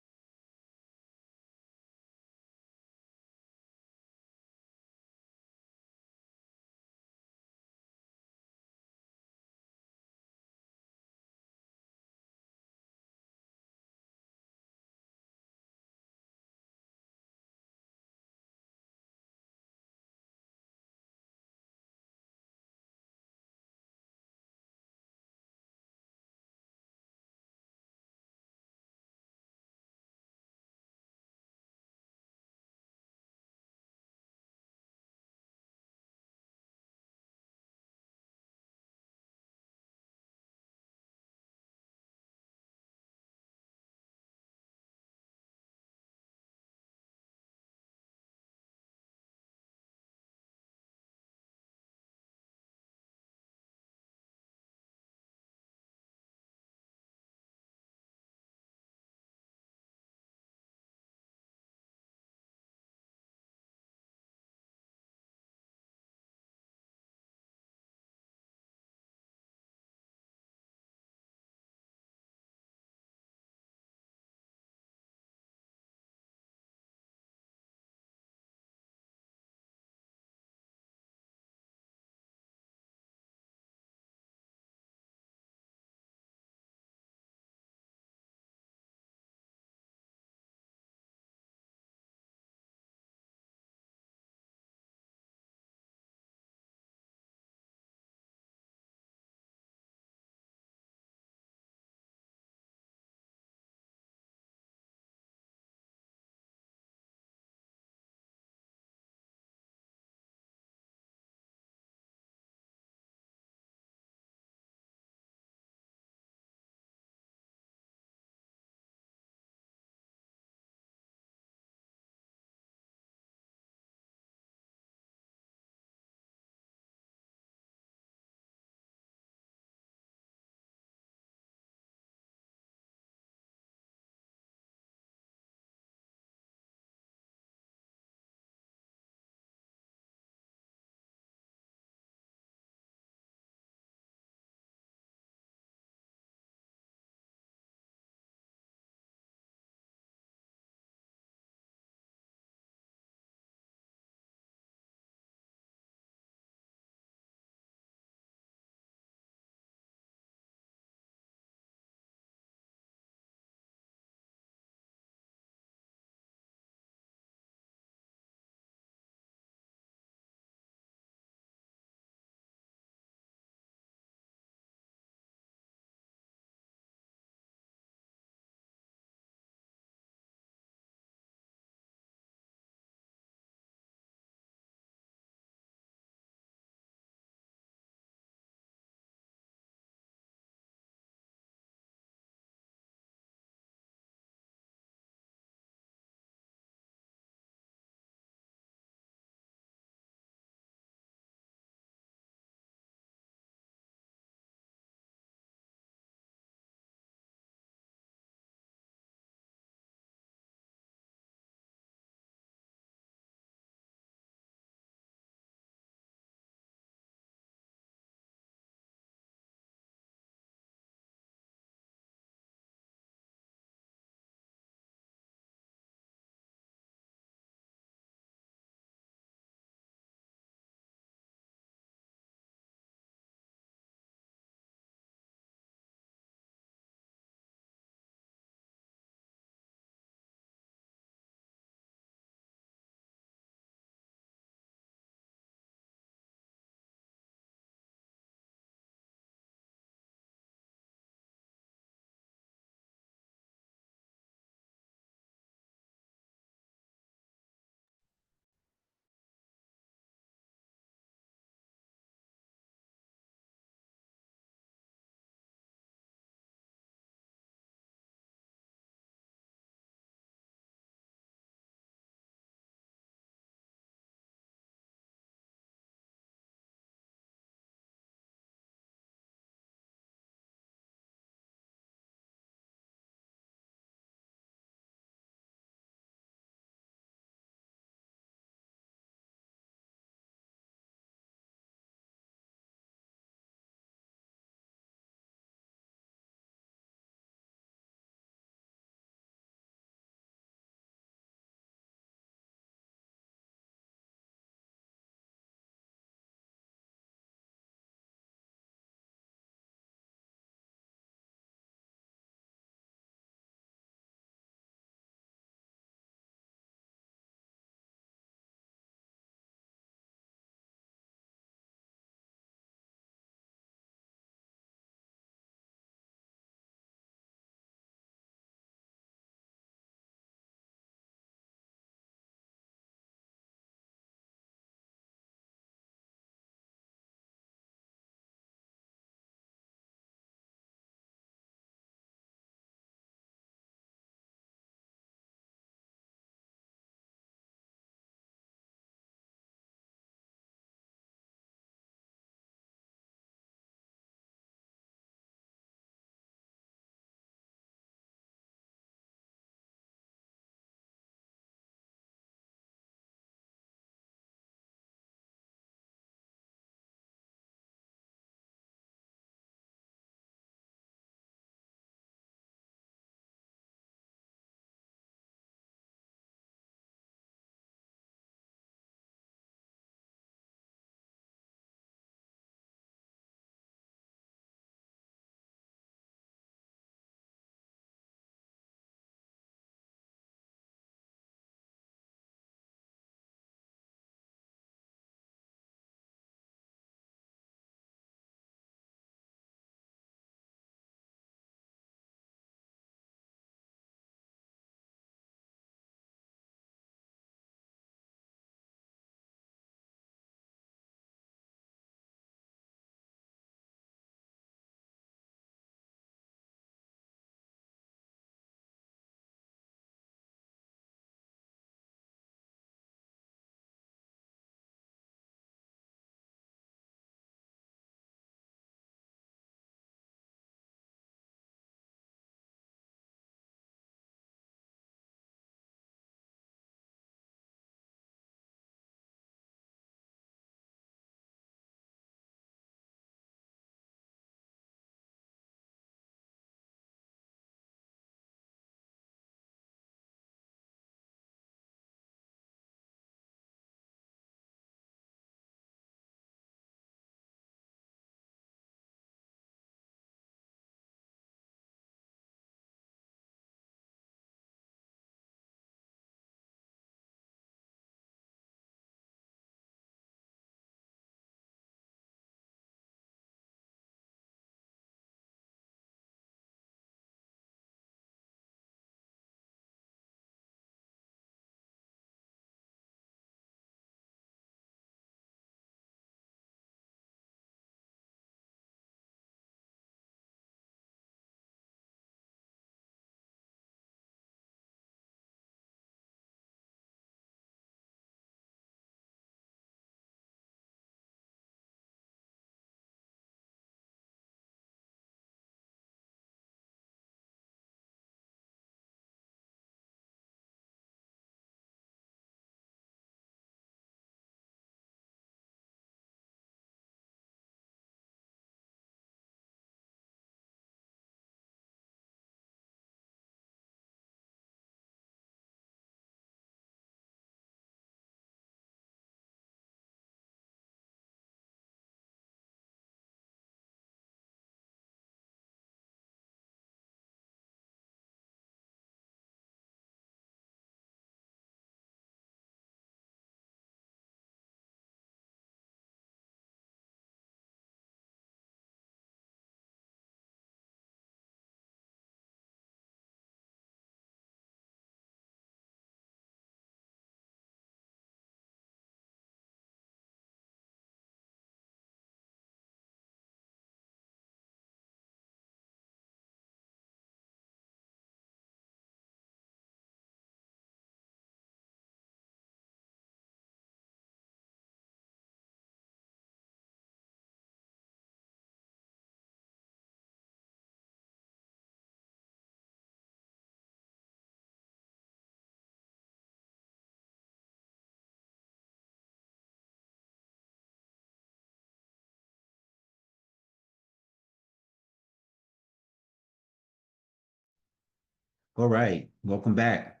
All right, welcome back.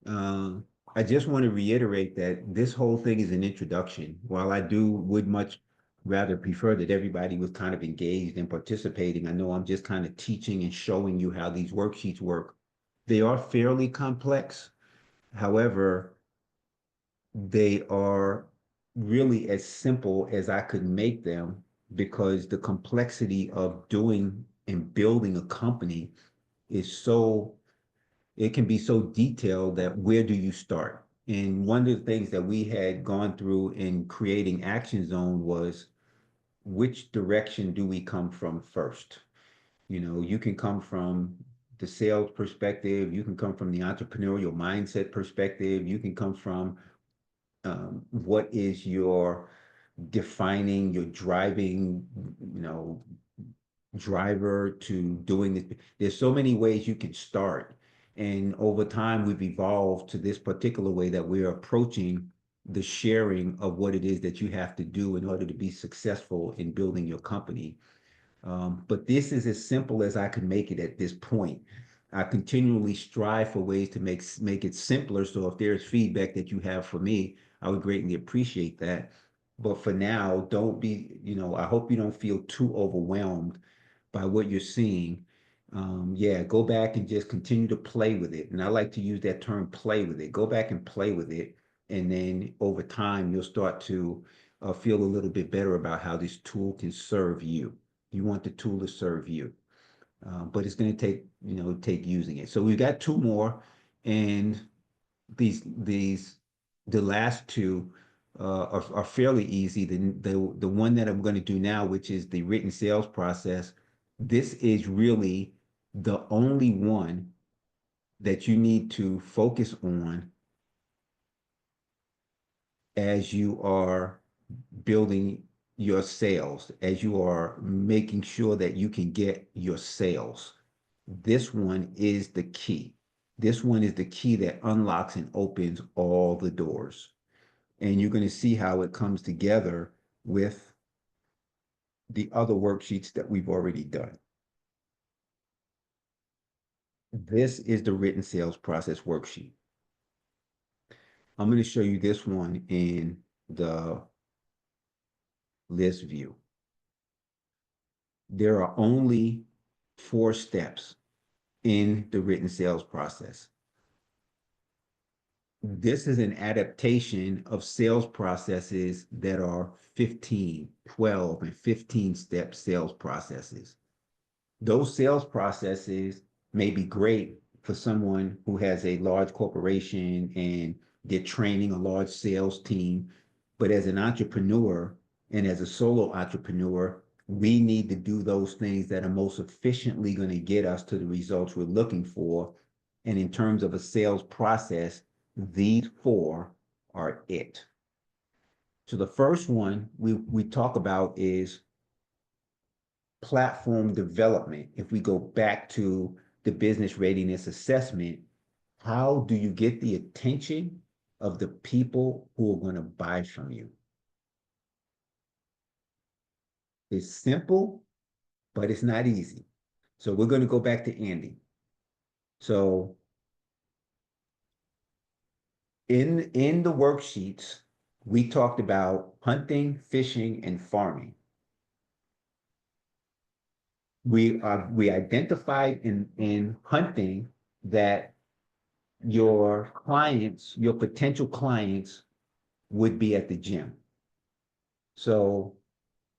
Um, I just want to reiterate that this whole thing is an introduction. While I would much rather prefer that everybody was kind of engaged and participating, I know I'm just kind of teaching and showing you how these worksheets work. They are fairly complex. However, they are really as simple as I could make them because the complexity of doing and building a company is so, it can be so detailed that where do you start? And one of the things that we had gone through in creating Action Zone was which direction do we come from first? You know, you can come from the sales perspective, you can come from the entrepreneurial mindset perspective, you can come from what is your defining, your driving, you know, driver to doing this. There's so many ways you can start. And over time, we've evolved to this particular way that we're approaching the sharing of what it is that you have to do in order to be successful in building your company. But this is as simple as I can make it at this point. I continually strive for ways to make it simpler. So if there's feedback that you have for me, I would greatly appreciate that. But for now, don't be, you know, I hope you don't feel too overwhelmed by what you're seeing. Yeah, go back and just continue to play with it. And I like to use that term, play with it. Go back and play with it. And then over time, you'll start to feel a little bit better about how this tool can serve you. You want the tool to serve you. But it's going to take, you know, take using it. So we've got two more, and the last two are fairly easy. The one that I'm going to do now, which is the written sales process, this is really the only one that you need to focus on as you are building your sales, as you are making sure that you can get your sales. This one is the key. This one is the key that unlocks and opens all the doors. And you're going to see how it comes together with the other worksheets that we've already done. This is the written sales process worksheet. I'm going to show you this one in the list view. There are only 4 steps in the written sales process. This is an adaptation of sales processes that are 15, 12, and 15-step sales processes. Those sales processes may be great for someone who has a large corporation and they're training a large sales team. But as an entrepreneur and as a solo entrepreneur, we need to do those things that are most efficiently going to get us to the results we're looking for. And in terms of a sales process, these 4 are it. So the first one we talk about is platform development. If we go back to the business readiness assessment, how do you get the attention of the people who are going to buy from you? It's simple, but it's not easy. So we're going to go back to Andy. So in the worksheets, we talked about hunting, fishing, and farming. We identified in hunting that your clients, your potential clients would be at the gym. So,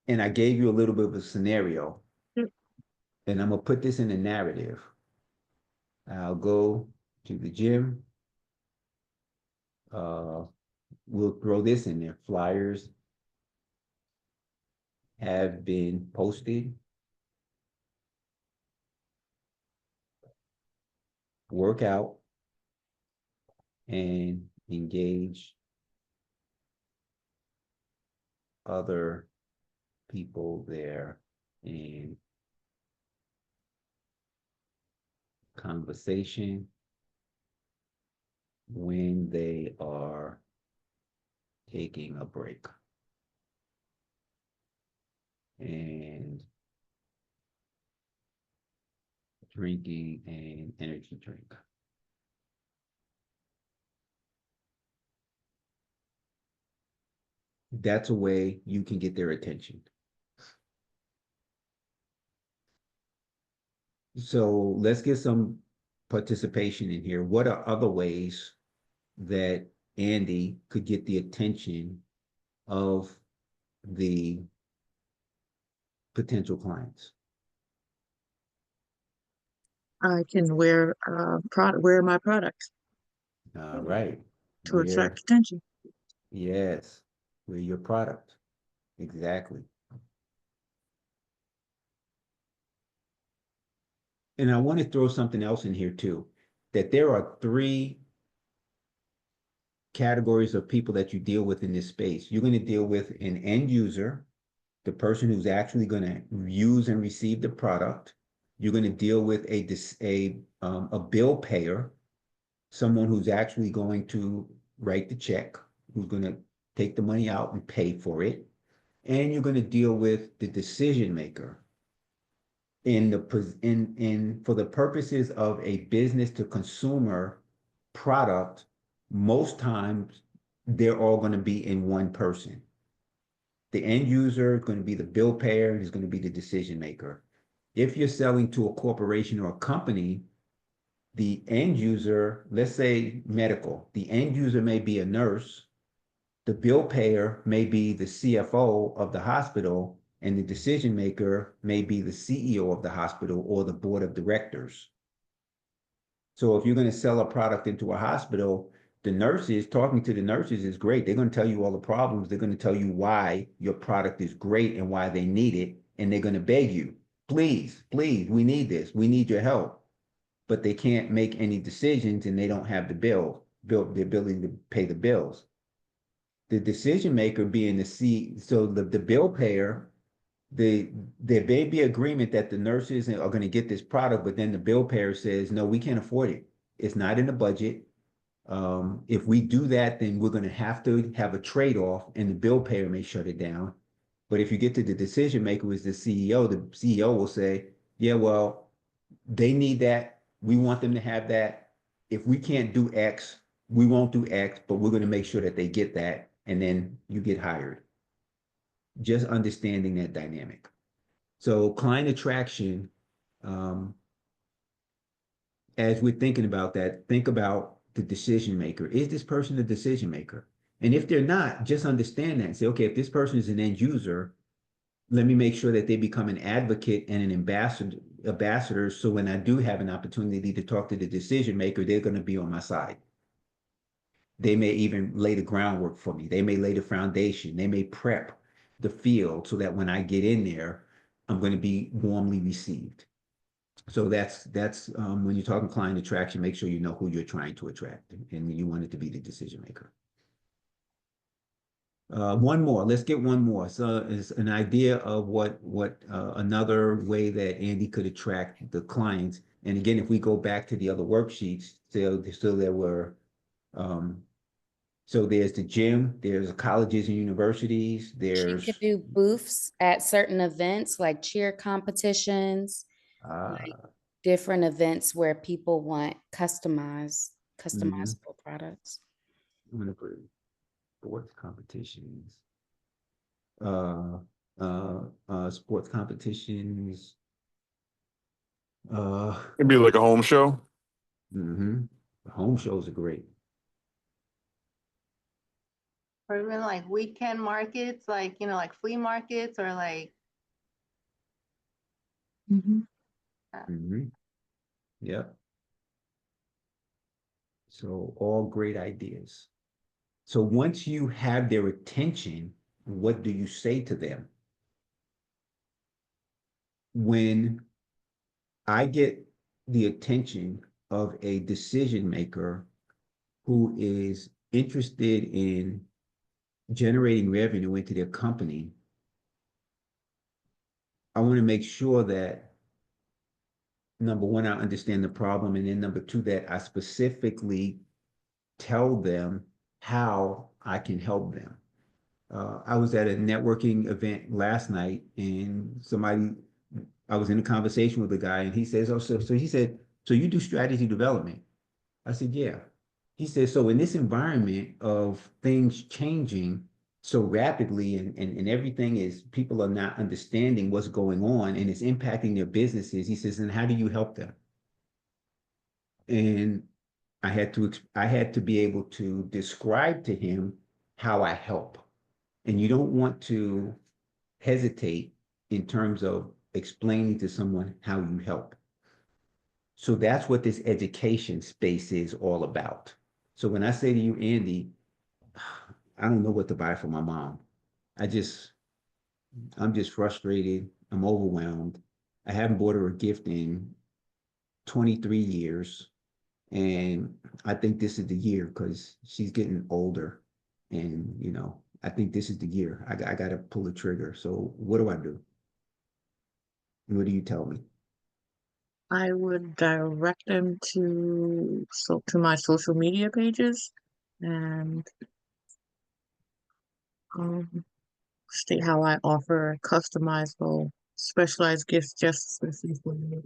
and I gave you a little bit of a scenario, and I'm gonna put this in a narrative. I'll go to the gym. We'll throw this in there. Flyers have been posted. Work out and engage other people there in conversation when they are taking a break. And drinking and energy drink. That's a way you can get their attention. So let's get some participation in here. What are other ways that Andy could get the attention of the potential clients? I can wear wear my products All right. to attract attention. Yes, we're your product. Exactly. And I want to throw something else in here too, that there are 3 categories of people that you deal with in this space. You're going to deal with an end user, the person who's actually going to use and receive the product. You're going to deal with a bill payer, someone who's actually going to write the check, who's going to take the money out and pay for it. And you're going to deal with the decision maker. For the purposes of a business to consumer product, most times they're all going to be in one person. The end user is going to be the bill payer and is going to be the decision maker. If you're selling to a corporation or a company, the end user, let's say medical, the end user may be a nurse, the bill payer may be the CFO of the hospital, and the decision maker may be the CEO of the hospital or the board of directors. So if you're going to sell a product into a hospital, talking to the nurses is great. They're going to tell you all the problems. They're going to tell you why your product is great and why they need it. And they're going to beg you, please, please, we need this. We need your help. But they can't make any decisions and they don't have the ability to pay the bills. The decision maker being the bill payer, there may be agreement that the nurses are going to get this product, but then the bill payer says, no, we can't afford it. It's not in the budget. If we do that, then we're going to have a trade-off and the bill payer may shut it down. But if you get to the decision maker, who is the CEO will say, yeah, well, they need that. We want them to have that. If we can't do X, we won't do X, but we're going to make sure that they get that. And then you get hired. Just understanding that dynamic. So client attraction, as we're thinking about that, think about the decision maker. Is this person the decision maker? And if they're not, just understand that and say, okay, if this person is an end user, let me make sure that they become an advocate and an ambassador. So when I do have an opportunity to talk to the decision maker, they're going to be on my side. They may even lay the groundwork for me. They may lay the foundation. They may prep the field so that when I get in there, I'm going to be warmly received. So that's when you're talking client attraction, make sure you know who you're trying to attract, and you want it to be the decision maker. One more. Let's get one more. So it's an idea of what another way that Andy could attract the clients. And again, if we go back to the other worksheets, so there were so there's the gym, there's colleges and universities, She there's could do booths at certain events like cheer competitions, like different events where people want customizable products. I'm gonna put sports competitions. Sports competitions. It'd be like a home show. Home shows are great. Or even like weekend markets, like, like flea markets or like. Yep. So all great ideas. So once you have their attention, what do you say to them? When I get the attention of a decision maker who is interested in generating revenue into their company, I want to make sure that number one, I understand the problem, and then number two, that I specifically tell them how I can help them. I was at a networking event last night, and somebody I was in a conversation with a guy and he says, oh, so he said, so you do strategy development? I said, yeah. He said, so in this environment of things changing so rapidly and everything is, people are not understanding what's going on and it's impacting their businesses. He says, and how do you help them? And I had to be able to describe to him how I help. And you don't want to hesitate in terms of explaining to someone how you help. So that's what this education space is all about. So when I say to you, Andy, I don't know what to buy for my mom. I just, I'm just frustrated. I'm overwhelmed. I haven't bought her a gift in 23 years. And I think this is the year because she's getting older. And, you know, I think this is the year. I got to pull the trigger. So what do I do? What do you tell me? I would direct them to my social media pages and state how I offer customizable, specialized gifts just specifically for you.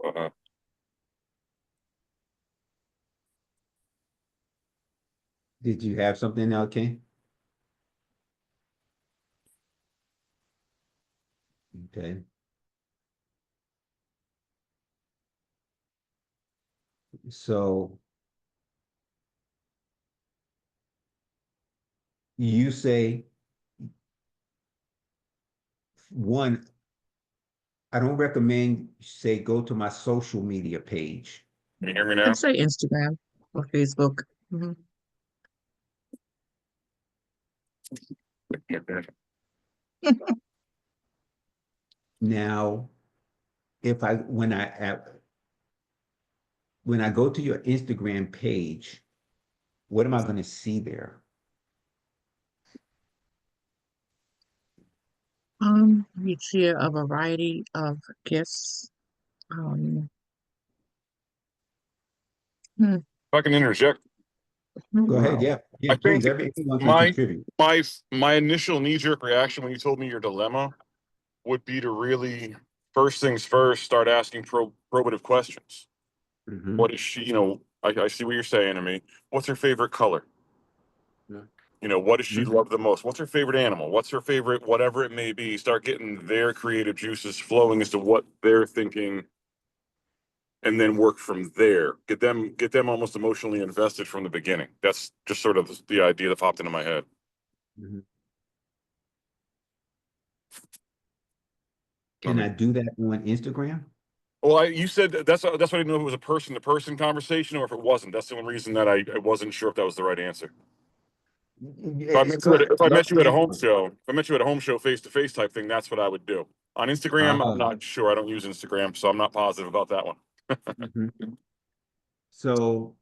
Uh-huh. Did you have something now, Ken? Okay. So you say, one, I don't recommend say go to my social media page. Can you hear me I now? say Instagram or Facebook. Mhm. Now, if I when I go to your Instagram page, what am I going to see there? You see a variety of gifts. Um, hmm, If I can interject, Go ahead. wow. Yeah. Yeah, I please. think Everyone can my contribute. my initial knee-jerk reaction when you told me your dilemma would be to really, first things first, start asking probative questions. Mhm. What is she, I see what you're saying to me. What's her favorite color? Yeah. What does she Mhm. love the most? What's her favorite animal? What's her favorite, whatever it may be? Start getting their creative juices flowing as to what they're thinking, and then work from there. Get them almost emotionally invested from the beginning. That's just sort of the idea that popped into my head. Mhm. I Can I mean, do that on Instagram? well, you said that's why I didn't know if it was a person to person conversation or if it wasn't. That's the one reason that I wasn't sure if that was the right answer. Yeah, go ahead. If I Love met to you at a hear home from show, if I met you at a home show face to face type thing, that's what I would do. On you. Instagram, I'm not sure. I don't use Instagram, so I'm not positive about that one. Mhm. So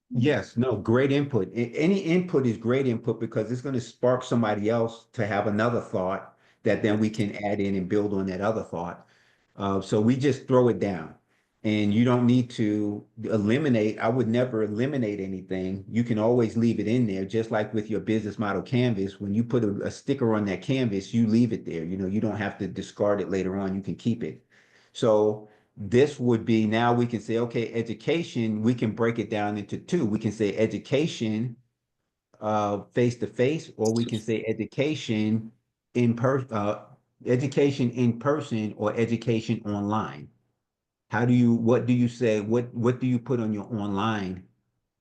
yes, no, great input. Any input is great input because it's going to spark somebody else to have another thought that then we can add in and build on that other thought. So we just throw it down. And you don't need to eliminate. I would never eliminate anything. You can always leave it in there, just like with your business model canvas. When you put a sticker on that canvas, you leave it there. You don't have to discard it later on. You can keep it. So this would be, now we can say, okay, education, we can break it down into two. We can say education face to face, or we can say education in person or education online. What do you say? What do you put on your online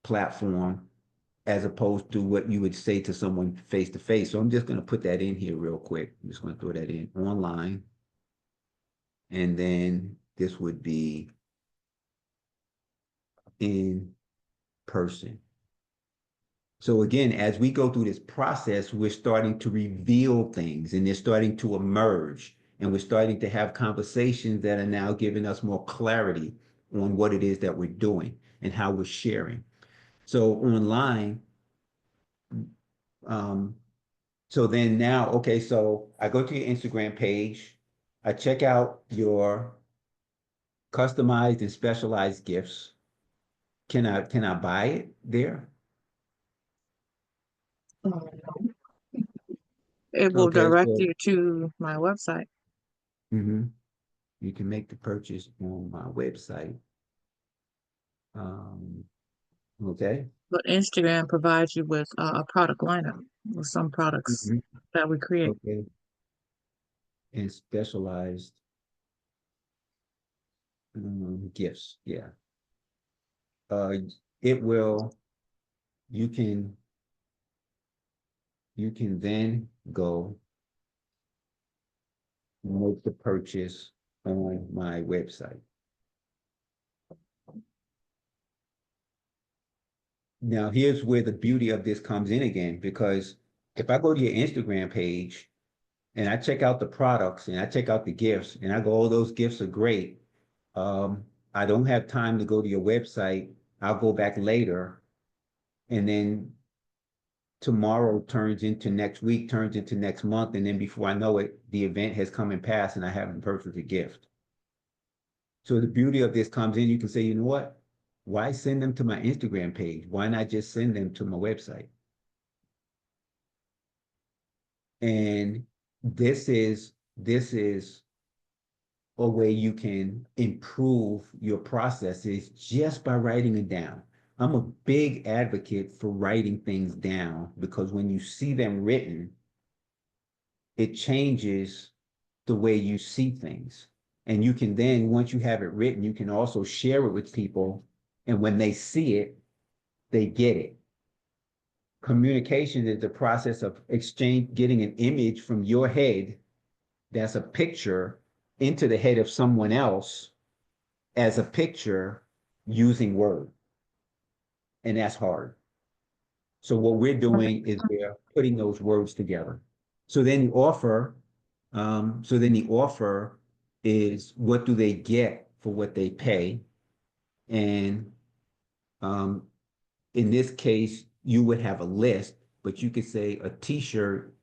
platform as opposed to what you would say to someone face to face? So I'm just going to put that in here real quick. I'm just going to throw that in online. And then this would be in person. So again, as we go through this process, we're starting to reveal things and they're starting to emerge. And we're starting to have conversations that are now giving us more clarity on what it is that we're doing and how we're sharing. So online, um, so then now, okay, so I go to your Instagram page, I check out your customized and specialized gifts. Can I buy it there? It will Okay, direct so you to my website. you can make the purchase on my website. Okay. But Instagram provides you with a product lineup with some products Mhm. that we create. Okay. And specialized gifts, yeah. It will, you can then go make the purchase on my website. Now, here's where the beauty of this comes in again, because if I go to your Instagram page and I check out the products and I check out the gifts and I go, oh, those gifts are great. I don't have time to go to your website. I'll go back later. And then tomorrow turns into next week, turns into next month. And then before I know it, the event has come and passed and I haven't purchased a gift. So the beauty of this comes in, you can say, you know what? Why send them to my Instagram page? Why not just send them to my website? And this is a way you can improve your processes just by writing it down. I'm a big advocate for writing things down because when you see them written, it changes the way you see things. And you can then, once you have it written, you can also share it with people. And when they see it, they get it. Communication is the process of getting an image from your head that's a picture into the head of someone else as a picture using word. And that's hard. So what we're doing is we're putting those words together. So then the offer is what do they get for what they pay? And um, in this case, you would have a list, but you could say a t-shirt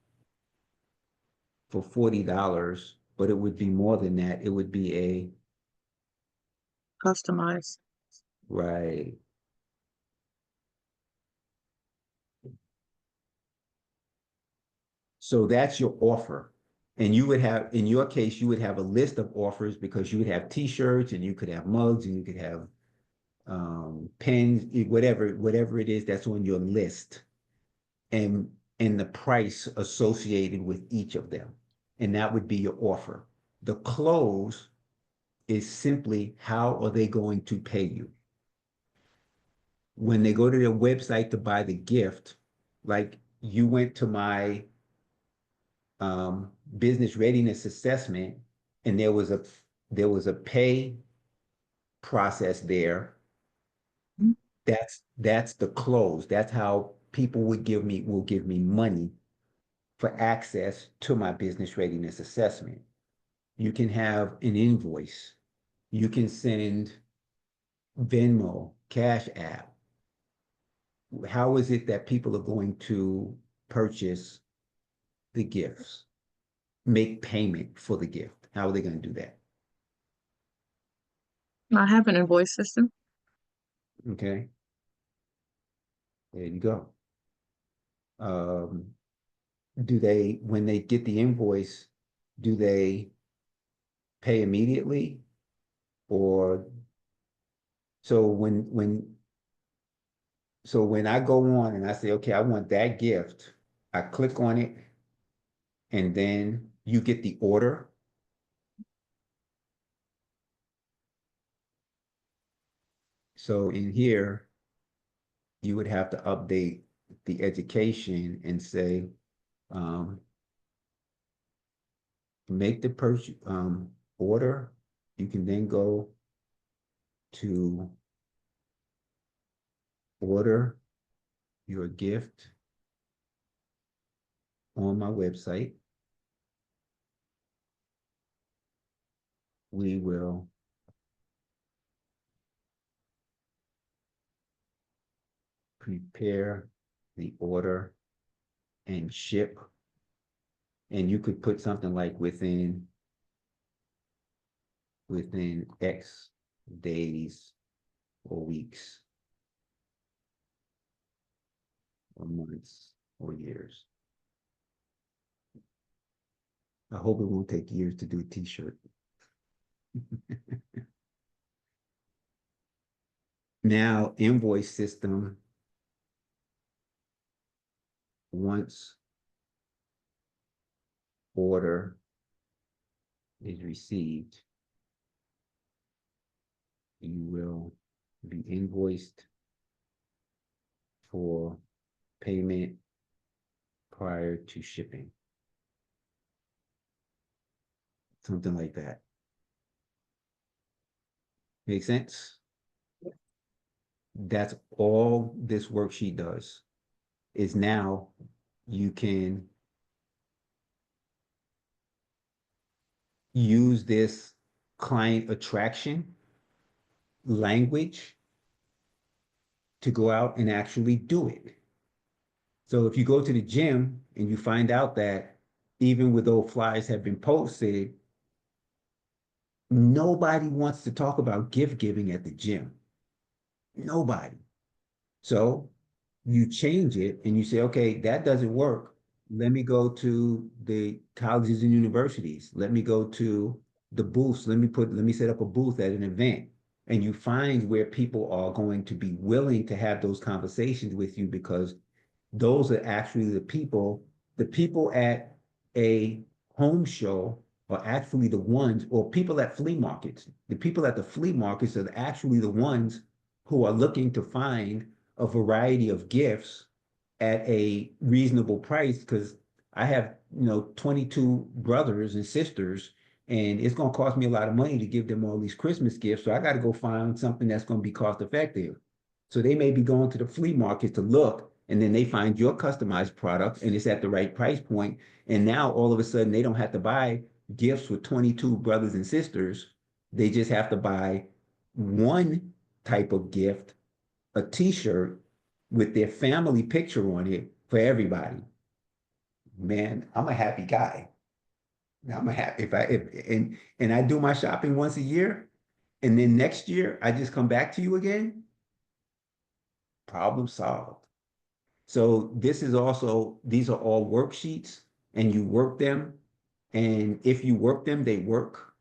for $40, but it would be more than that. It would be a Customized. right. So that's your offer. And you would have, in your case, you would have a list of offers because you would have t-shirts and you could have mugs and you could have pens, whatever it is that's on your list. And the price associated with each of them. And that would be your offer. The close is simply how are they going to pay you? When they go to their website to buy the gift, like you went to my business readiness assessment, and there was a pay process there. That's the close. That's how people will give me money for access to my business readiness assessment. You can have an invoice. You can send Venmo, Cash App. How is it that people are going to purchase the gifts? Make payment for the gift. How are they going to do that? I have an invoice system. Okay. There you go. When they get the invoice, do they pay immediately? Or so when I go on and I say, okay, I want that gift, I click on it, and then you get the order. So in here, you would have to update the education and say, make the purchase order. You can then go to order your gift on my website. We will prepare the order and ship. And you could put something like within X days or weeks or months or years. I hope it won't take years to do a t-shirt. Now, invoice system, once order is received, you will be invoiced for payment prior to shipping. Something like that. Make sense? That's all this worksheet does, is now you can use this client attraction language to go out and actually do it. So if you go to the gym and you find out that even with those flyers have been posted, nobody wants to talk about gift giving at the gym. Nobody. So you change it and you say, okay, that doesn't work. Let me go to the colleges and universities. Let me go to the booths. Let me set up a booth at an event. And you find where people are going to be willing to have those conversations with you, because those are actually the people at a home show are actually the ones, or people at flea markets. The people at the flea markets are actually the ones who are looking to find a variety of gifts at a reasonable price, because I have, 22 brothers and sisters, and it's going to cost me a lot of money to give them all these Christmas gifts. So I got to go find something that's going to be cost effective. So they may be going to the flea market to look, and then they find your customized product and it's at the right price point. And now all of a sudden they don't have to buy gifts for 22 brothers and sisters. They just have to buy one type of gift, a t-shirt with their family picture on it for everybody. Man, I'm a happy guy. I'm a happy and I do my shopping once a year, and then next year I just come back to you again. Problem solved. So these are all worksheets, and you work them. And if you work them, they work.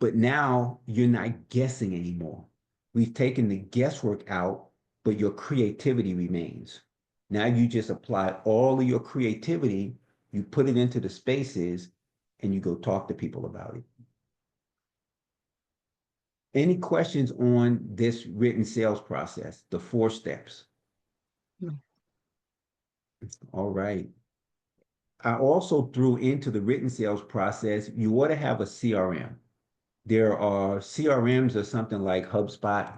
But now you're not guessing anymore. We've taken the guesswork out, but your creativity remains. Now you just apply all of your creativity, you put it into the spaces, and you go talk to people about it. Any questions on this written sales process, the 4 steps? No. All right. I also threw into the written sales process, you ought to have a CRM. There are CRMs or something like HubSpot,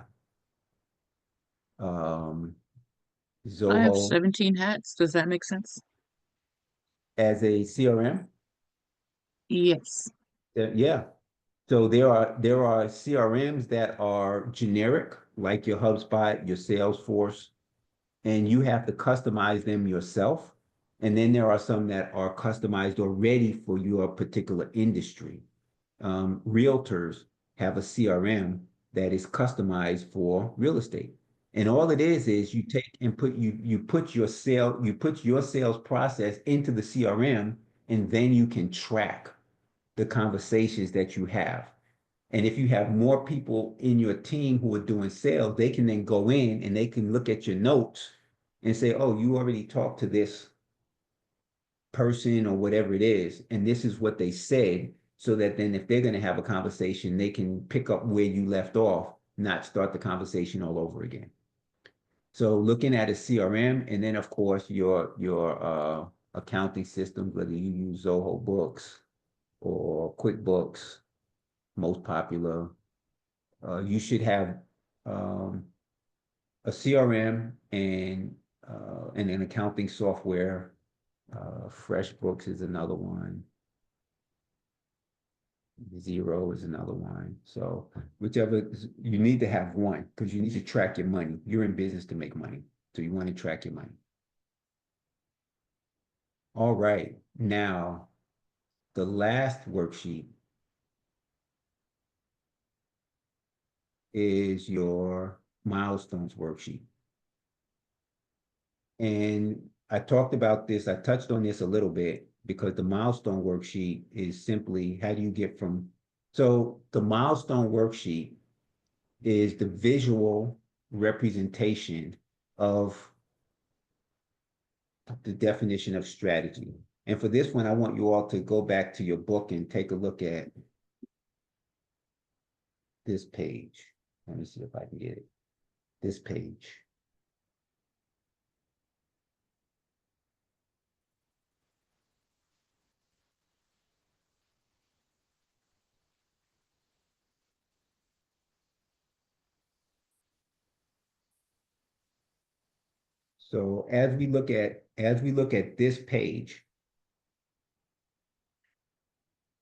I have Zoho 17 hats. Does that make sense? as a CRM. Yes. Yeah. So there are CRMs that are generic, like your HubSpot, your Salesforce, and you have to customize them yourself. And then there are some that are customized already for your particular industry. Realtors have a CRM that is customized for real estate. And all it is you take and you put your sales process into the CRM, and then you can track the conversations that you have. And if you have more people in your team who are doing sales, they can then go in and they can look at your notes and say, oh, you already talked to this person or whatever it is, and this is what they said, so that then if they're going to have a conversation, they can pick up where you left off, not start the conversation all over again. So looking at a CRM, and then of course your accounting systems, whether you use Zoho Books or QuickBooks, most popular, you should have a CRM and an accounting software. FreshBooks is another one. Xero is another one. So whichever, you need to have one, because you need to track your money. You're in business to make money, so you want to track your money. All right, now the last worksheet is your milestones worksheet. And I talked about this, I touched on this a little bit because the milestone worksheet is simply how do you get from, so the milestone worksheet is the visual representation of the definition of strategy. And for this one, I want you all to go back to your book and take a look at this page. Let me see if I can get it. This page. So as we look at this page,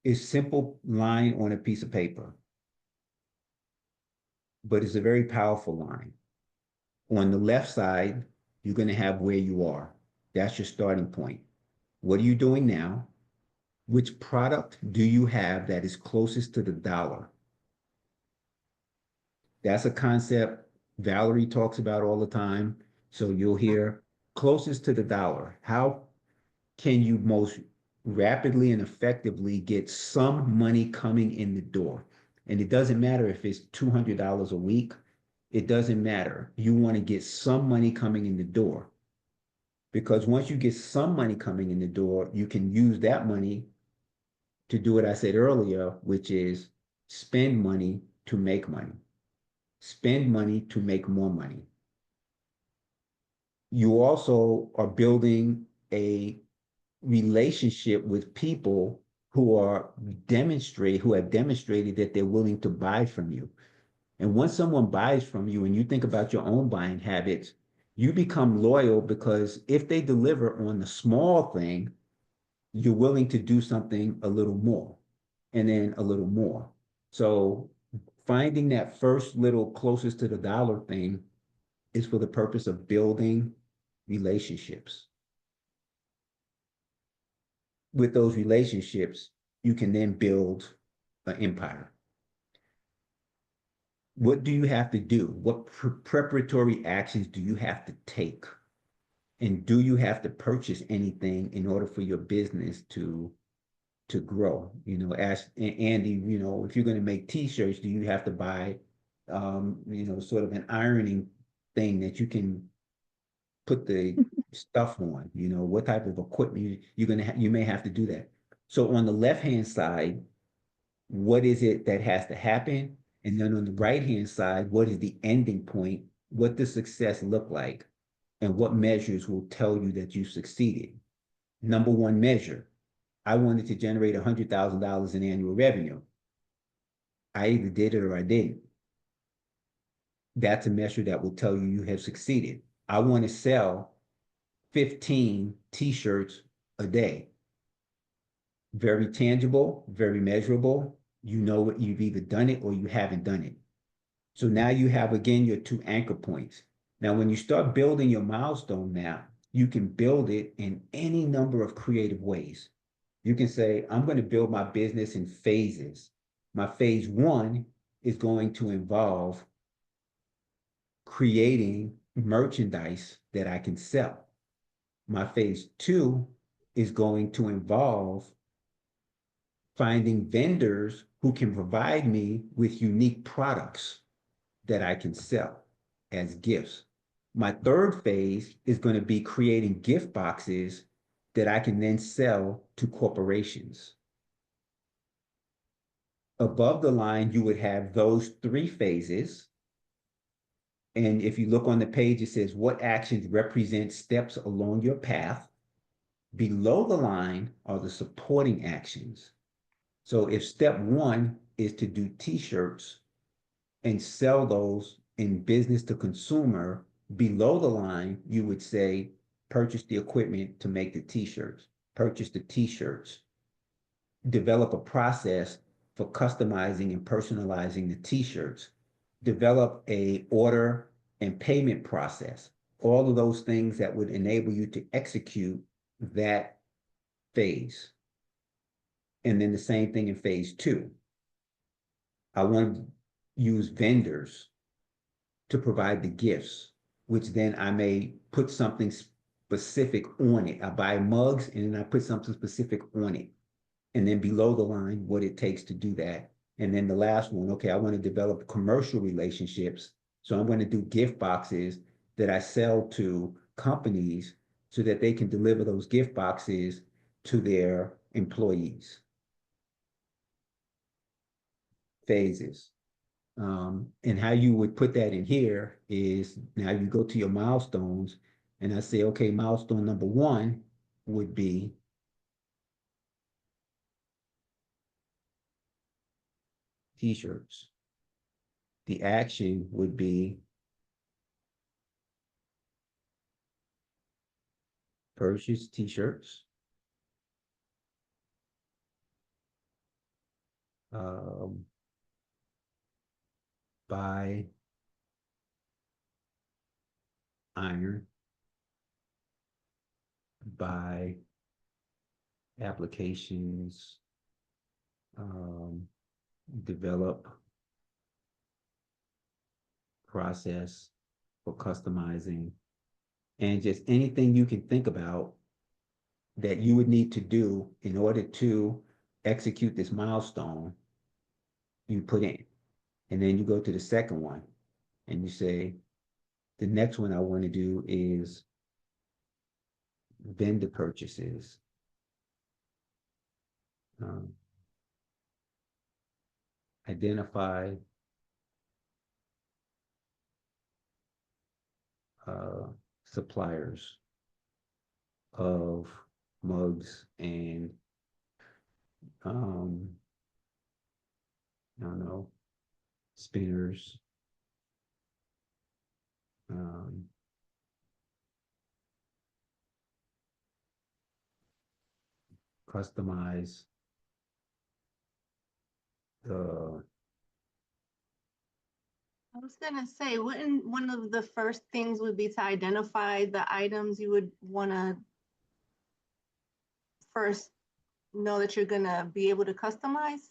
it's simple line on a piece of paper, but it's a very powerful line. On the left side, you're going to have where you are. That's your starting point. What are you doing now? Which product do you have that is closest to the dollar? That's a concept Valerie talks about all the time. So you'll hear closest to the dollar. How can you most rapidly and effectively get some money coming in the door? And it doesn't matter if it's $200 a week. It doesn't matter. You want to get some money coming in the door. Because once you get some money coming in the door, you can use that money to do what I said earlier, which is spend money to make money. Spend money to make more money. You also are building a relationship with people who have demonstrated that they're willing to buy from you. And once someone buys from you and you think about your own buying habits, you become loyal because if they deliver on the small thing, you're willing to do something a little more and then a little more. So finding that first little closest to the dollar thing is for the purpose of building relationships. With those relationships, you can then build an empire. What do you have to do? What preparatory actions do you have to take? And do you have to purchase anything in order for your business to grow? You know, ask Andy, you know, if you're going to make t-shirts, do you have to buy, you know, sort of an ironing thing that you can put the stuff on? You know, what type of equipment you may have to do that. So on the left-hand side, what is it that has to happen? And then on the right-hand side, what is the ending point? What does success look like? And what measures will tell you that you succeeded? Number one measure, I wanted to generate $100,000 in annual revenue. I either did it or I didn't. That's a measure that will tell you you have succeeded. I want to sell 15 t-shirts a day. Very tangible, very measurable. You know what, you've either done it or you haven't done it. So now you have, again, your two anchor points. Now, when you start building your milestone map, you can build it in any number of creative ways. You can say, I'm going to build my business in phases. My phase one is going to involve creating merchandise that I can sell. My phase two is going to involve finding vendors who can provide me with unique products that I can sell as gifts. My third phase is going to be creating gift boxes that I can then sell to corporations. Above the line, you would have those three phases. And if you look on the page, it says what actions represent steps along your path. Below the line are the supporting actions. So if step one is to do t-shirts and sell those in business to consumer, below the line, you would say, purchase the equipment to make the t-shirts, purchase the t-shirts, develop a process for customizing and personalizing the t-shirts, develop a order and payment process, all of those things that would enable you to execute that phase. And then the same thing in phase two. I want use vendors to provide the gifts, which then I may put something specific on it. I buy mugs and then I put something specific on it. And then below the line, what it takes to do that. And then the last one, okay, I want to develop commercial relationships. So I'm going to do gift boxes that I sell to companies so that they can deliver those gift boxes to their employees. Phases. And how you would put that in here is now you go to your milestones and I say, okay, milestone number 1 would be t-shirts. The action would be purchase t-shirts. Buy iron, buy applications, develop process for customizing, and just anything you can think about that you would need to do in order to execute this milestone, you put in. And then you go to the second one and you say, the next one I want to do is vendor purchases. Identify suppliers of mugs and I don't know, spinners, customize the I was gonna say, wouldn't one of the first things would be to identify the items you would wanna first know that you're gonna be able to customize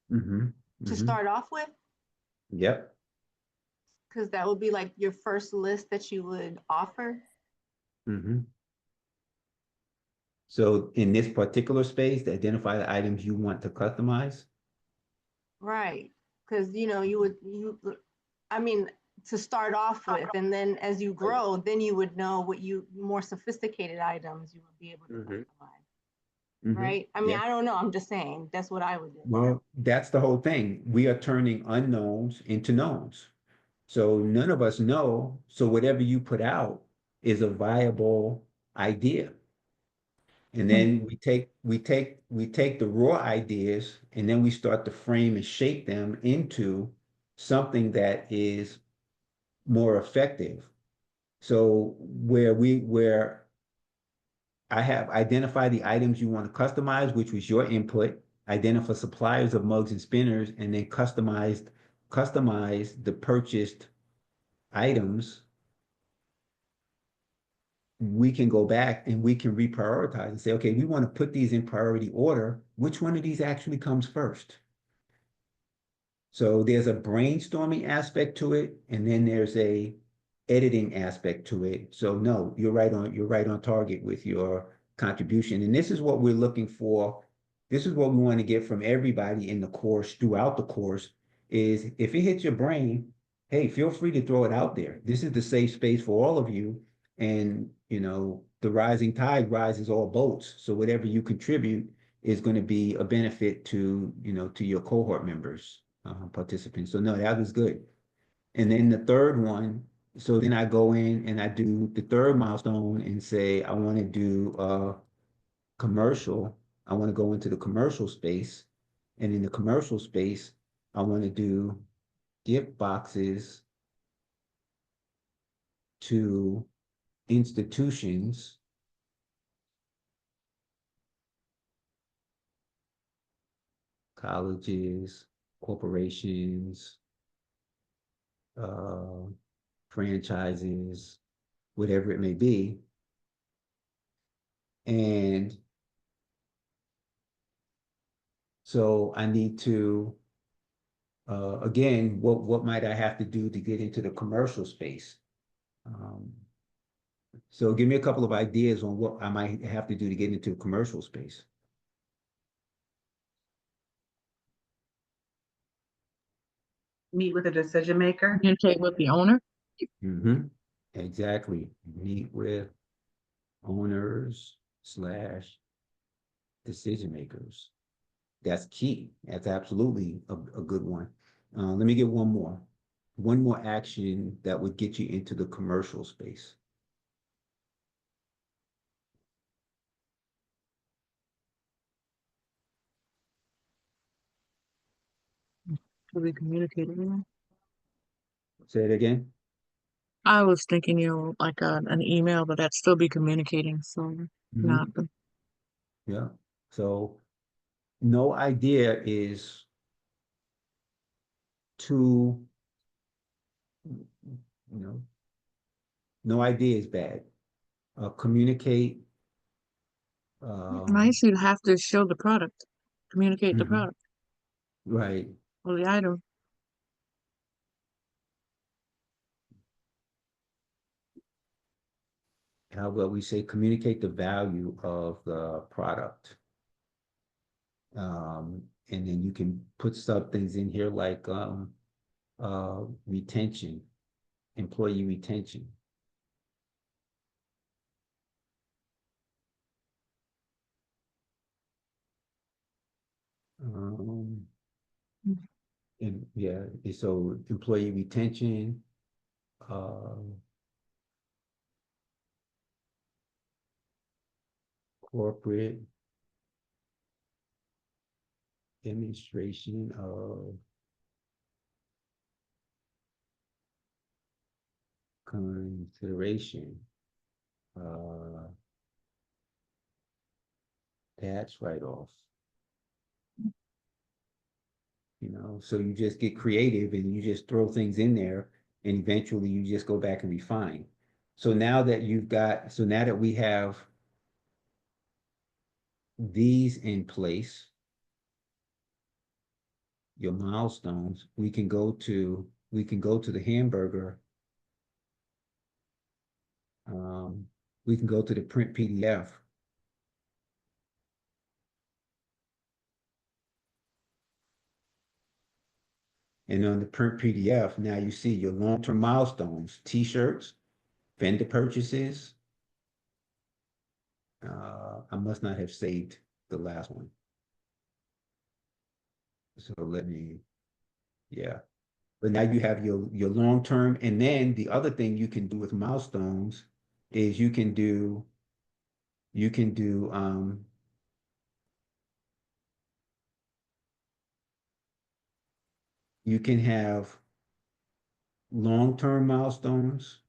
to start off with? Yep. Because that would be like your first list that you would offer. So in this particular space, to identify the items you want to customize. Right, because I mean, to start off with, and then as you grow, then you would know what more sophisticated items you would be able to customize. Right? I mean, Yeah. I don't know, I'm just saying, that's what I would do. Well, that's the whole thing. We are turning unknowns into knowns. So none of us know. So whatever you put out is a viable idea. And then we take the raw ideas and then we start to frame and shape them into something that is more effective. So where I have identified the items you want to customize, which was your input, identify suppliers of mugs and spinners, and then customize the purchased items. We can go back and we can reprioritize and say, okay, we want to put these in priority order. Which one of these actually comes first? So there's a brainstorming aspect to it, and then there's a editing aspect to it. So no, you're right on target with your contribution. And this is what we're looking for. This is what we want to get from everybody in the course, throughout the course, is if it hits your brain, hey, feel free to throw it out there. This is the safe space for all of you. And the rising tide rises all boats. So whatever you contribute is going to be a benefit to your cohort members, participants. So no, that was good. And then the third one, so then I go in and I do the third milestone and say, I want to do commercial. I want to go into the commercial space. And in the commercial space, I want to do gift boxes to institutions, colleges, corporations, franchises, whatever it may be. And so I need to again, what might I have to do to get into the commercial space? So give me a couple of ideas on what I might have to do to get into the commercial space. Meet with a decision maker. Communicate with the owner. Exactly. Meet with owners / decision makers. That's key. That's absolutely a good one. Let me get one more. One more action that would get you into the commercial space. To be communicated. Say it again. I was thinking, like an email, but that'd still be communicating. So not the Yeah. So no idea is too, no idea is bad. Communicate. nice. You'd have to show the product, communicate the product Right. or the item. How about we say communicate the value of the product? And then you can put some things in here like retention, employee retention. And yeah, so employee retention, corporate demonstration of consideration, tax write-off. So you just get creative and you just throw things in there and eventually you just go back and refine. So now that we have these in place, your milestones, we can go to the hamburger. We can go to the print PDF. And on the print PDF, now you see your long-term milestones, t-shirts, vendor purchases. I must not have saved the last one. So yeah. But now you have your long-term, and then the other thing you can do with milestones is you can have long-term milestones,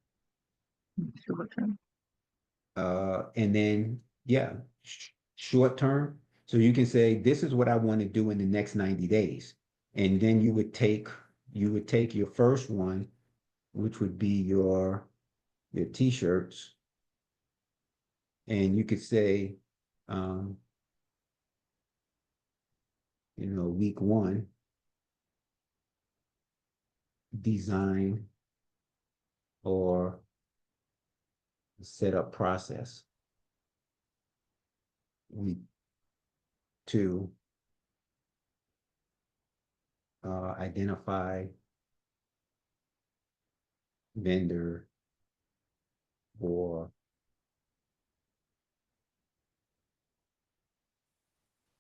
and then short term. So you can say, this is what I want to do in the next 90 days. And then you would take your first one, which would be your t-shirts, and you could say, week 1, design or setup process. Week 2, identify vendor or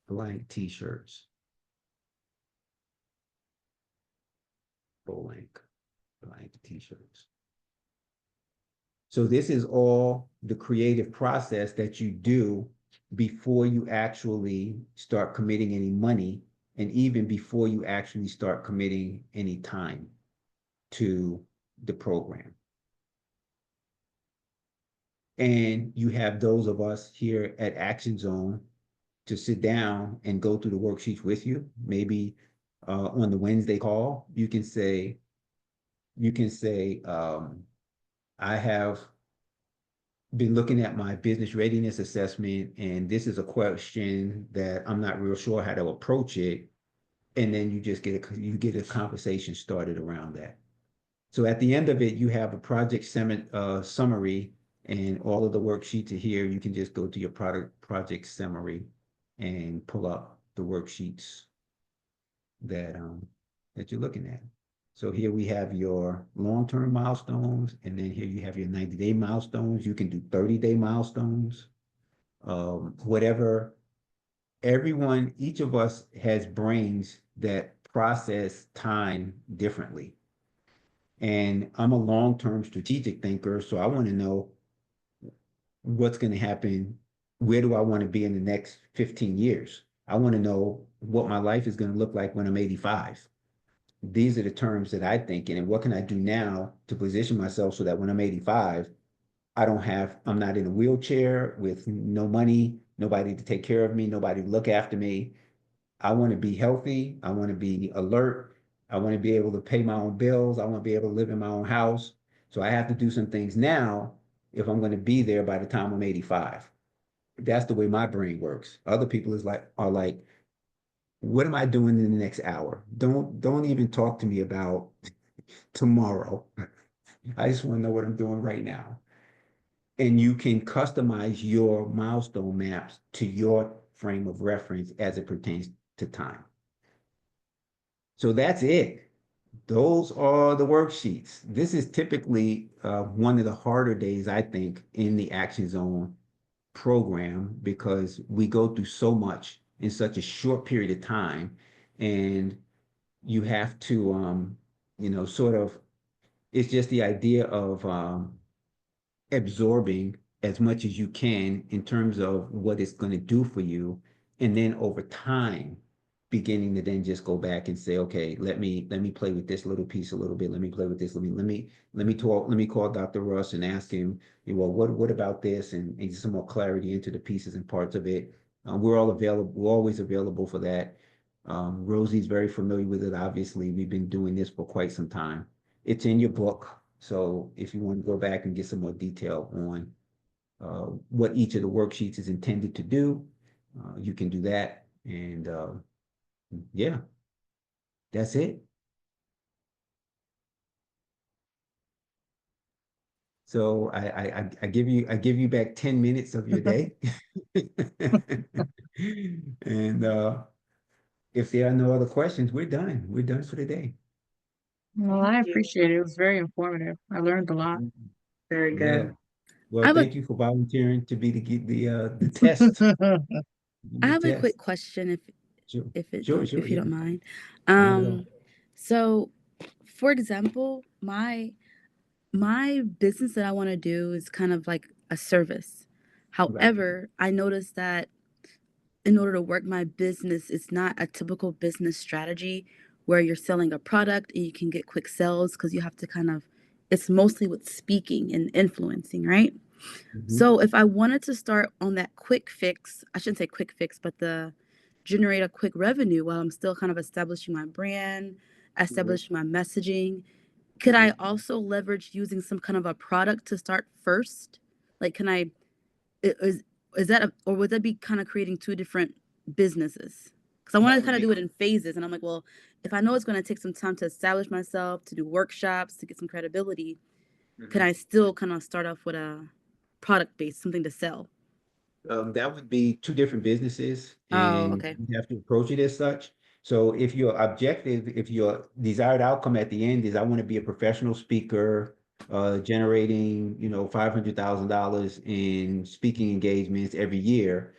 blank t-shirts. Blank t-shirts. So this is all the creative process that you do before you actually start committing any money, and even before you actually start committing any time to the program. And you have those of us here at Action Zone to sit down and go through the worksheets with you. Maybe on the Wednesday call, you can say, I have been looking at my business readiness assessment, and this is a question that I'm not real sure how to approach it. and then you just you get a conversation started around that. So at the end of it, you have a summary, and all of the worksheets are here. You can just go to your project summary and pull up the worksheets that that you're looking at. So here we have your long-term milestones, and then here you have your 90-day milestones. You can do 30-day milestones. Whatever, each of us has brains that process time differently. And I'm a long-term strategic thinker, so I want to know what's going to happen. Where do I want to be in the next 15 years? I want to know what my life is going to look like when I'm 85. These are the terms that I think in, and what can I do now to position myself so that when I'm 85, I'm not in a wheelchair with no money, nobody to take care of me, nobody to look after me. I want to be healthy. I want to be alert. I want to be able to pay my own bills. I want to be able to live in my own house. So I have to do some things now if I'm going to be there by the time I'm 85. That's the way my brain works. Other people are like, what am I doing in the next hour? Don't even talk to me about tomorrow. I just want to know what I'm doing right now. And you can customize your milestone maps to your frame of reference as it pertains to time. So that's it. Those are the worksheets. This is typically one of the harder days, I think, in the Action Zone program, because we go through so much in such a short period of time, and you have to, sort of, it's just the idea of absorbing as much as you can in terms of what it's going to do for you, and then over time beginning to then just go back and say, okay, let me play with this little piece a little bit, let me play with this, let me call Dr. Russ and ask him, well, what about this, and some more clarity into the pieces and parts of it. We're always available for that. Rosie's very familiar with it. Obviously, we've been doing this for quite some time. It's in your book. So if you want to go back and get some more detail on what each of the worksheets is intended to do, you can do that. And yeah, that's it. So I give you back 10 minutes of your day. And if there are no other questions, we're done. We're done for the day. Well, I appreciate it. It was very informative. I learned a lot. Very Yeah. good. Well, I thank you for volunteering to be the test. I The have a test. quick question Sure. if you Yeah. don't mind. Not at all. So for example, my business that I want to do is kind of like a service. Right. However, I noticed that in order to work my business, it's not a typical business strategy where you're selling a product and you can get quick sales, because you have to it's mostly with speaking and influencing, right? Mhm. So if I wanted to start on that quick fix, I shouldn't say quick fix, but the generate a quick revenue while I'm still kind of establishing my brand, establishing my messaging, could I also leverage using some kind of a product to start first? Like, is that or would that be kind of creating two different businesses? Because I want That to would kind of be do it in phases, and I'm like, well, if I know it's going to take some time to establish myself, to do workshops, to get some credibility, can I still kind of start off with a product base, something to sell? That would be two different businesses, Oh, and okay. you have to approach it as such. So if your desired outcome at the end is I want to be a professional speaker, generating, $500,000 in speaking engagements every year,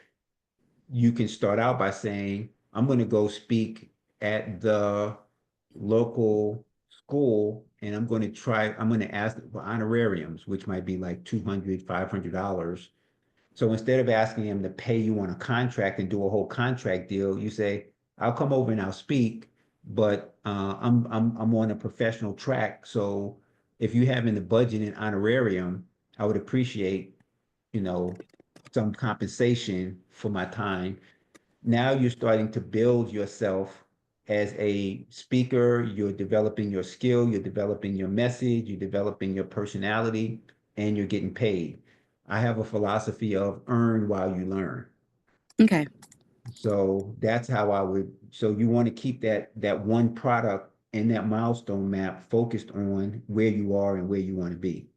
you can start out by saying, I'm going to go speak at the local school, and I'm going to ask for honorariums, which might be like $200, $500. So instead of asking them to pay you on a contract and do a whole contract deal, you say, I'll come over and I'll speak, but I'm on a professional track. So if you have in the budget an honorarium, I would appreciate, you know, some compensation for my time. Now you're starting to build yourself as a speaker, you're developing your skill, you're developing your message, you're developing your personality, and you're getting paid. I have a philosophy of earn while you learn. Okay. So that's how I would, so you want to keep that one product and that milestone map focused on where you are and where you want to be.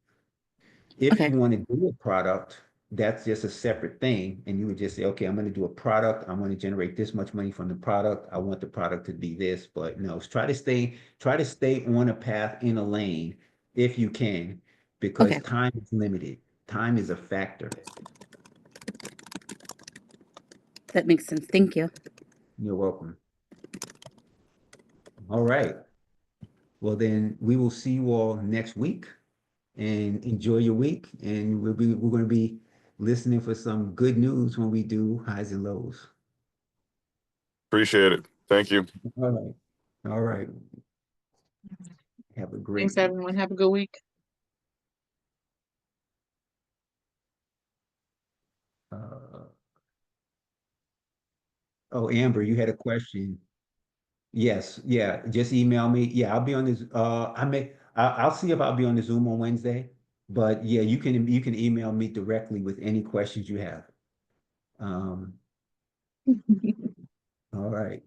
If Okay. you want to do a product, that's just a separate thing. And you would just say, okay, I'm going to do a product. I'm going to generate this much money from the product. I want the product to be this, but no, try to stay on a path in a lane if you can, because Okay. time is limited. Time is a factor. That makes sense. Thank you. You're welcome. All right. Well, then we will see you all next week and enjoy your week. And we're going to be listening for some good news when we do highs and lows. Appreciate it. Thank you. All right. All right. Have a great Thanks, week. everyone. Have a good week. Oh, Amber, you had a question. Yes, yeah, just email me. Yeah, I'll be on this. I'll see if I'll be on the Zoom on Wednesday. But yeah, you can email me directly with any questions you have. All right.